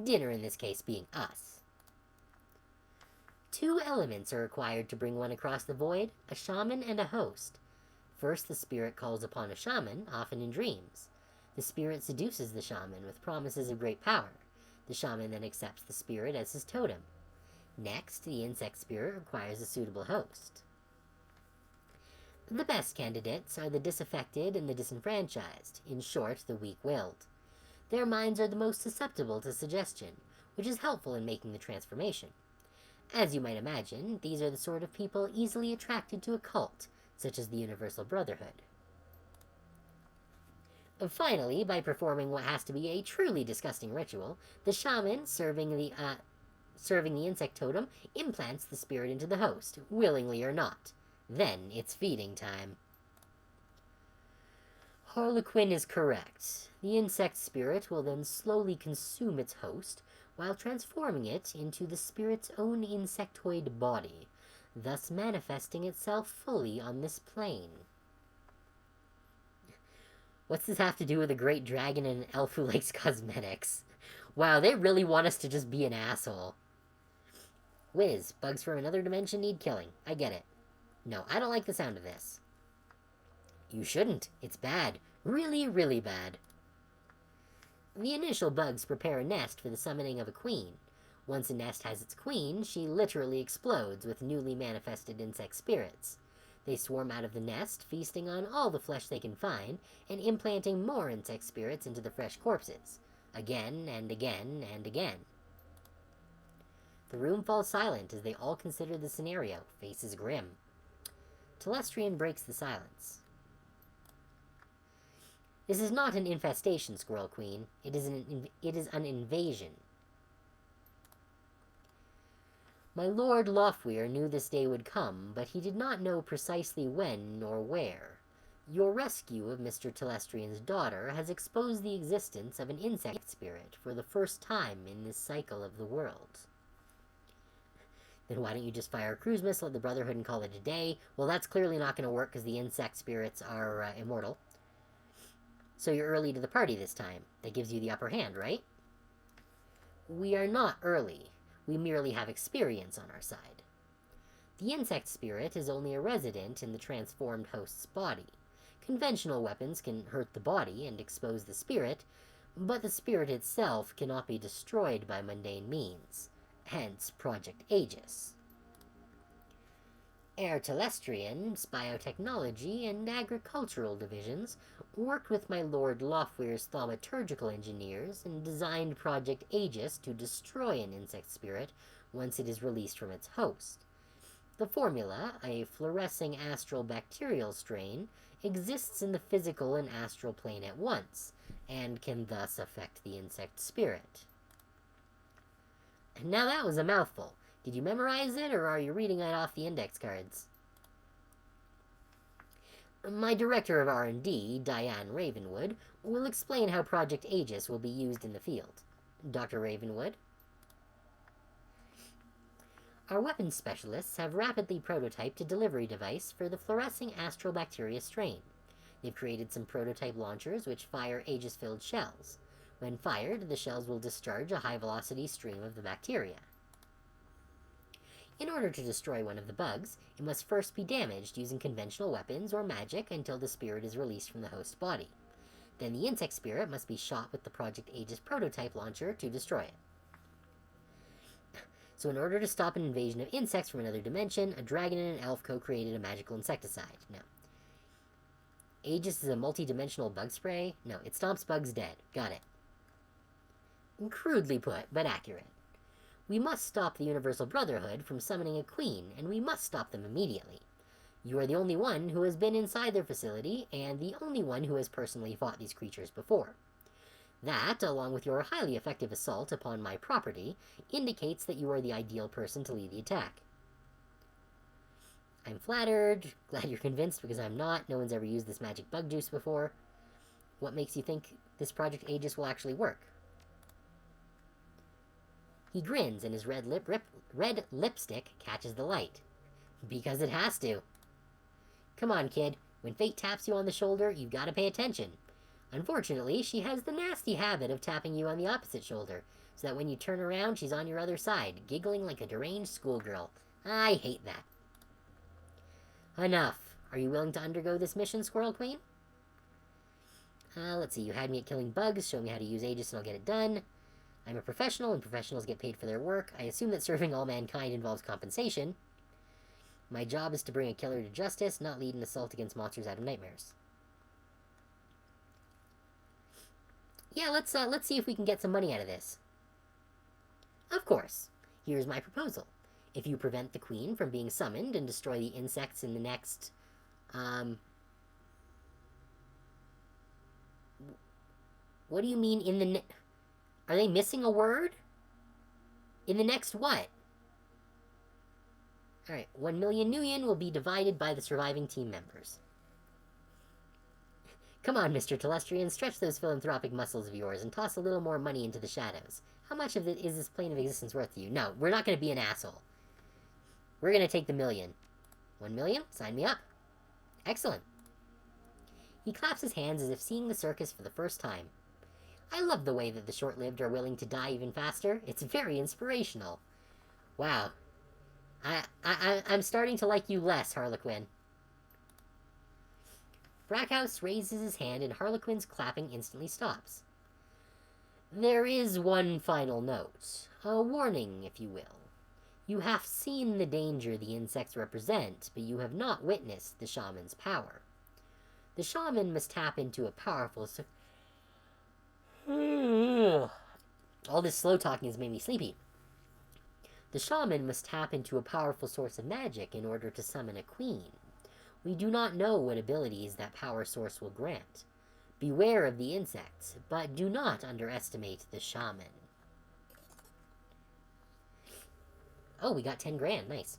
Dinner, in this case, being us. 2 elements are required to bring one across the void, a shaman and a host. First, the spirit calls upon a shaman, often in dreams. The spirit seduces the shaman with promises of great power. The shaman then accepts the spirit as his totem. Next, the insect spirit requires a suitable host. The best candidates are the disaffected and the disenfranchised, in short, the weak-willed. Their minds are the most susceptible to suggestion, which is helpful in making the transformation. As you might imagine, these are the sort of people easily attracted to a cult, such as the Universal Brotherhood. Finally, by performing what has to be a truly disgusting ritual, the shaman, serving the insect totem, implants the spirit into the host, willingly or not. Then it's feeding time. Harlequin is correct. The insect spirit will then slowly consume its host, while transforming it into the spirit's own insectoid body, thus manifesting itself fully on this plane. What's this have to do with a great dragon and an elf who likes cosmetics? Wow, they really want us to just be an asshole. Whiz, bugs from another dimension need killing. I get it. No, I don't like the sound of this. You shouldn't. It's bad. Really, really bad. The initial bugs prepare a nest for the summoning of a queen. Once a nest has its queen, she literally explodes with newly manifested insect spirits. They swarm out of the nest, feasting on all the flesh they can find, and implanting more insect spirits into the fresh corpses. Again and again and again. The room falls silent as they all consider the scenario, faces grim. Telestrian breaks the silence. This is not an infestation, Squirrel Queen. It is an invasion. My Lord Lofweir knew this day would come, but he did not know precisely when nor where. Your rescue of Mr. Telestrian's daughter has exposed the existence of an insect spirit for the first time in this cycle of the world. Then why don't you just fire a cruise missile at the Brotherhood and call it a day? Well, that's clearly not going to work because the insect spirits are immortal. So you're early to the party this time. That gives you the upper hand, right? We are not early. We merely have experience on our side. The insect spirit is only a resident in the transformed host's body. Conventional weapons can hurt the body and expose the spirit, but the spirit itself cannot be destroyed by mundane means. Hence Project Aegis. Air Telestrian's biotechnology and agricultural divisions worked with my Lord Lofweir's thaumaturgical engineers and designed Project Aegis to destroy an insect spirit once it is released from its host. The formula, a fluorescing astral bacterial strain, exists in the physical and astral plane at once, and can thus affect the insect spirit. Now that was a mouthful. Did you memorize it, or are you reading it off the index cards? My director of R&D, Diane Ravenwood, will explain how Project Aegis will be used in the field. Dr. Ravenwood? Our weapons specialists have rapidly prototyped a delivery device for the fluorescing astrobacteria strain. They've created some prototype launchers which fire Aegis-filled shells. When fired, the shells will discharge a high-velocity stream of the bacteria. In order to destroy one of the bugs, it must first be damaged using conventional weapons or magic until the spirit is released from the host body. Then the insect spirit must be shot with the Project Aegis prototype launcher to destroy it. So in order to stop an invasion of insects from another dimension, a dragon and an elf co-created a magical insecticide. No. Aegis is a multi-dimensional bug spray? No, it stomps bugs dead. Got it. Crudely put, but accurate. We must stop the Universal Brotherhood from summoning a queen, and we must stop them immediately. You are the only one who has been inside their facility, and the only one who has personally fought these creatures before. That, along with your highly effective assault upon my property, indicates that you are the ideal person to lead the attack. I'm flattered, glad you're convinced because I'm not. No one's ever used this magic bug juice before. What makes you think this Project Aegis will actually work? He grins and his red lipstick catches the light. Because it has to. Come on, kid. When fate taps you on the shoulder, you've got to pay attention. Unfortunately, she has the nasty habit of tapping you on the opposite shoulder, so that when you turn around, she's on your other side, giggling like a deranged schoolgirl. I hate that. Enough. Are you willing to undergo this mission, Squirrel Queen? Let's see. You had me at killing bugs. Show me how to use Aegis and I'll get it done. I'm a professional, and professionals get paid for their work. I assume that serving all mankind involves compensation. My job is to bring a killer to justice, not lead an assault against monsters out of nightmares. Yeah, let's see if we can get some money out of this. Of course. Here's my proposal. If you prevent the queen from being summoned and destroy the insects in the next, what do you mean in the are they missing a word? In the next what? Alright, 1 million Nuyen will be divided by the surviving team members. Come on, Mr. Telestrian, stretch those philanthropic muscles of yours and toss a little more money into the shadows. How much of it is this plane of existence worth to you? No, we're not going to be an asshole. We're going to take the million. 1 million? Sign me up. Excellent. He claps his hands as if seeing the circus for the first time. I love the way that the short-lived are willing to die even faster. It's very inspirational. Wow. I'm starting to like you less, Harlequin. Brackhouse raises his hand and Harlequin's clapping instantly stops. There is one final note. A warning, if you will. You have seen the danger the insects represent, but you have not witnessed the shaman's power. The shaman must tap into a powerful... All this slow talking has made me sleepy. The shaman must tap into a powerful source of magic in order to summon a queen. We do not know what abilities that power source will grant. Beware of the insects, but do not underestimate the shaman. Oh, we got 10 grand, nice.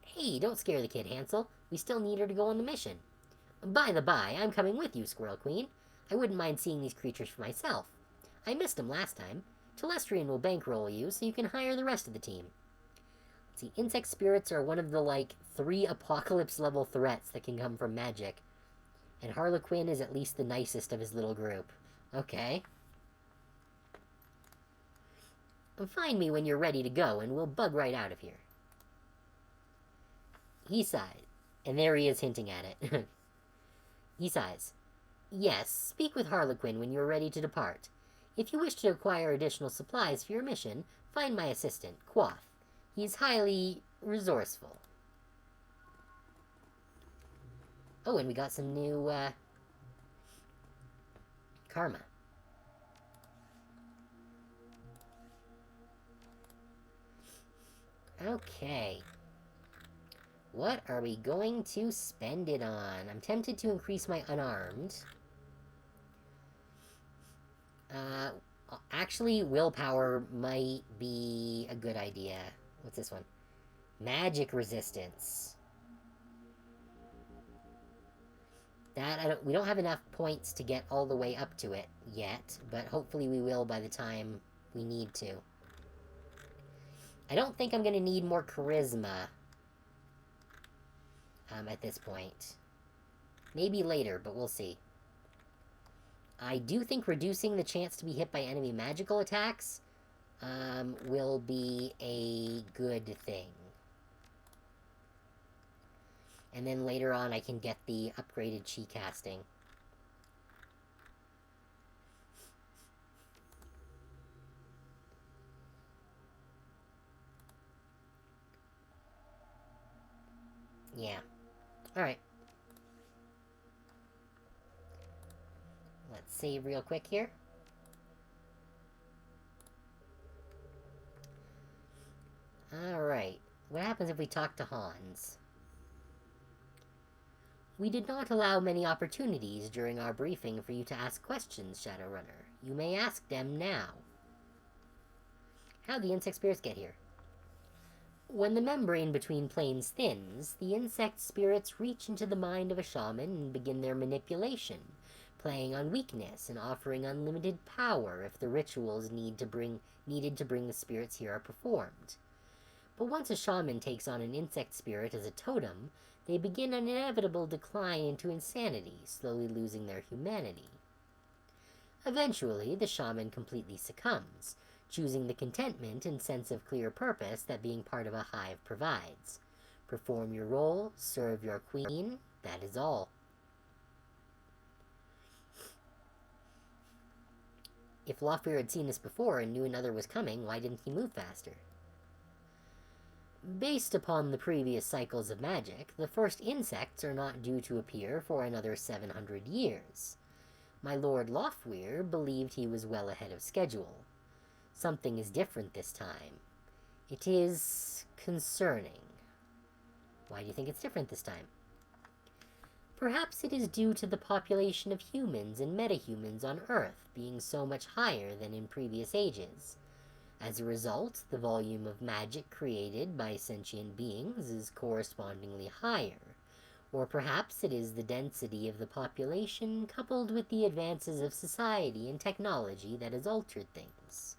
Hey, don't scare the kid, Hansel. We still need her to go on the mission. By the by, I'm coming with you, Squirrel Queen. I wouldn't mind seeing these creatures for myself. I missed them last time. Telestrian will bankroll you so you can hire the rest of the team. See, insect spirits are one of the, 3 apocalypse-level threats that can come from magic. And Harlequin is at least the nicest of his little group. Okay. Find me when you're ready to go, and we'll bug right out of here. He sighed, and there he is hinting at it. He sighs. Yes, speak with Harlequin when you're ready to depart. If you wish to acquire additional supplies for your mission, find my assistant, Quoth. He's highly resourceful. Oh, and we got some new, karma. Okay. What are we going to spend it on? I'm tempted to increase my unarmed. Actually, willpower might be a good idea. What's this one? Magic resistance. That, we don't have enough points to get all the way up to it yet, but hopefully we will by the time we need to. I don't think I'm going to need more charisma at this point. Maybe later, but we'll see. I do think reducing the chance to be hit by enemy magical attacks will be a good thing. And then later on I can get the upgraded chi casting. Yeah. Alright. Let's save real quick here. Alright. What happens if we talk to Hans? We did not allow many opportunities during our briefing for you to ask questions, Shadowrunner. You may ask them now. How'd the insect spirits get here? When the membrane between planes thins, the insect spirits reach into the mind of a shaman and begin their manipulation, playing on weakness and offering unlimited power if the rituals needed to bring the spirits here are performed. But once a shaman takes on an insect spirit as a totem, they begin an inevitable decline into insanity, slowly losing their humanity. Eventually, the shaman completely succumbs, choosing the contentment and sense of clear purpose that being part of a hive provides. Perform your role, serve your queen, that is all. If Lofweir had seen this before and knew another was coming, why didn't he move faster? Based upon the previous cycles of magic, the first insects are not due to appear for another 700 years. My Lord Lofweir believed he was well ahead of schedule. Something is different this time. It is concerning. Why do you think it's different this time? Perhaps it is due to the population of humans and metahumans on Earth being so much higher than in previous ages. As a result, the volume of magic created by sentient beings is correspondingly higher. Or perhaps it is the density of the population coupled with the advances of society and technology that has altered things.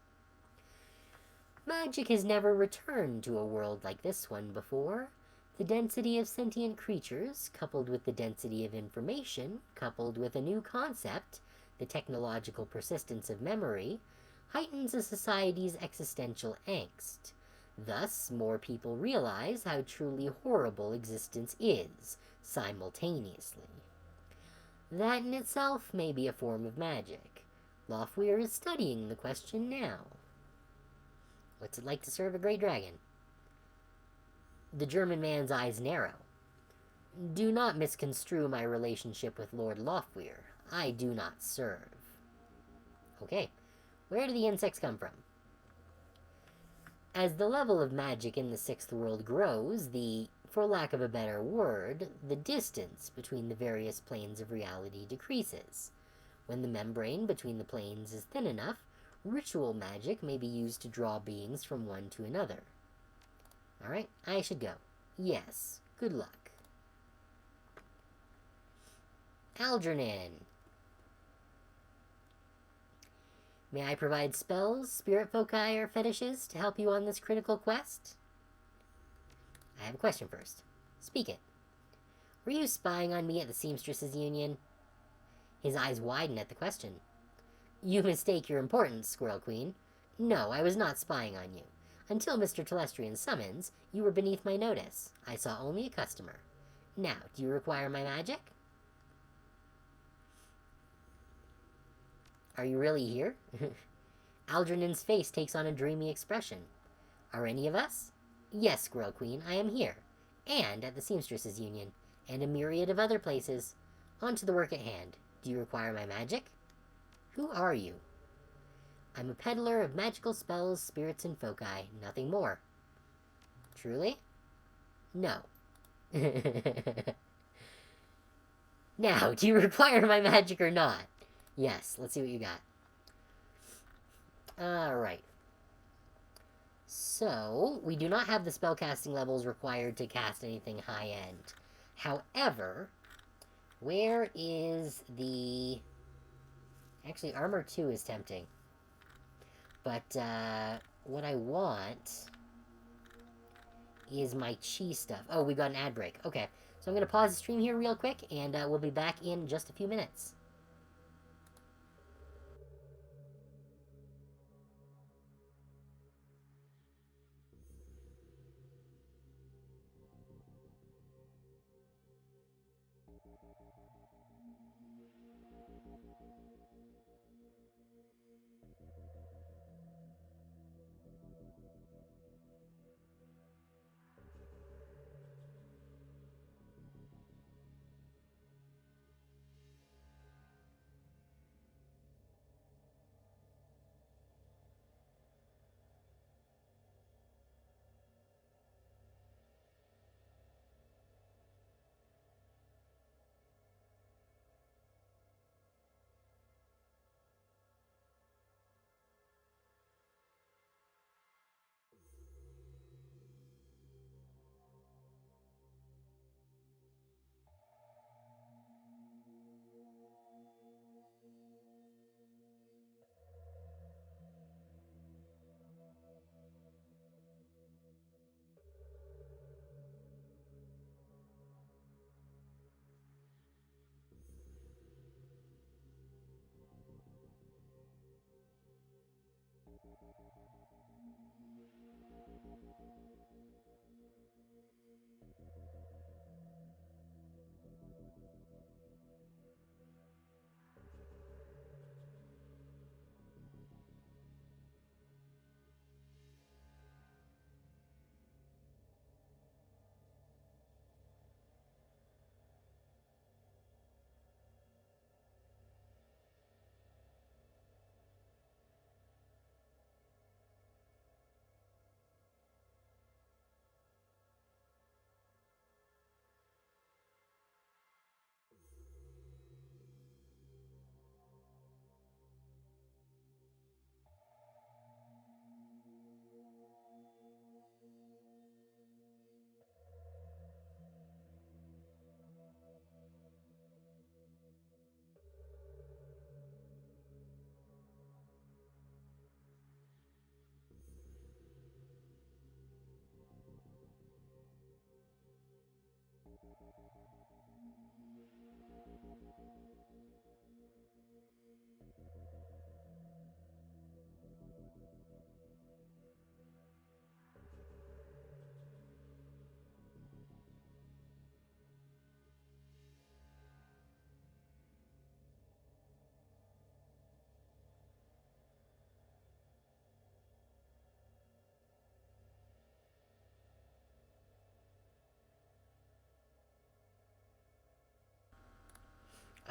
Magic has never returned to a world like this one before. The density of sentient creatures, coupled with the density of information, coupled with a new concept, the technological persistence of memory, heightens a society's existential angst. Thus, more people realize how truly horrible existence is, simultaneously. That in itself may be a form of magic. Lofweir is studying the question now. What's it like to serve a great dragon? The German man's eyes narrow. Do not misconstrue my relationship with Lord Lofweir. I do not serve. Okay. Where do the insects come from? As the level of magic in the Sixth World grows, the For lack of a better word, the distance between the various planes of reality decreases. When the membrane between the planes is thin enough, ritual magic may be used to draw beings from one to another. Alright, I should go. Yes, good luck. Algernon. May I provide spells, spirit foci, or fetishes to help you on this critical quest? I have a question first. Speak it. Were you spying on me at the Seamstresses Union? His eyes widen at the question. You mistake your importance, Squirrel Queen. No, I was not spying on you. Until Mr. Telestrian's summons, you were beneath my notice. I saw only a customer. Now, do you require my magic? Are you really here? Algernon's face takes on a dreamy expression. Are any of us? Yes, Squirrel Queen, I am here. And at the Seamstresses Union. And a myriad of other places. On to the work at hand. Do you require my magic? Who are you? I'm a peddler of magical spells, spirits, and foci. Nothing more. Truly? No. Now, do you require my magic or not? Yes, let's see what you got. Alright. So, we do not have the spellcasting levels required to cast anything high-end. However, where is the... Actually, Armor 2 is tempting. But, what I want is my chi stuff. Oh, we got an ad break. Okay, so I'm going to pause the stream here real quick, and we'll be back in just a few minutes.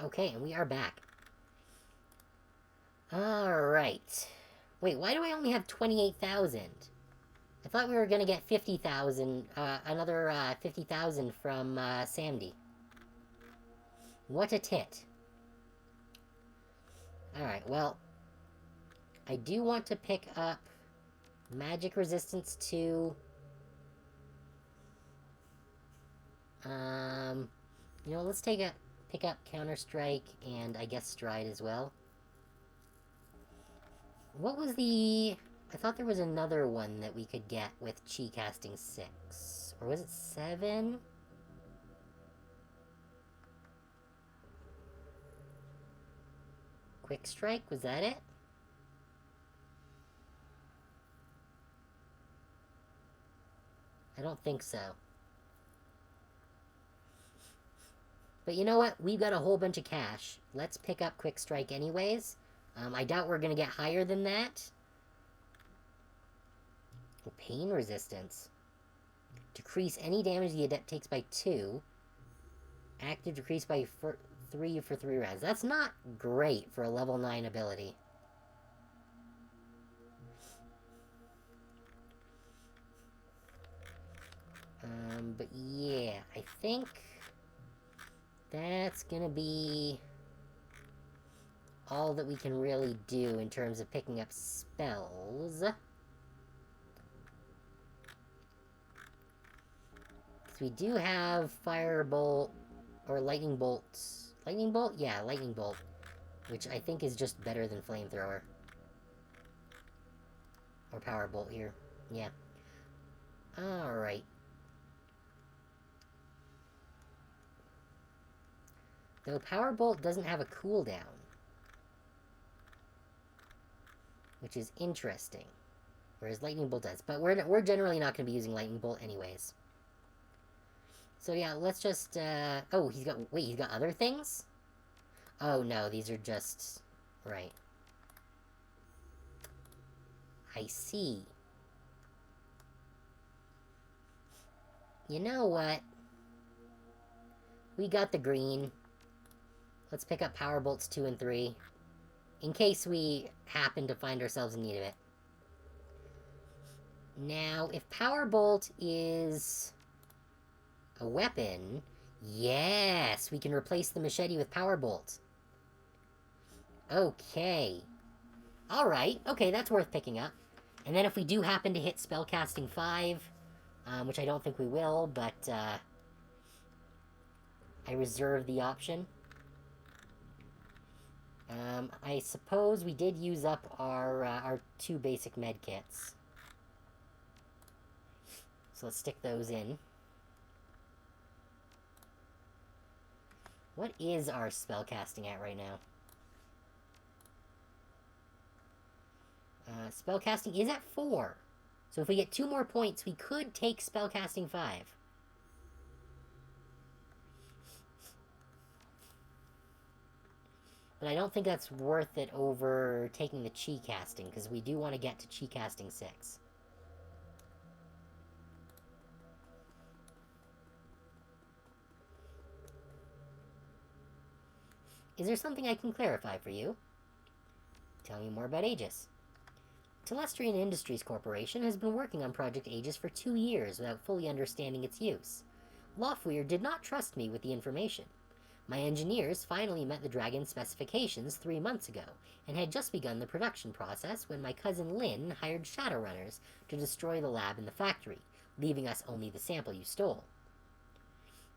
Okay, and we are back. Alright. Wait, why do I only have 28,000? thought we were gonna get 50,000, another 50,000 from Sandy. What a tit. Alright, well, I do want to pick up magic resistance to... you know, let's pick up Counter-Strike and I guess Stride as well. What was the... I thought there was another one that we could get with Chi casting 6. Or was it 7? Quick Strike, was that it? I don't think so. But you know what? We've got a whole bunch of cash. Let's pick up Quick Strike anyways. I doubt we're going to get higher than that. Pain resistance. Decrease any damage the adept takes by 2. Active decrease by 3 for 3 rounds. That's not great for a level 9 ability. But yeah, I think that's gonna be all that we can really do in terms of picking up spells. Because we do have Firebolt or Lightning Bolt. Lightning Bolt? Yeah, Lightning Bolt. Which I think is just better than Flamethrower. Or Power Bolt here. Yeah. Alright. Though Power Bolt doesn't have a cooldown. Which is interesting. Whereas Lightning Bolt does. But we're generally not going to be using Lightning Bolt anyways. So yeah, let's just, oh, he's got other things? Oh no, these are just... Right. I see. You know what? We got the green. Let's pick up Power Bolts 2 and 3. In case we happen to find ourselves in need of it. Now, if Power Bolt is a weapon, yes, we can replace the machete with Power Bolt. Okay. Alright, okay, that's worth picking up. And then if we do happen to hit Spellcasting 5, which I don't think we will, but I reserve the option. I suppose we did use up our 2 basic med kits. So let's stick those in. What is our spellcasting at right now? Spellcasting is at 4. So if we get 2 more points, we could take Spellcasting 5. But I don't think that's worth it over taking the Chi casting, because we do want to get to Chi casting 6. Is there something I can clarify for you? Tell me more about Aegis. Telestrian Industries Corporation has been working on Project Aegis for 2 years without fully understanding its use. Loftweir did not trust me with the information. My engineers finally met the Dragon's specifications 3 months ago, and had just begun the production process when my cousin Lynn hired Shadowrunners to destroy the lab and the factory, leaving us only the sample you stole.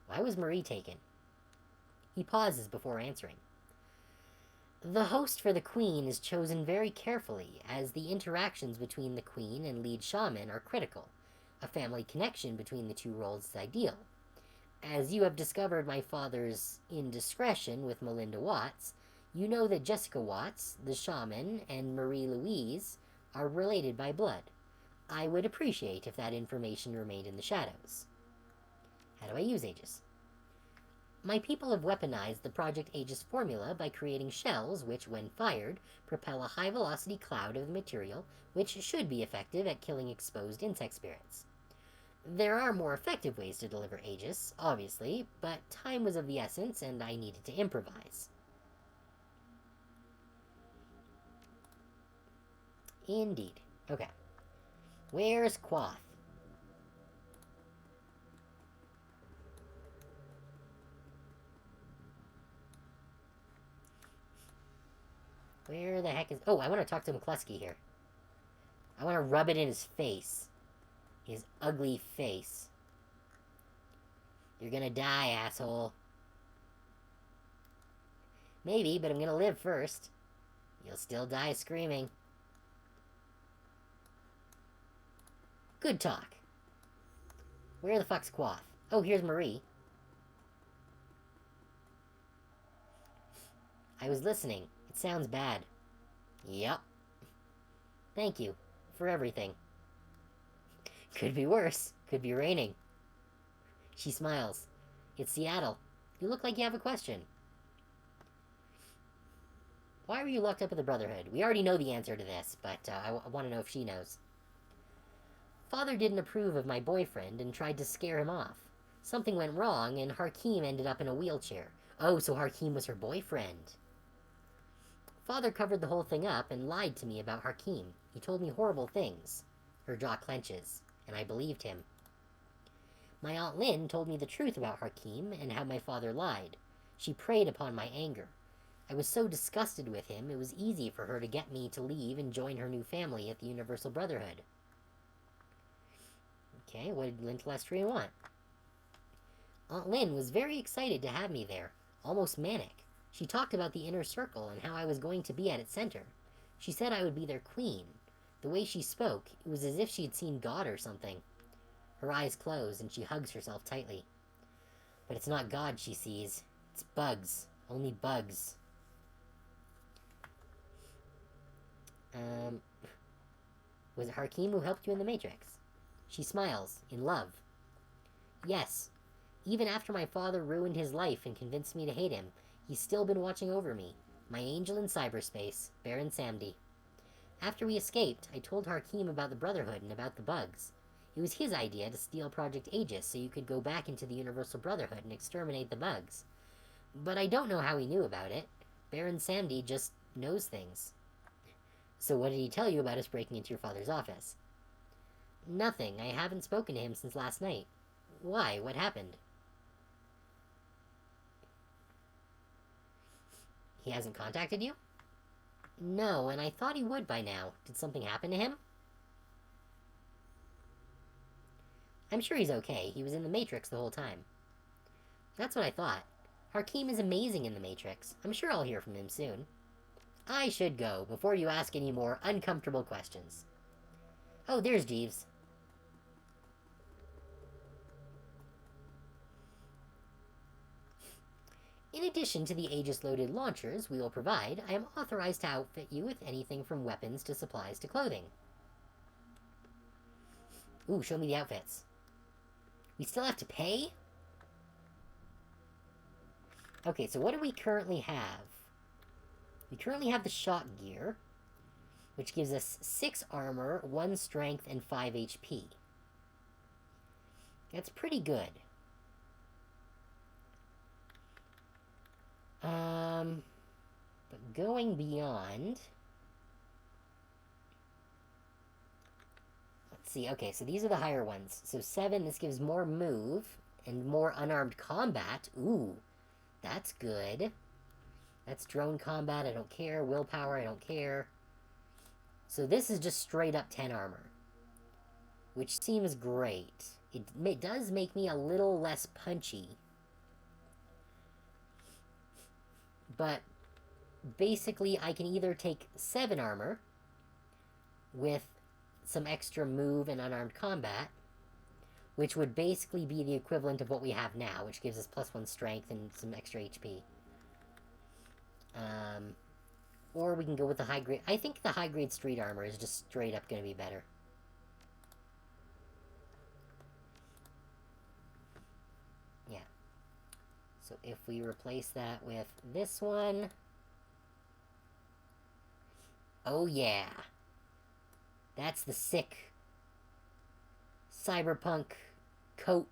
Why was Marie taken? He pauses before answering. The host for the Queen is chosen very carefully, as the interactions between the Queen and lead shaman are critical. A family connection between the 2 roles is ideal. As you have discovered my father's indiscretion with Melinda Watts, you know that Jessica Watts, the shaman, and Marie Louise are related by blood. I would appreciate if that information remained in the shadows. How do I use Aegis? My people have weaponized the Project Aegis formula by creating shells which, when fired, propel a high-velocity cloud of the material, which should be effective at killing exposed insect spirits. There are more effective ways to deliver Aegis, obviously, but time was of the essence and I needed to improvise. Indeed. Okay. Where's Quoth? Where the heck is... Oh, I want to talk to McCluskey here. I want to rub it in his face. His ugly face. You're gonna die, asshole. Maybe, but I'm gonna live first. You'll still die screaming. Good talk. Where the fuck's Quoth? Oh, here's Marie. I was listening. It sounds bad. Yup. Thank you. For everything. Could be worse. Could be raining. She smiles. It's Seattle. You look like you have a question. Why were you locked up with the Brotherhood? We already know the answer to this, but I want to know if she knows. Father didn't approve of my boyfriend and tried to scare him off. Something went wrong, and Hakeem ended up in a wheelchair. Oh, so Hakeem was her boyfriend. Father covered the whole thing up and lied to me about Hakeem. He told me horrible things. Her jaw clenches, and I believed him. My Aunt Lynn told me the truth about Hakeem and how my father lied. She preyed upon my anger. I was so disgusted with him, it was easy for her to get me to leave and join her new family at the Universal Brotherhood. Okay, what did Lynn Telestrian want? Aunt Lynn was very excited to have me there, almost manic. She talked about the inner circle and how I was going to be at its center. She said I would be their queen. The way she spoke, it was as if she had seen God or something. Her eyes close and she hugs herself tightly. But it's not God she sees. It's bugs. Only bugs. Was it Hakeem who helped you in the Matrix? She smiles, in love. Yes. Even after my father ruined his life and convinced me to hate him, he's still been watching over me. My angel in cyberspace, Baron Samdi. After we escaped, I told Hakeem about the Brotherhood and about the bugs. It was his idea to steal Project Aegis so you could go back into the Universal Brotherhood and exterminate the bugs. But I don't know how he knew about it. Baron Samdi just knows things. So what did he tell you about us breaking into your father's office? Nothing. I haven't spoken to him since last night. Why? What happened? He hasn't contacted you? No, and I thought he would by now. Did something happen to him? I'm sure he's okay. He was in the Matrix the whole time. That's what I thought. Hakeem is amazing in the Matrix. I'm sure I'll hear from him soon. I should go, before you ask any more uncomfortable questions. Oh, there's Jeeves. In addition to the Aegis-loaded launchers we will provide, I am authorized to outfit you with anything from weapons to supplies to clothing. Ooh, show me the outfits. We still have to pay? Okay, so what do we currently have? We currently have the shot gear, which gives us 6 armor, 1 strength, and 5 HP. That's pretty good. But going beyond... Let's see, okay, so these are the higher ones. So 7, this gives more move, and more unarmed combat. Ooh, that's good. That's drone combat, I don't care. Willpower, I don't care. So this is just straight up 10 armor, which seems great. It does make me a little less punchy. But basically, I can either take 7 armor with some extra move and unarmed combat, which would basically be the equivalent of what we have now, which gives us +1 strength and some extra HP. Or we can go with the high grade. I think the high grade street armor is just straight up going to be better. Yeah. So if we replace that with this one... Oh yeah! That's the sick cyberpunk coat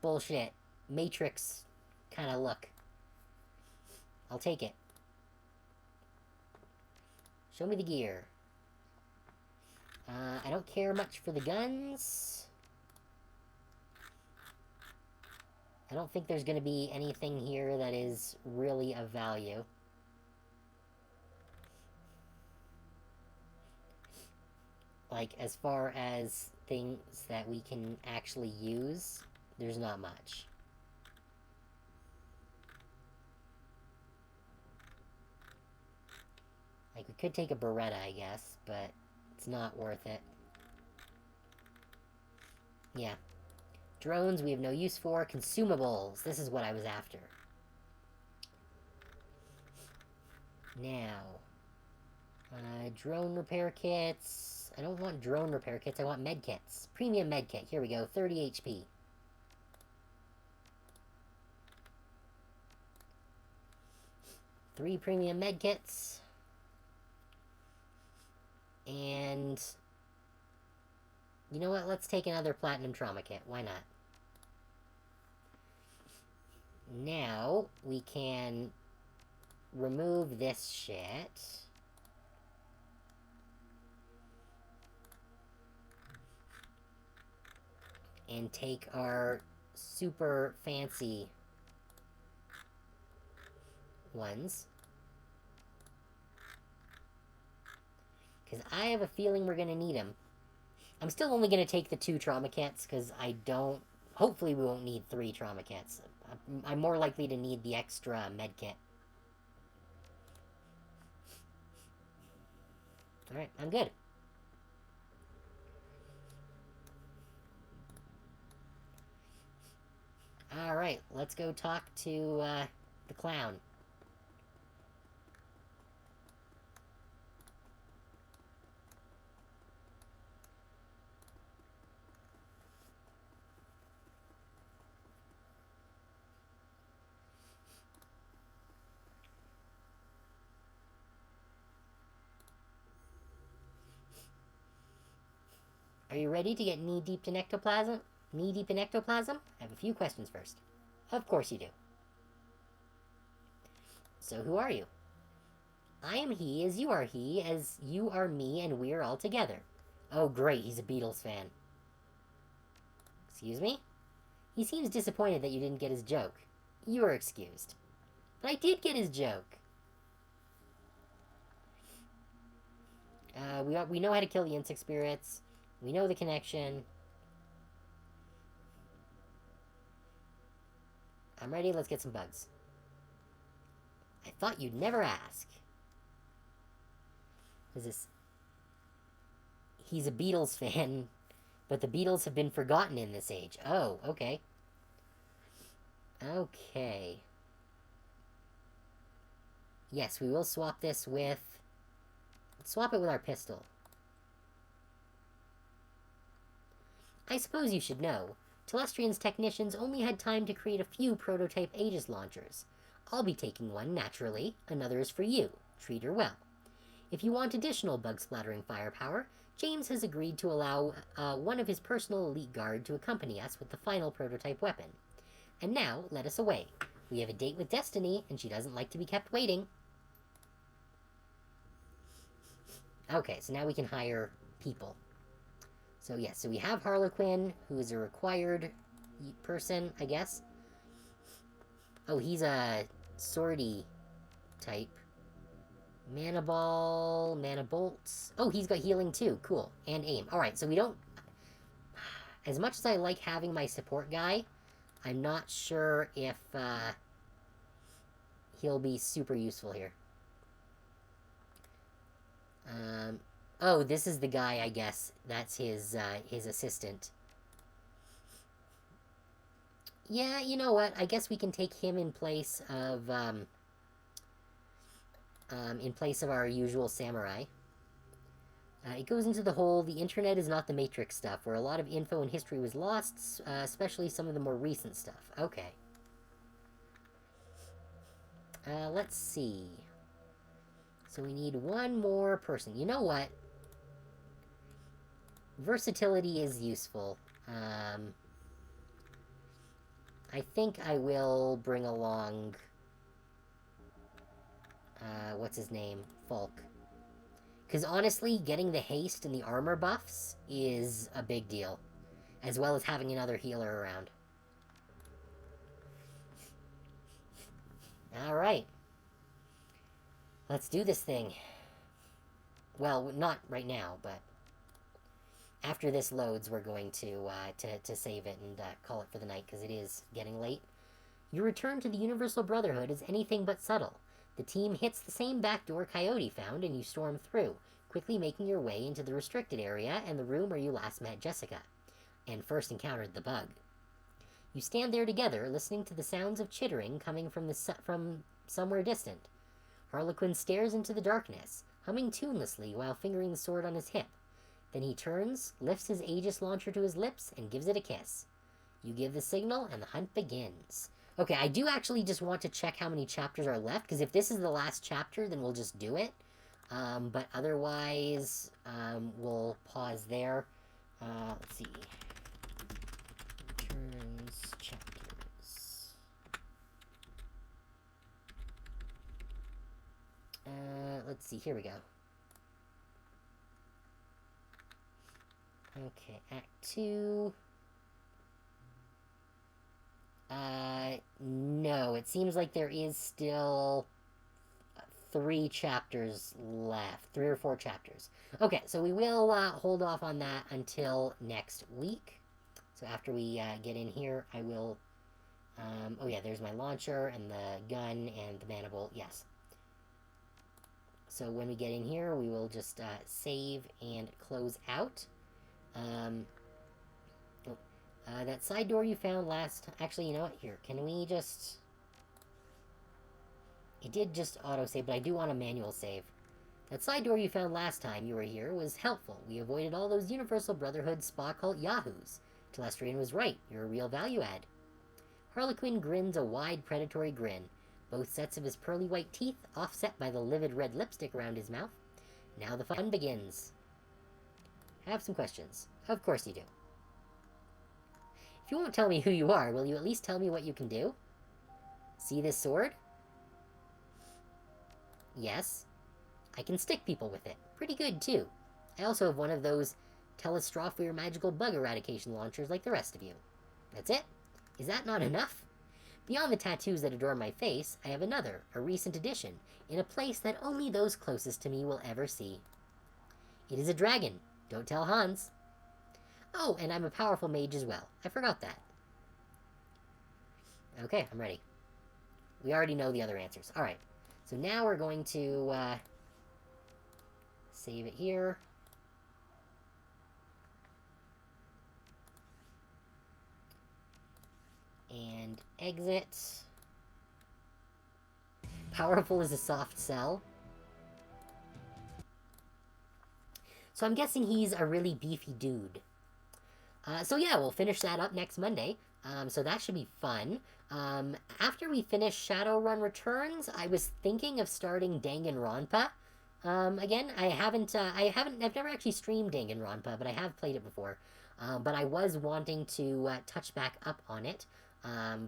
bullshit Matrix kind of look. I'll take it. Show me the gear. I don't care much for the guns. I don't think there's going to be anything here that is really of value. like, as far as things that we can actually use, there's not much. Like, we could take a Beretta, I guess, but it's not worth it. Yeah. Drones we have no use for. Consumables. This is what I was after. Now. Drone repair kits. I don't want drone repair kits. I want med kits. Premium med kit. Here we go. 30 HP. Three premium med kits. And you know what? Let's take another platinum trauma kit. Why not? Now we can remove this shit. And take our super fancy ones. Because I have a feeling we're going to need them. I'm still only going to take the 2 trauma kits, because I don't... Hopefully we won't need 3 trauma kits. I'm more likely to need the extra med kit. Alright, I'm good. Alright, let's go talk to the clown. Are you ready to get knee-deep in ectoplasm? Knee-deep in ectoplasm? I have a few questions first. Of course you do. So who are you? I am he as you are he, as you are me, and we're all together. Oh great, he's a Beatles fan. Excuse me? He seems disappointed that you didn't get his joke. You are excused. But I did get his joke. We know how to kill the insect spirits. We know the connection. I'm ready, let's get some bugs. I thought you'd never ask. Is this... He's a Beatles fan, but the Beatles have been forgotten in this age. Oh, okay. Okay. Yes, we will swap this with... Let's swap it with our pistol. I suppose you should know. Telestrian's technicians only had time to create a few prototype Aegis launchers. I'll be taking one, naturally. Another is for you. Treat her well. If you want additional bug-splattering firepower, James has agreed to allow one of his personal elite guard to accompany us with the final prototype weapon. And now, let us away. We have a date with Destiny, and she doesn't like to be kept waiting. Okay, so now we can hire people. So yes, so we have Harlequin, who is a required person, I guess. Oh, he's a swordy type. Mana Ball, Mana Bolts. Oh, he's got healing too. Cool. And aim. Alright, so we don't... As much as I like having my support guy, I'm not sure if he'll be super useful here. Oh, this is the guy, I guess. That's his assistant. Yeah, you know what? I guess we can take him in place of our usual samurai. It goes into the whole, the internet is not the Matrix stuff, where a lot of info and history was lost, especially some of the more recent stuff. Okay. Let's see. So we need one more person. You know what? Versatility is useful. I think I will bring along... what's his name? Falk. Because honestly, getting the haste and the armor buffs is a big deal. As well as having another healer around. Alright. Let's do this thing. Well, not right now, but... after this loads, we're going to save it and call it for the night, because it is getting late. Your return to the Universal Brotherhood is anything but subtle. The team hits the same back door Coyote found, and you storm through, quickly making your way into the restricted area and the room where you last met Jessica, and first encountered the bug. You stand there together, listening to the sounds of chittering coming from somewhere distant. Harlequin stares into the darkness, humming tunelessly while fingering the sword on his hip. Then he turns, lifts his Aegis launcher to his lips, and gives it a kiss. You give the signal, and the hunt begins. Okay, I do actually just want to check how many chapters are left, because if this is the last chapter, then we'll just do it. But otherwise, we'll pause there. Let's see. Returns, chapters. Let's see, here we go. Okay, Act 2. No, it seems like there is still 3 chapters left. 3 or 4 chapters. Okay, so we will hold off on that until next week. So after we get in here, I will... oh yeah, there's my launcher and the gun and the maniple. Yes. So when we get in here, we will just save and close out. That side door you found last... Actually, you know what? Here, can we just... It did just auto-save, but I do want a manual save. That side door you found last time you were here was helpful. We avoided all those Universal Brotherhood spa cult yahoos. Telestrian was right. You're a real value add. Harlequin grins a wide, predatory grin, both sets of his pearly white teeth offset by the livid red lipstick around his mouth. Now the fun begins. Have some questions. Of course you do. If you won't tell me who you are, will you at least tell me what you can do? See this sword? Yes. I can stick people with it. Pretty good, too. I also have one of those Telestrophere magical bug eradication launchers like the rest of you. That's it? Is that not enough? Beyond the tattoos that adorn my face, I have another, a recent addition, in a place that only those closest to me will ever see. It is a dragon. Don't tell Hans. Oh, and I'm a powerful mage as well. I forgot that. Okay, I'm ready. We already know the other answers. Alright, so now we're going to save it here. And exit. Powerful is a soft sell. So I'm guessing he's a really beefy dude. So yeah, we'll finish that up next Monday. So that should be fun. After we finish Shadowrun Returns, I was thinking of starting Danganronpa. Again, I've never actually streamed Danganronpa, but I have played it before. But I was wanting to touch back up on it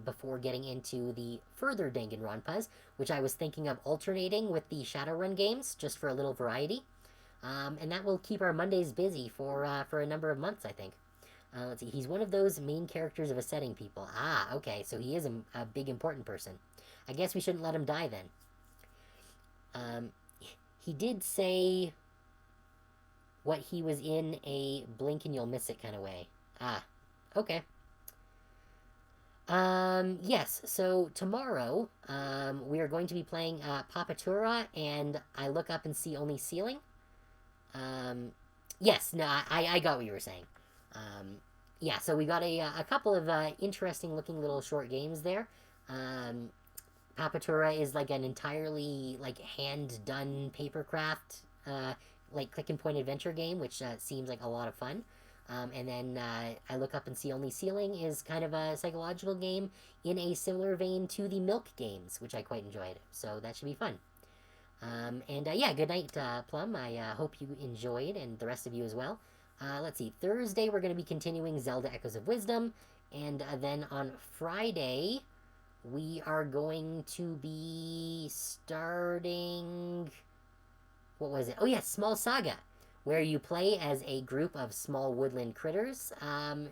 before getting into the further Danganronpas, which I was thinking of alternating with the Shadowrun games, just for a little variety. And that will keep our Mondays busy for a number of months, I think. Let's see, he's one of those main characters of a setting people. Ah, okay, so he is a big important person. I guess we shouldn't let him die then. He did say what he was in a blink and you'll miss it kind of way. Ah, okay. Yes, so tomorrow, we are going to be playing, Papatura, and I look up and see only ceiling. Yes, no, I got what you were saying. Yeah, so we got a couple of, interesting looking little short games there. Papatura is like an entirely, like, hand-done papercraft, like, click-and-point adventure game, which, seems like a lot of fun. And then I look up and see only ceiling is kind of a psychological game in a similar vein to the Milk games, which I quite enjoyed. So that should be fun. And yeah, good night, Plum. I hope you enjoyed, and the rest of you as well. Let's see, Thursday we're going to be continuing Zelda Echoes of Wisdom, and then on Friday we are going to be starting... What was it? Oh yeah, Small Saga, where you play as a group of small woodland critters, and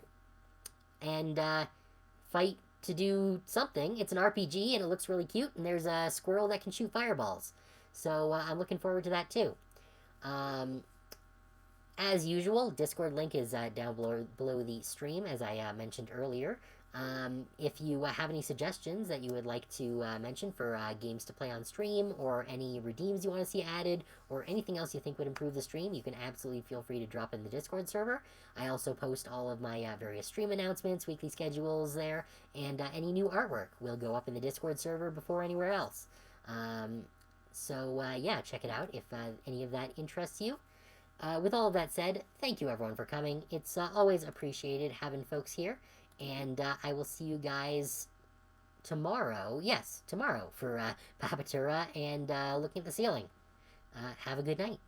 fight to do something. It's an RPG, and it looks really cute, and there's a squirrel that can shoot fireballs. So I'm looking forward to that, too. As usual, Discord link is down below the stream, as I mentioned earlier. If you have any suggestions that you would like to mention for games to play on stream, or any redeems you want to see added, or anything else you think would improve the stream, you can absolutely feel free to drop in the Discord server. I also post all of my various stream announcements, weekly schedules there, and any new artwork will go up in the Discord server before anywhere else. Yeah, check it out if any of that interests you. With all of that said, thank you everyone for coming. It's always appreciated having folks here, and I will see you guys tomorrow. Yes, tomorrow for Papatura and Looking at the Ceiling. Have a good night.